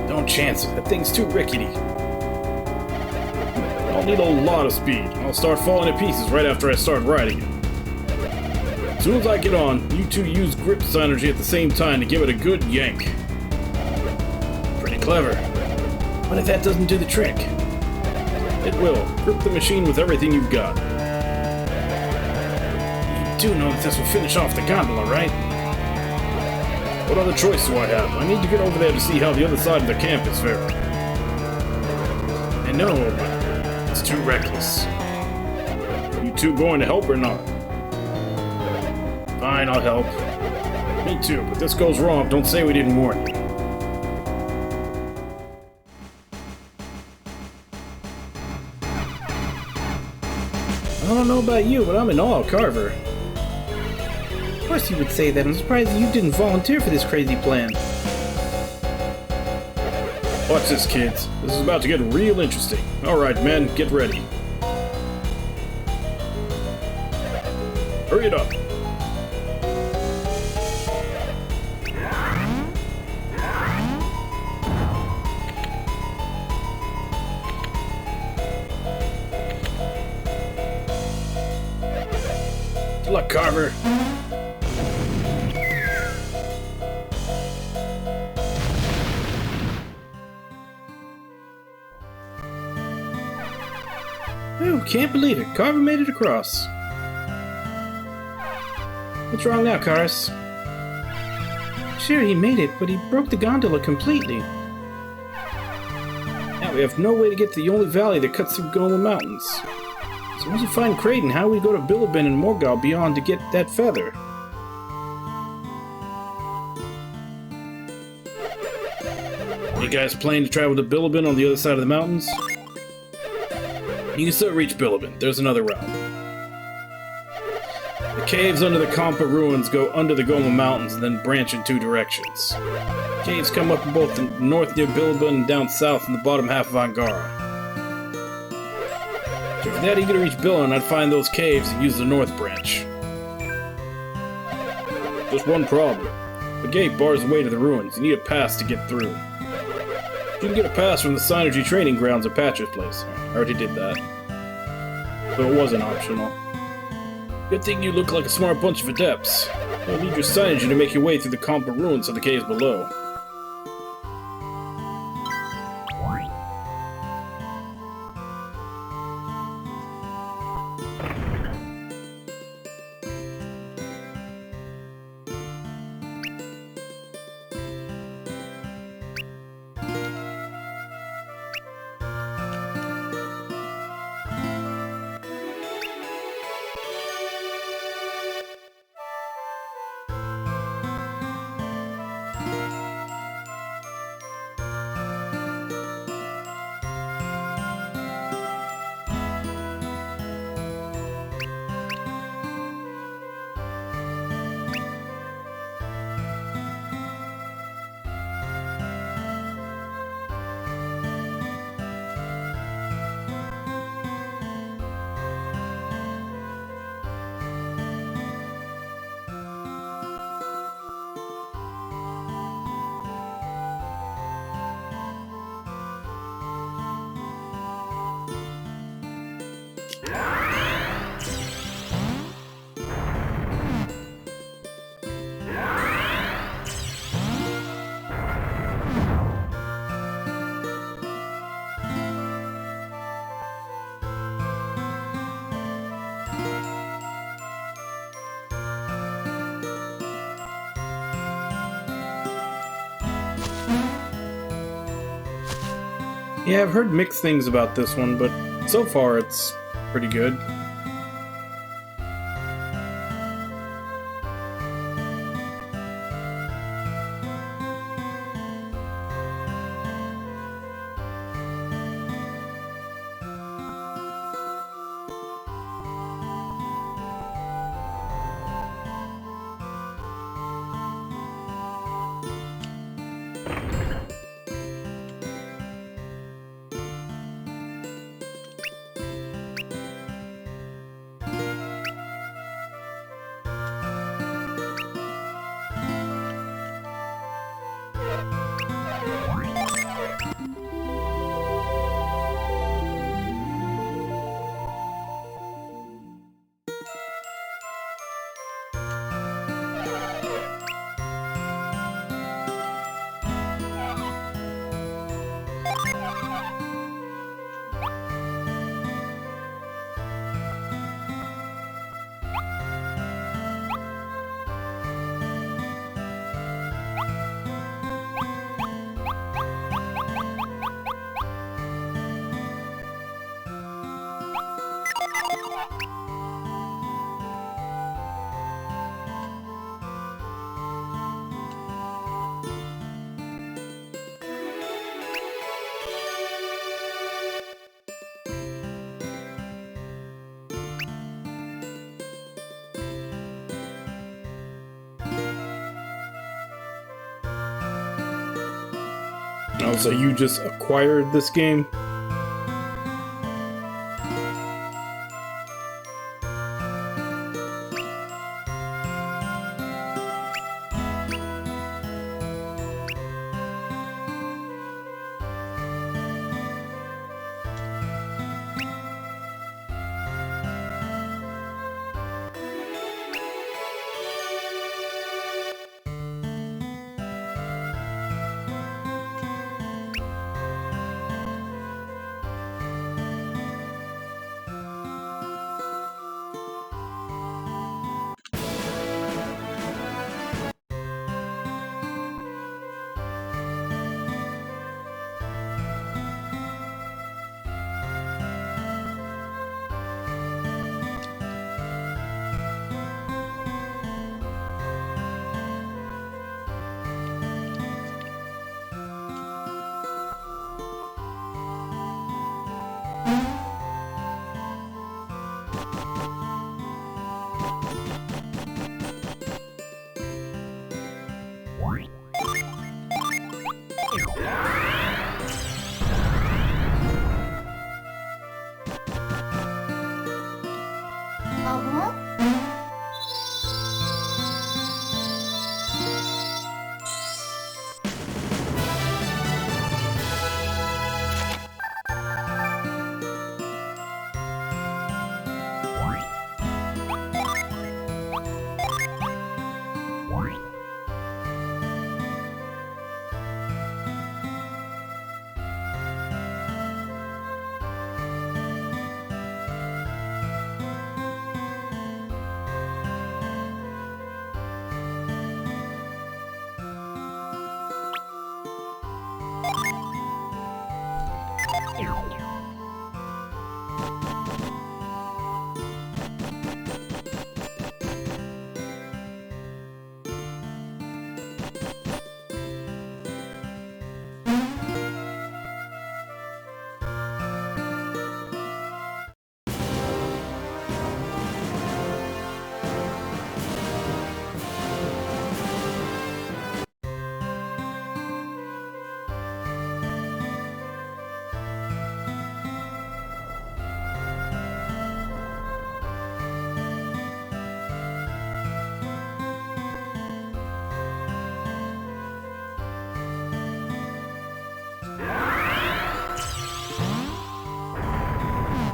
Don't chance it. That thing's too rickety. I'll need a lot of speed. I'll start falling to pieces right after I start riding it. As soon as I get on, you two use grip synergy at the same time to give it a good yank. Pretty clever. What if that doesn't do the trick? It will. Grip the machine with everything you've got. You do know that this will finish off the gondola, right? What other choice do I have? I need to get over there to see how the other side of the camp is faring. I know, but it's too reckless. You two going to help or not? Fine, I'll help. Me too, but this goes wrong. Don't say we didn't warn you. I don't know about you, but I'm in awe of Carver. Of course you would say that. I'm surprised you didn't volunteer for this crazy plan. Watch this, kids. This is about to get real interesting. Alright, men, get ready. Hurry it up. Good luck, Carver. Ooh, can't believe it. Carver made it across. What's wrong now, Karis? Sure, he made it, but he broke the gondola completely. Now we have no way to get to the only valley that cuts through Gondola Mountains. So once we find Creighton, how do we go to Bilibin and Morgal beyond to get that feather? You guys planning to travel to Bilibin on the other side of the mountains? You can still reach Bilibin. There's another route. The caves under the Compa ruins go under the Goma Mountains and then branch in two directions. Caves come up in both the north near Bilibin and down south in the bottom half of Angara. So if you're that eager to reach Bilibin, I'd find those caves and use the north branch. Just one problem. The gate bars the way to the ruins. You need a pass to get through. You can get a pass from the Synergy training grounds at Patcher's place. I already did that. So it wasn't optional. Good thing you look like a smart bunch of adepts. You'll need your Synergy to make your way through the Compa ruins to the caves below. Yeah, I've heard mixed things about this one, but so far it's pretty good. Oh, so you just acquired this game?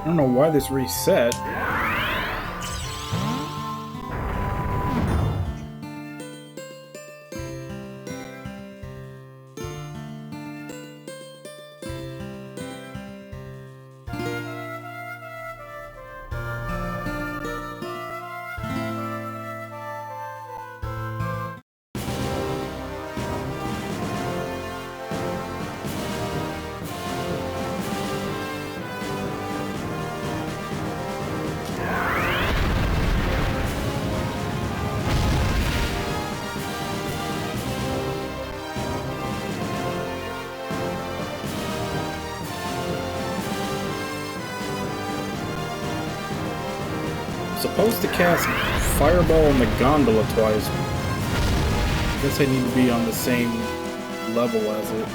I don't know why this reset. Supposed to cast Fireball in the Gondola twice. I guess I need to be on the same level as it.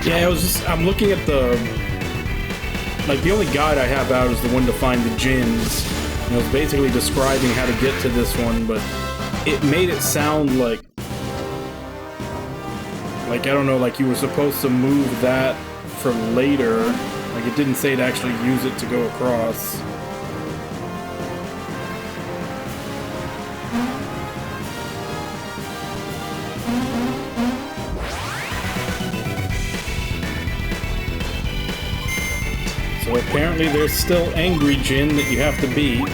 Yeah, it was just, I'm looking at the, like, the only guide I have out is the one to find the Djinns. And it was basically describing how to get to this one, but it made it sound like, I don't know, like you were supposed to move that for later. Like, it didn't say to actually use it to go across. So apparently there's still Angry Djinn that you have to beat.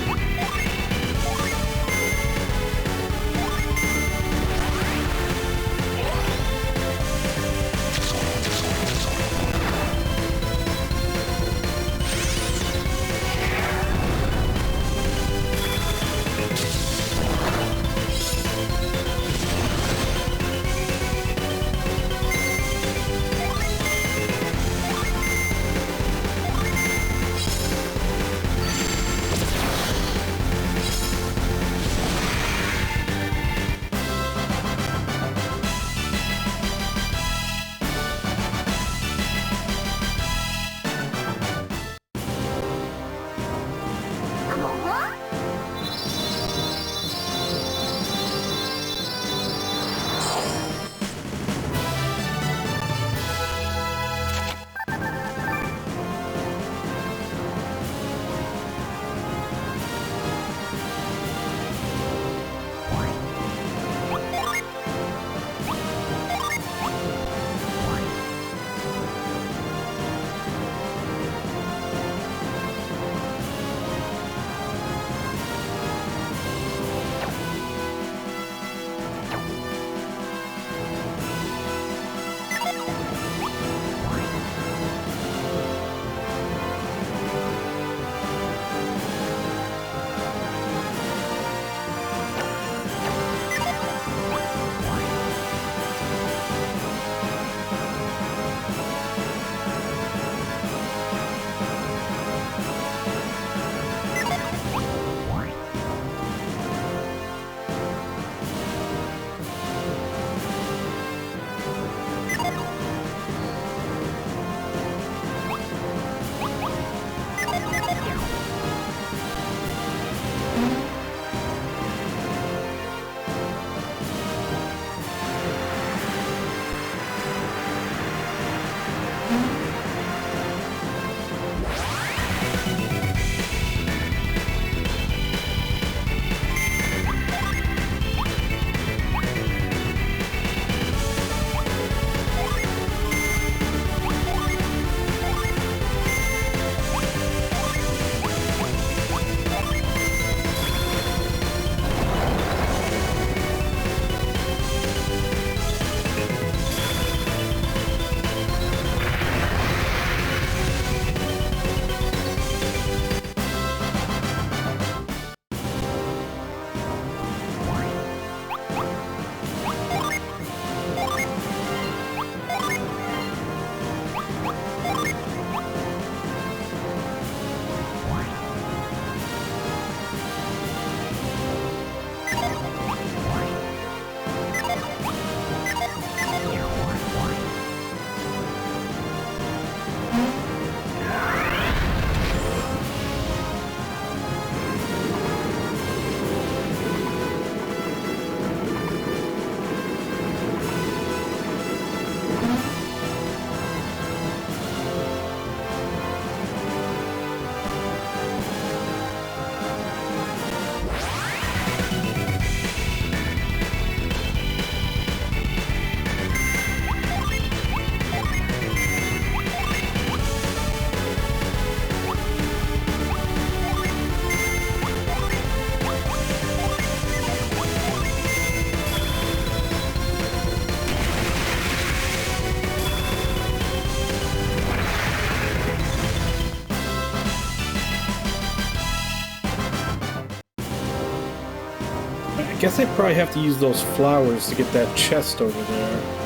I guess I probably have to use those flowers to get that chest over there.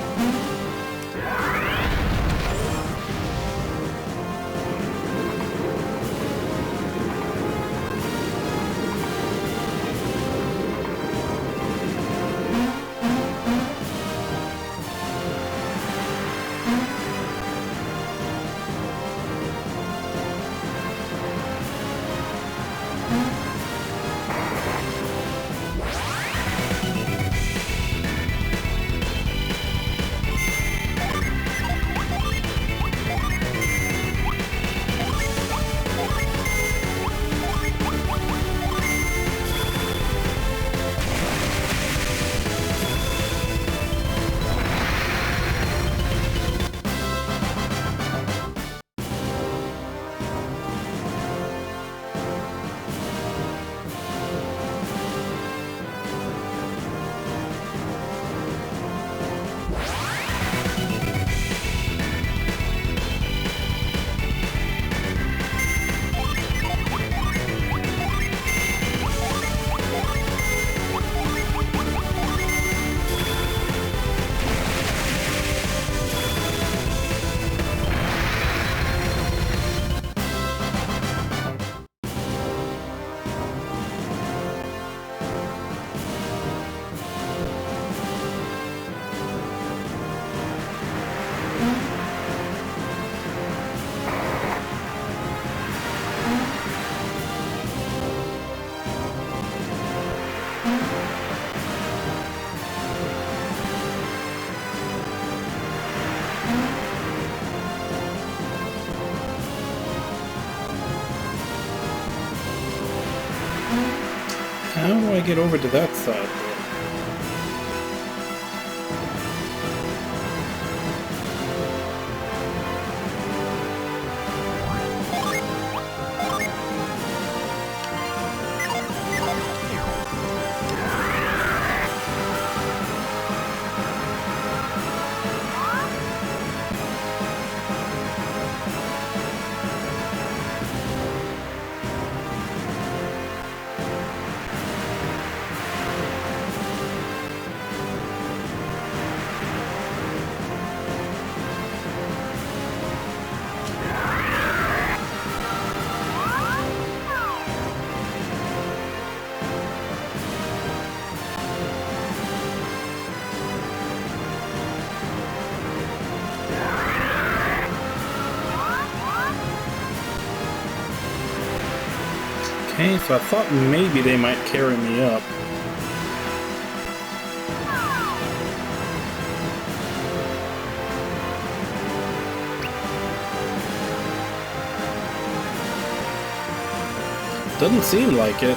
How do I get over to that side? Okay, so I thought maybe they might carry me up. Doesn't seem like it.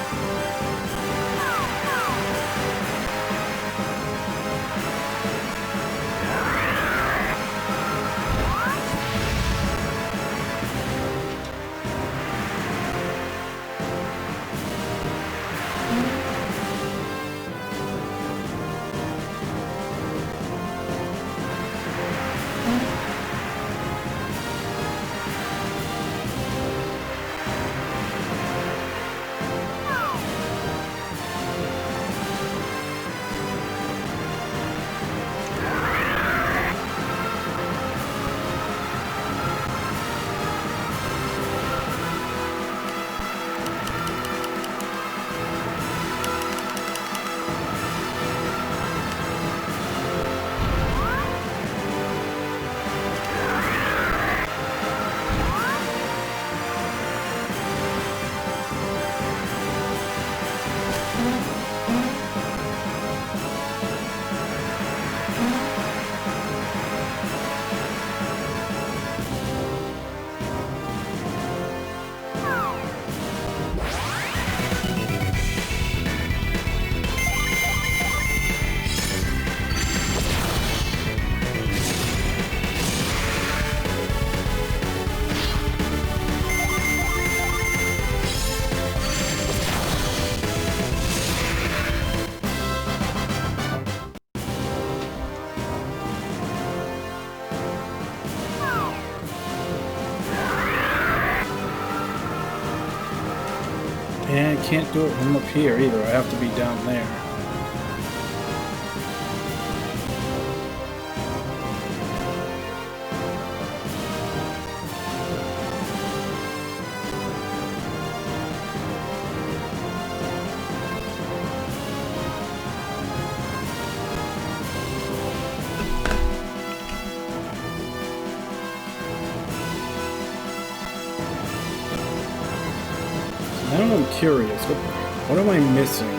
And I can't do it from up here either. I have to be down there. Now I'm curious. What am I missing?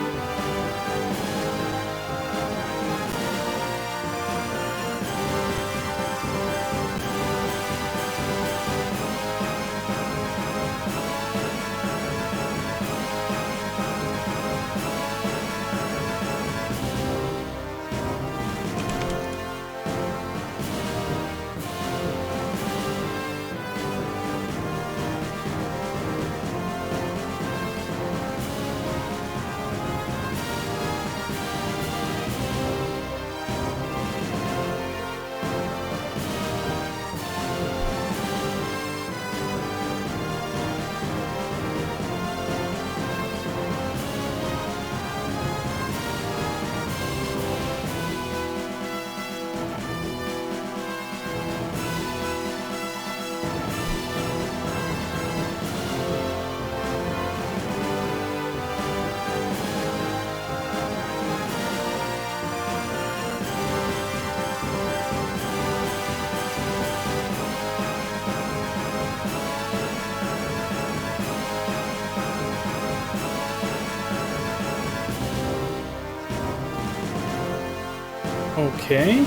Okay.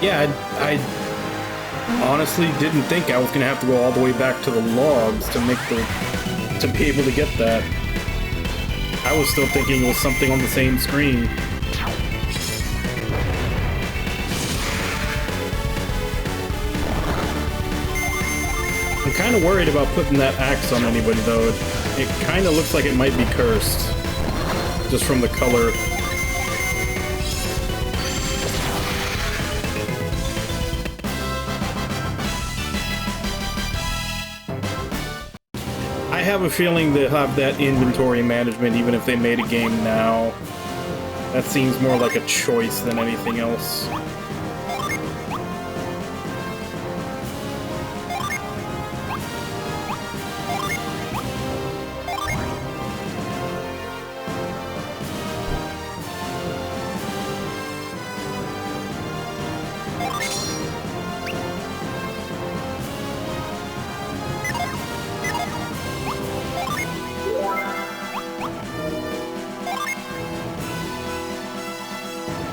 Yeah, I honestly didn't think I was gonna have to go all the way back to the logs to make to be able to get that. I was still thinking it was something on the same screen. I'm kind of worried about putting that axe on anybody, though. It kind of looks like it might be cursed, just from the color. I have a feeling they'll have that inventory management even if they made a game now. That seems more like a choice than anything else.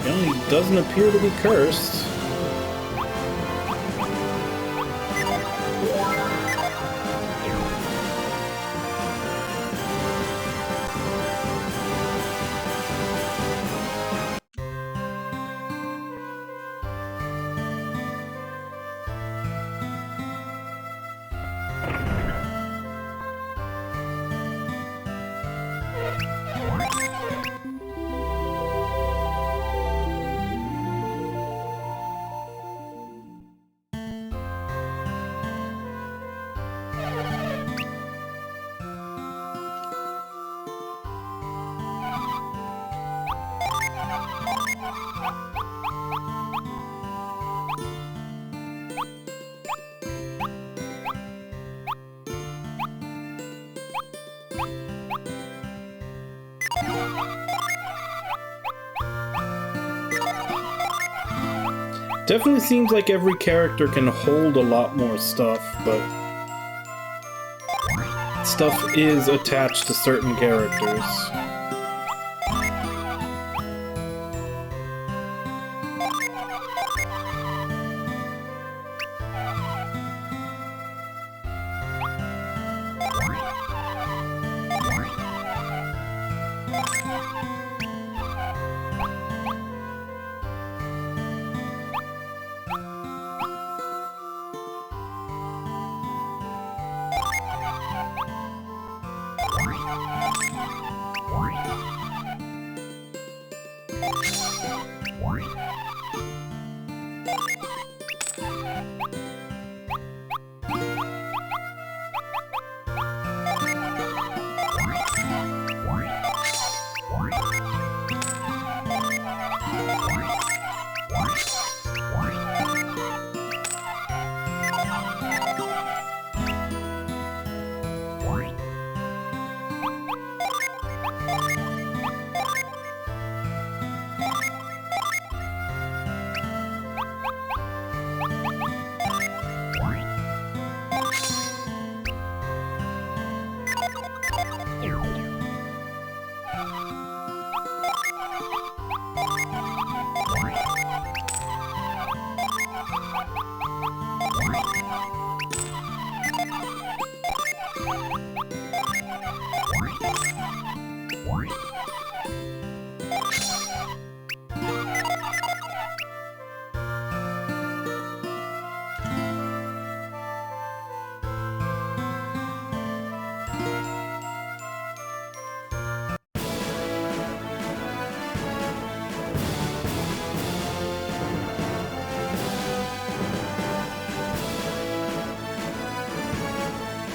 It doesn't appear to be cursed. Definitely seems like every character can hold a lot more stuff, but stuff is attached to certain characters.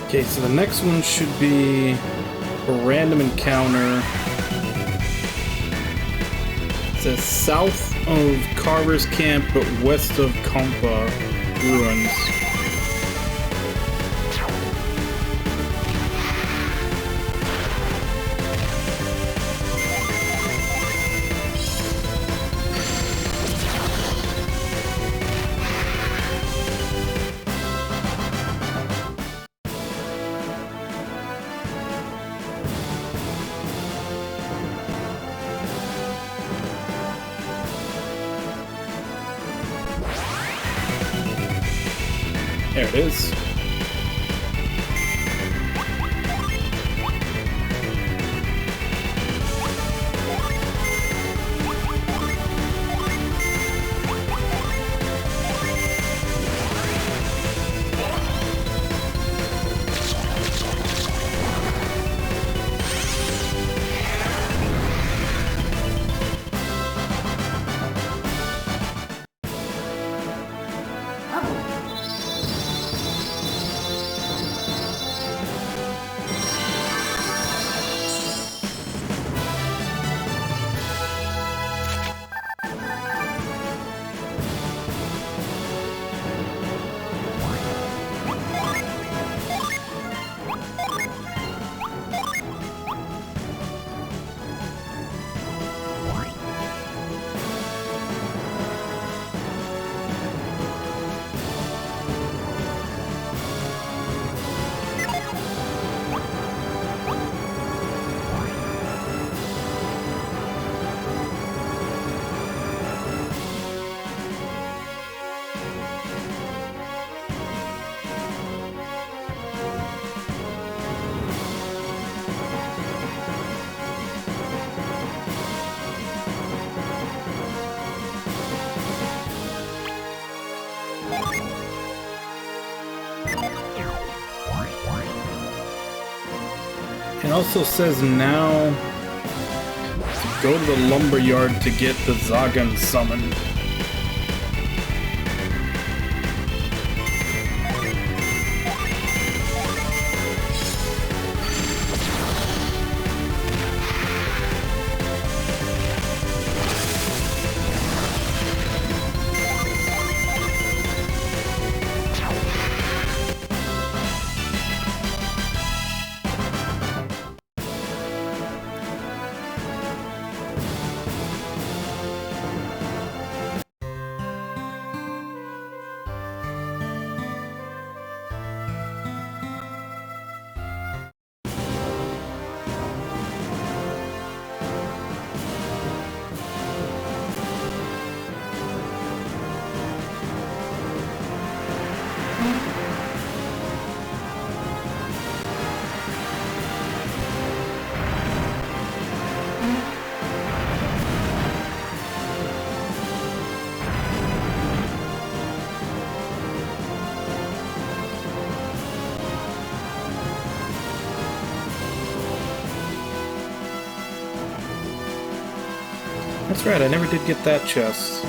Okay, so the next one should be a random encounter. It says south of Carver's Camp, but west of Compa ruins. There it is. It also says now to go to the lumber yard to get the Zagan summoned. That's right, I never did get that chest.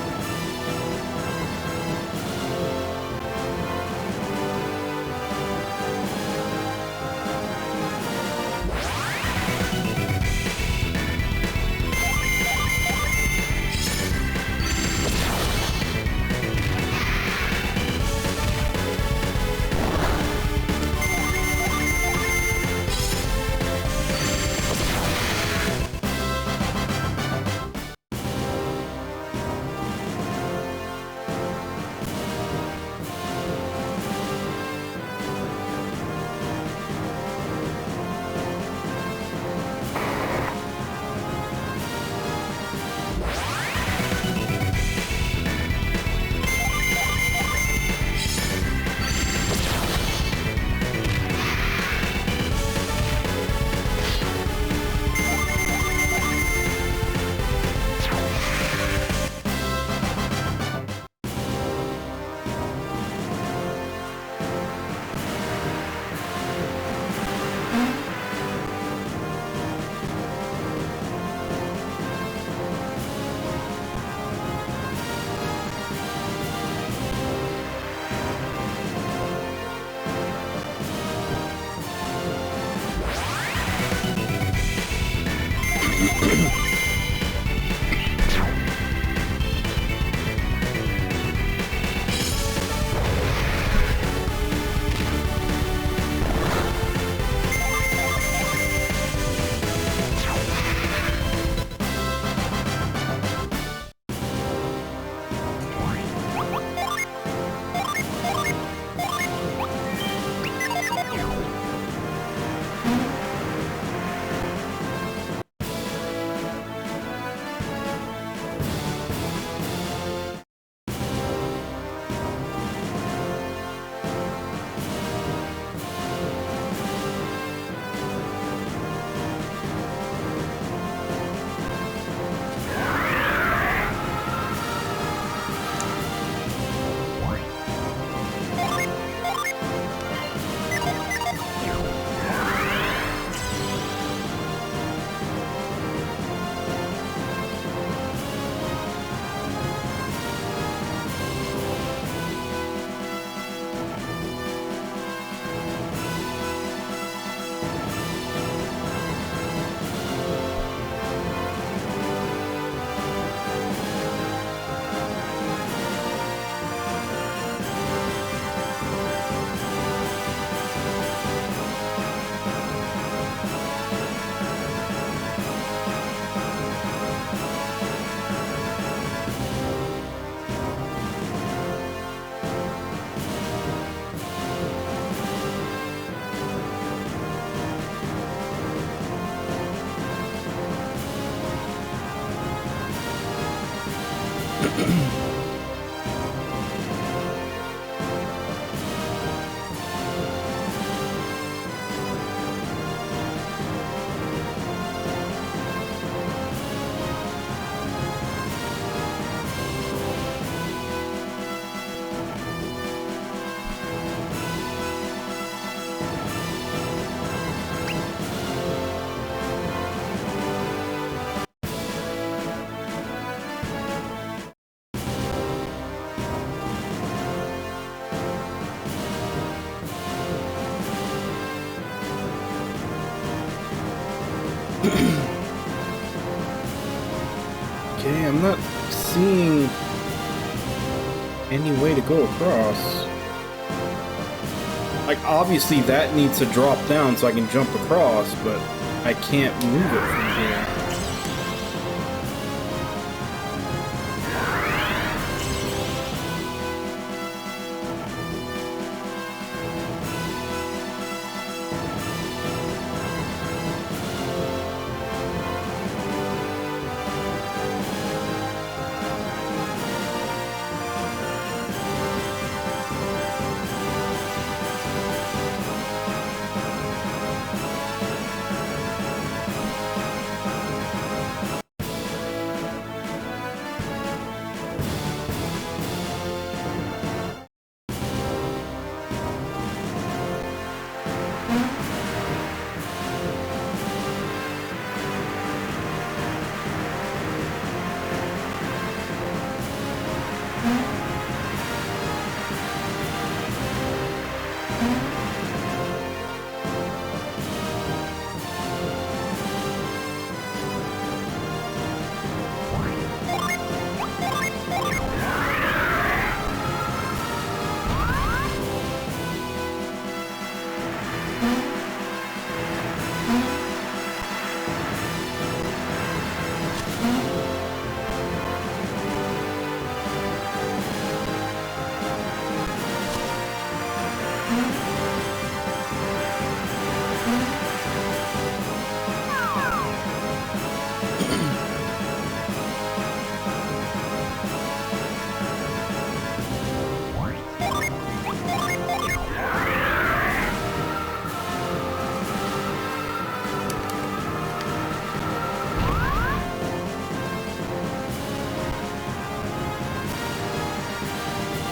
Okay, I'm not seeing any way to go across. Like, obviously that needs to drop down so I can jump across, but I can't move it from here.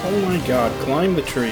Oh my god, climb the tree.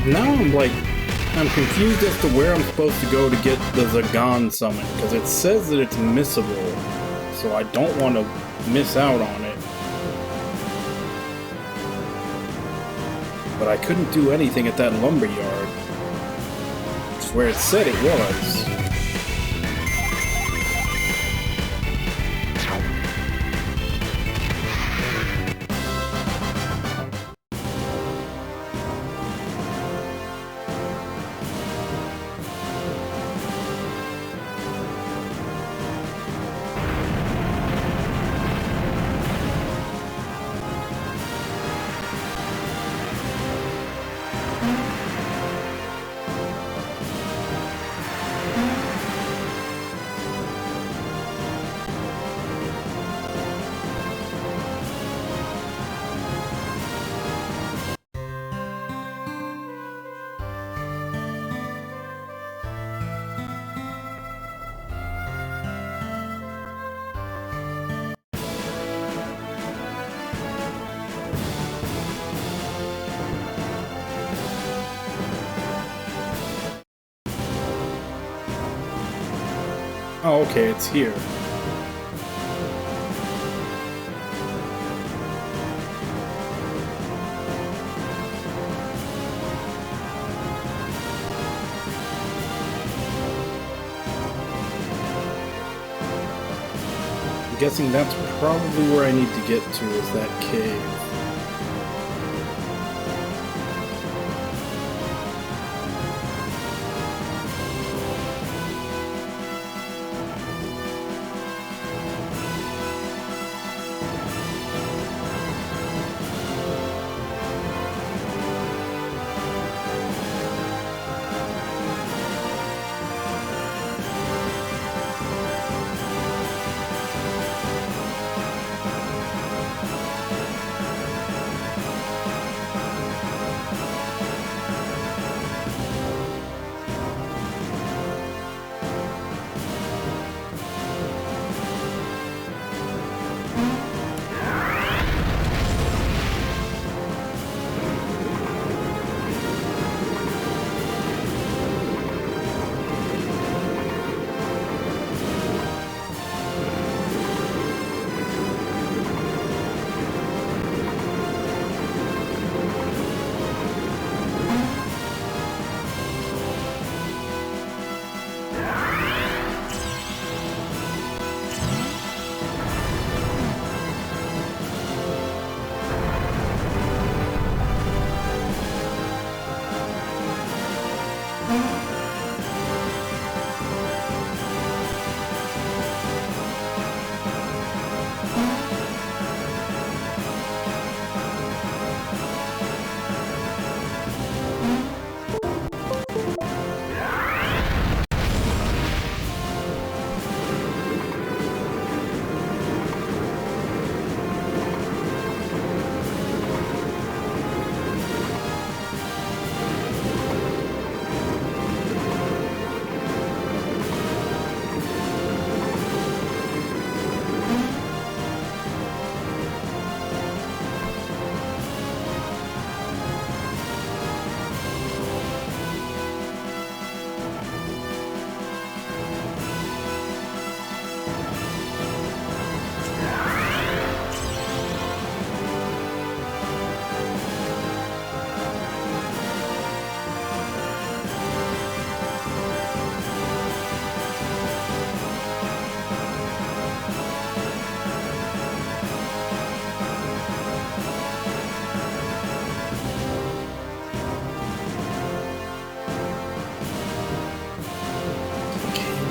Now I'm confused as to where I'm supposed to go to get the Zagan summon, because it says that it's missable, so I don't want to miss out on it. But I couldn't do anything at that lumberyard, which is where it said it was. Oh, okay, it's here. I'm guessing that's probably where I need to get to, is that cave.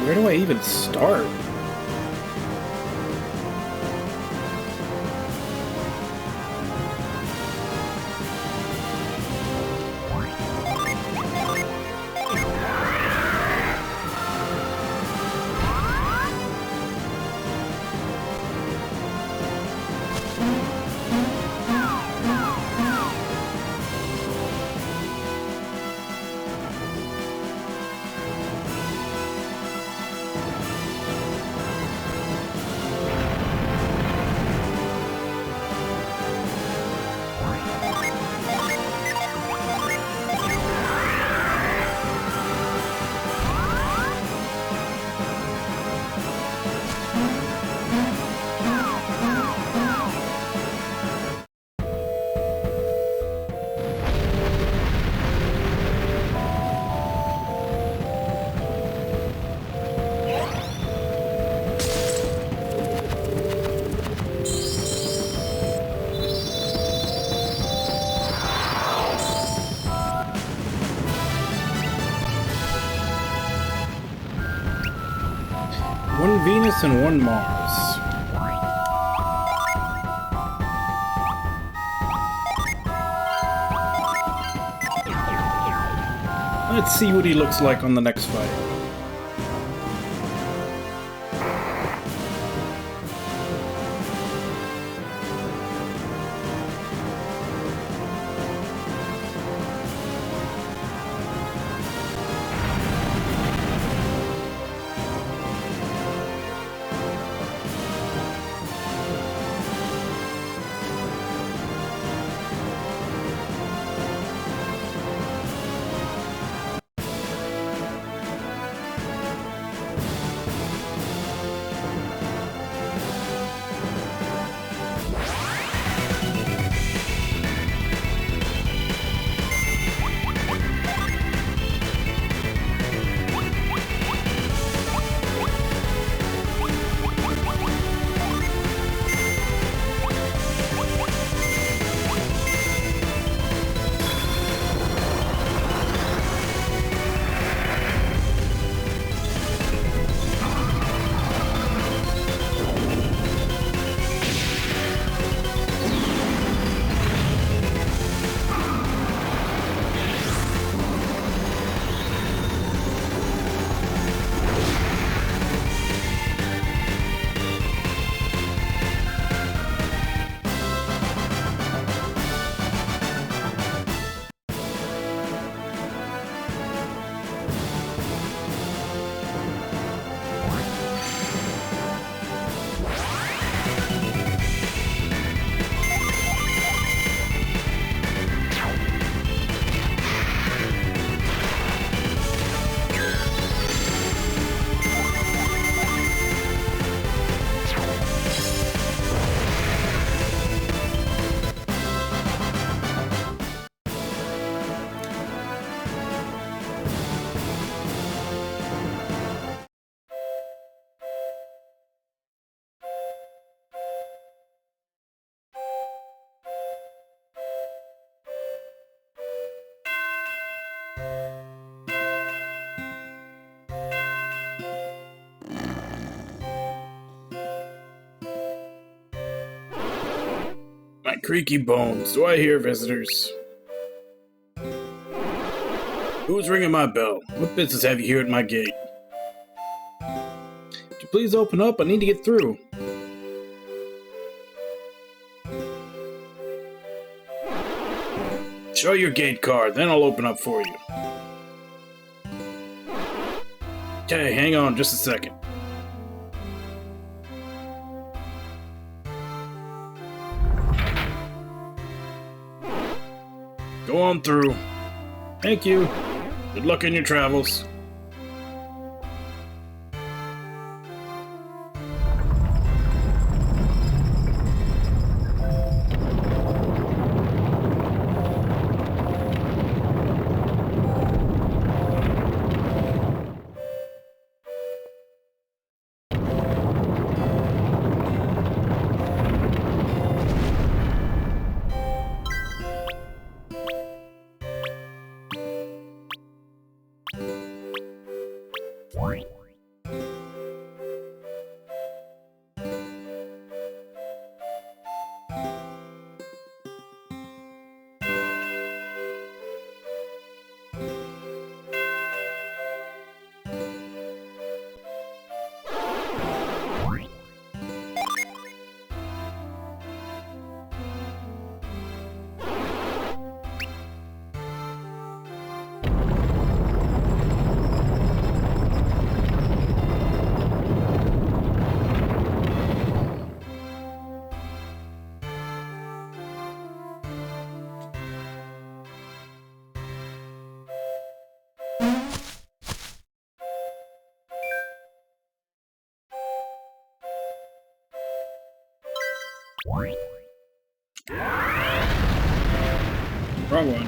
Where do I even start? One Venus and one Mars. Let's see what he looks like on the next fight. My creaky bones. Do I hear visitors? Who's ringing my bell? What business have you here at my gate? Would you please open up? I need to get through. Show your gate card, then I'll open up for you. Okay, hang on just a second. Go on through. Thank you. Good luck in your travels. Wrong one.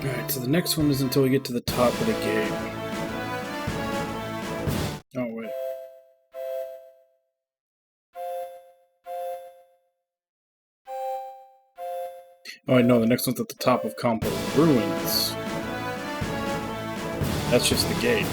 Alright, so the next one is until we get to the top of the game. Oh, wait. Oh, I know, the next one's at the top of Compa Ruins. That's just the gate.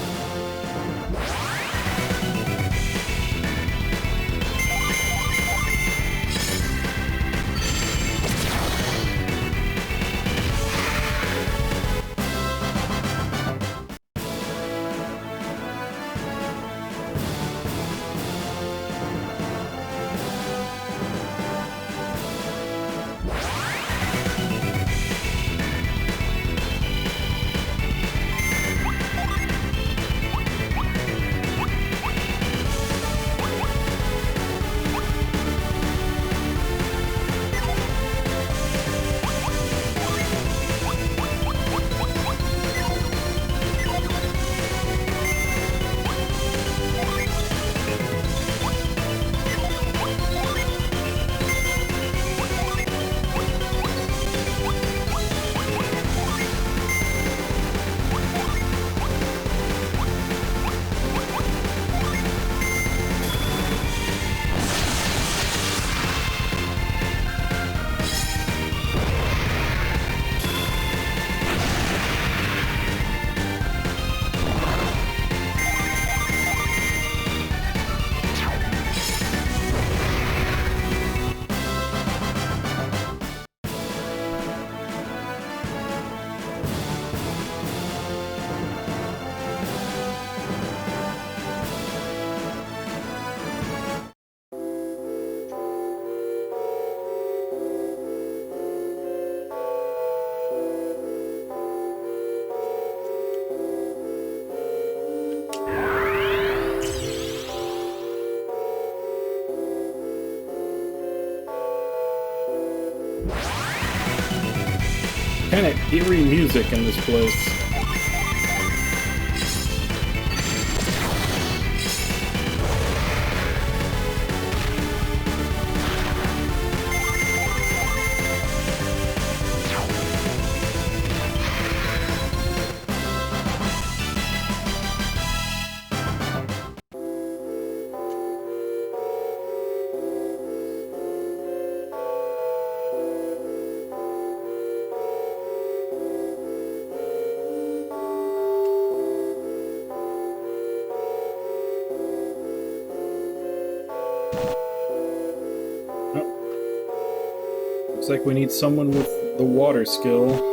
Kind of eerie music in this place. Looks like we need someone with the water skill.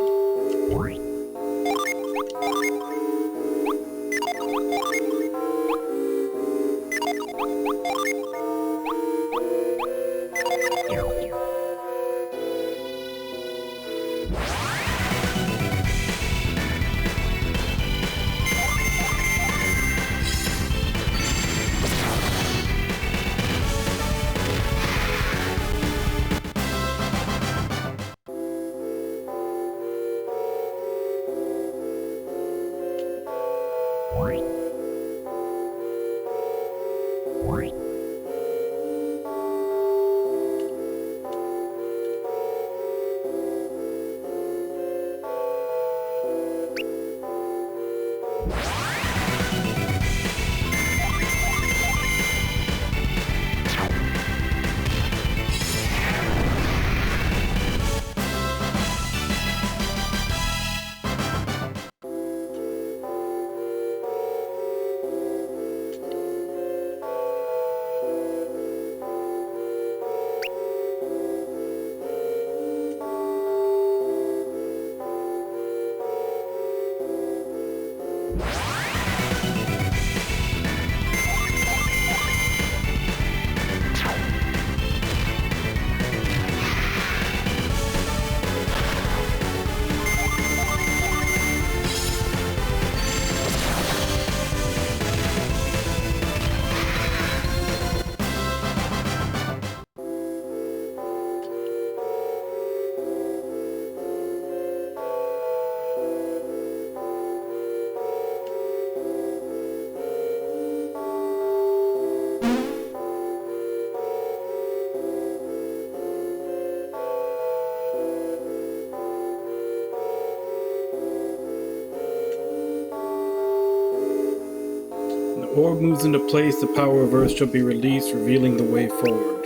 The orb moves into place, the power of Earth shall be released, revealing the way forward.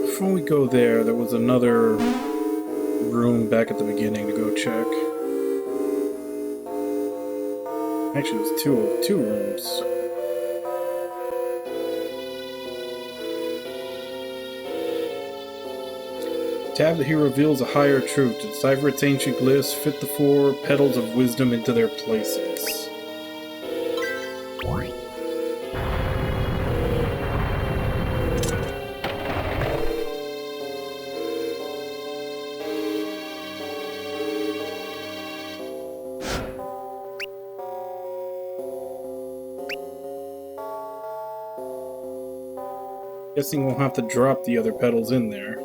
Before we go there, there was another room back at the beginning to go check. Actually, it was two rooms. Tab here reveals a higher truth. To decipher its ancient glyphs, fit the four petals of wisdom into their places. Guessing we'll have to drop the other petals in there.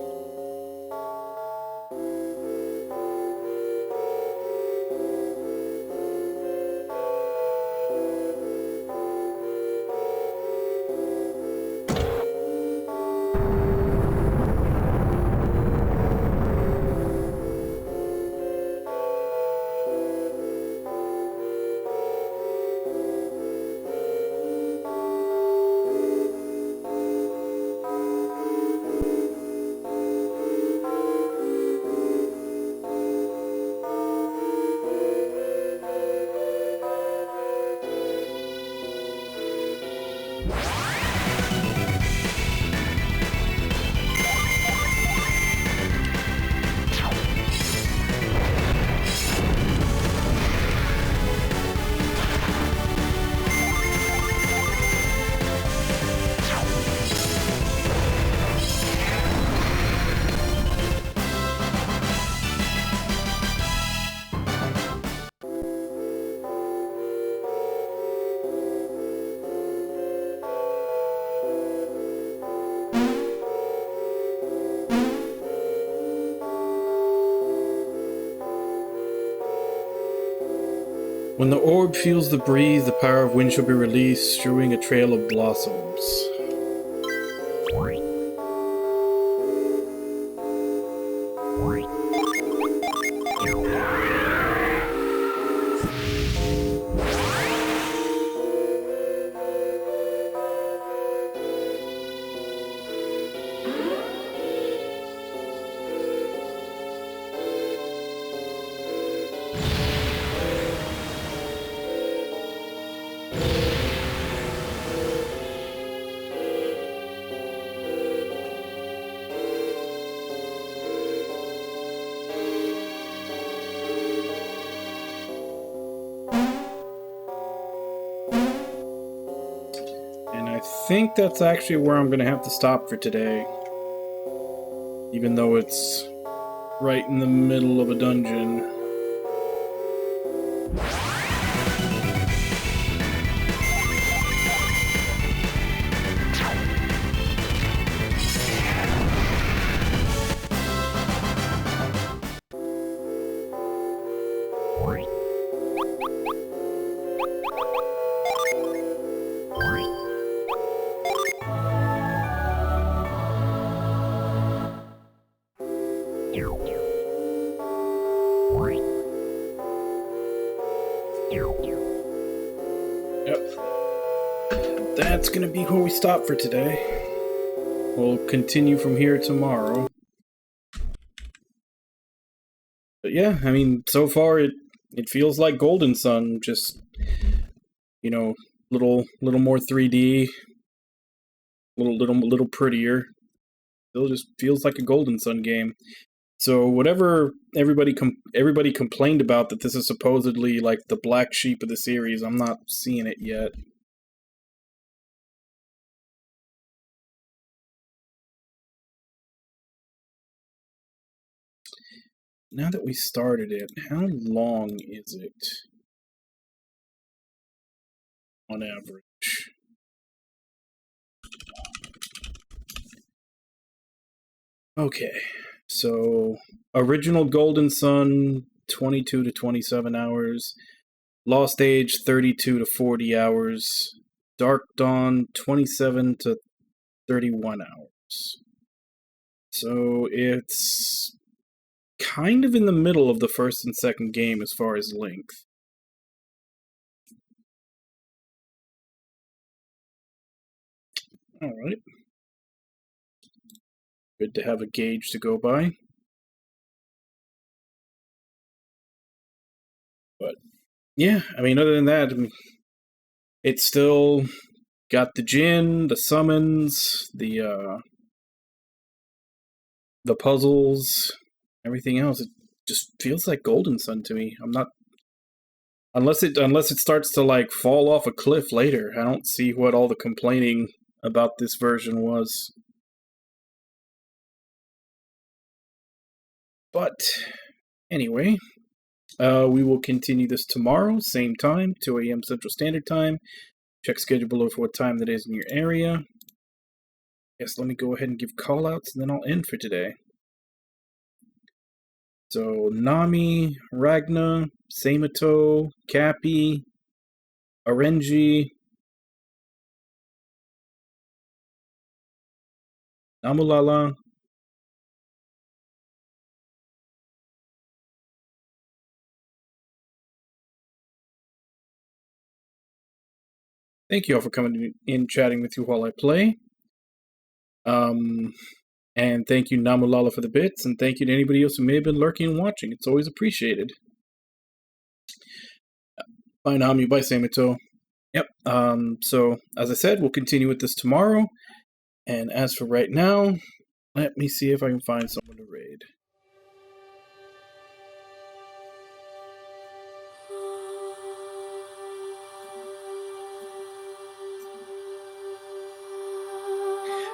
When the orb feels the breeze, the power of wind shall be released, strewing a trail of blossoms. I think that's actually where I'm going to have to stop for today. Even though it's right in the middle of a dungeon. That's gonna be where we stop for today. We'll continue from here tomorrow. But yeah, I mean, so far it feels like Golden Sun, just, you know, little more 3D, little prettier. Still just feels like a Golden Sun game. So whatever everybody complained about, that this is supposedly like the black sheep of the series, I'm not seeing it yet. Now that we started it, how long is it on average? Okay, so original Golden Sun, 22 to 27 hours. Lost Age, 32 to 40 hours. Dark Dawn, 27 to 31 hours. So it's kind of in the middle of the first and second game as far as length. Alright. Good to have a gauge to go by. But, yeah, I mean, other than that, it's still got the Djinn, the summons, the puzzles, everything else. It just feels like Golden Sun to me. I'm not... Unless it starts to, like, fall off a cliff later, I don't see what all the complaining about this version was. But, anyway, we will continue this tomorrow, same time, 2 a.m. Central Standard Time. Check schedule below for what time that is in your area. Yes, let me go ahead and give callouts, and then I'll end for today. So, Nami, Ragna, Samato, Cappy, Arenji, Namulala, thank you all for coming in, chatting with you while I play. And thank you, Namulala, for the bits, and thank you to anybody else who may have been lurking and watching. It's always appreciated. Bye, Nami. Bye, Samato. Yep. So, as I said, we'll continue with this tomorrow. And as for right now, let me see if I can find someone to raid.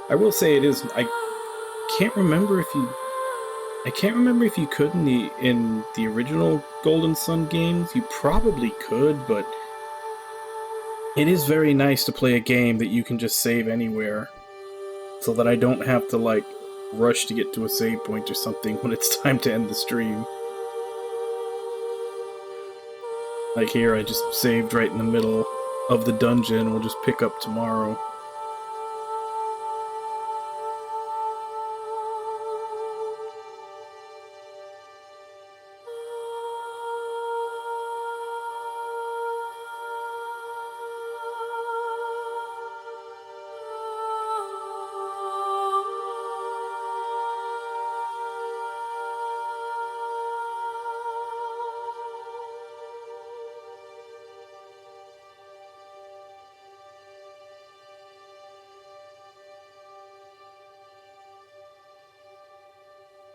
I will say it is... I can't remember if you could in the original Golden Sun games. You probably could, but it is very nice to play a game that you can just save anywhere, so that I don't have to like rush to get to a save point or something when it's time to end the stream. Like here, I just saved right in the middle of the dungeon. We'll just pick up tomorrow.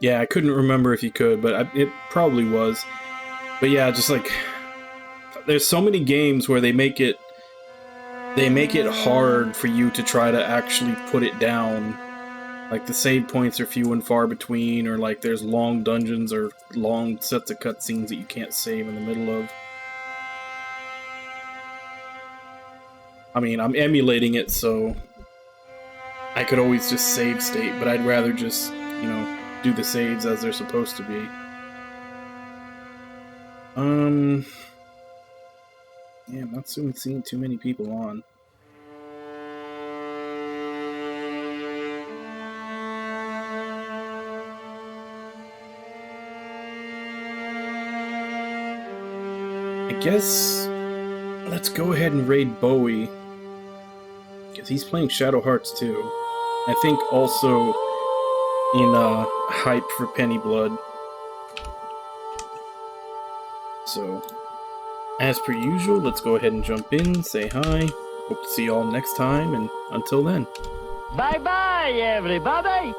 Yeah, I couldn't remember if you could, but it probably was. But yeah, just like there's so many games where they make it hard for you to try to actually put it down. Like the save points are few and far between, or like there's long dungeons or long sets of cutscenes that you can't save in the middle of. I mean, I'm emulating it, so I could always just save state, but I'd rather just, do the saves as they're supposed to be. Yeah, I'm not seeing too many people on. I guess let's go ahead and raid Bowie, because he's playing Shadow Hearts too. I think also in hype for Penny Blood. So, as per usual, let's go ahead and jump in, say hi. Hope to see you all next time, and until then. Bye-bye, everybody!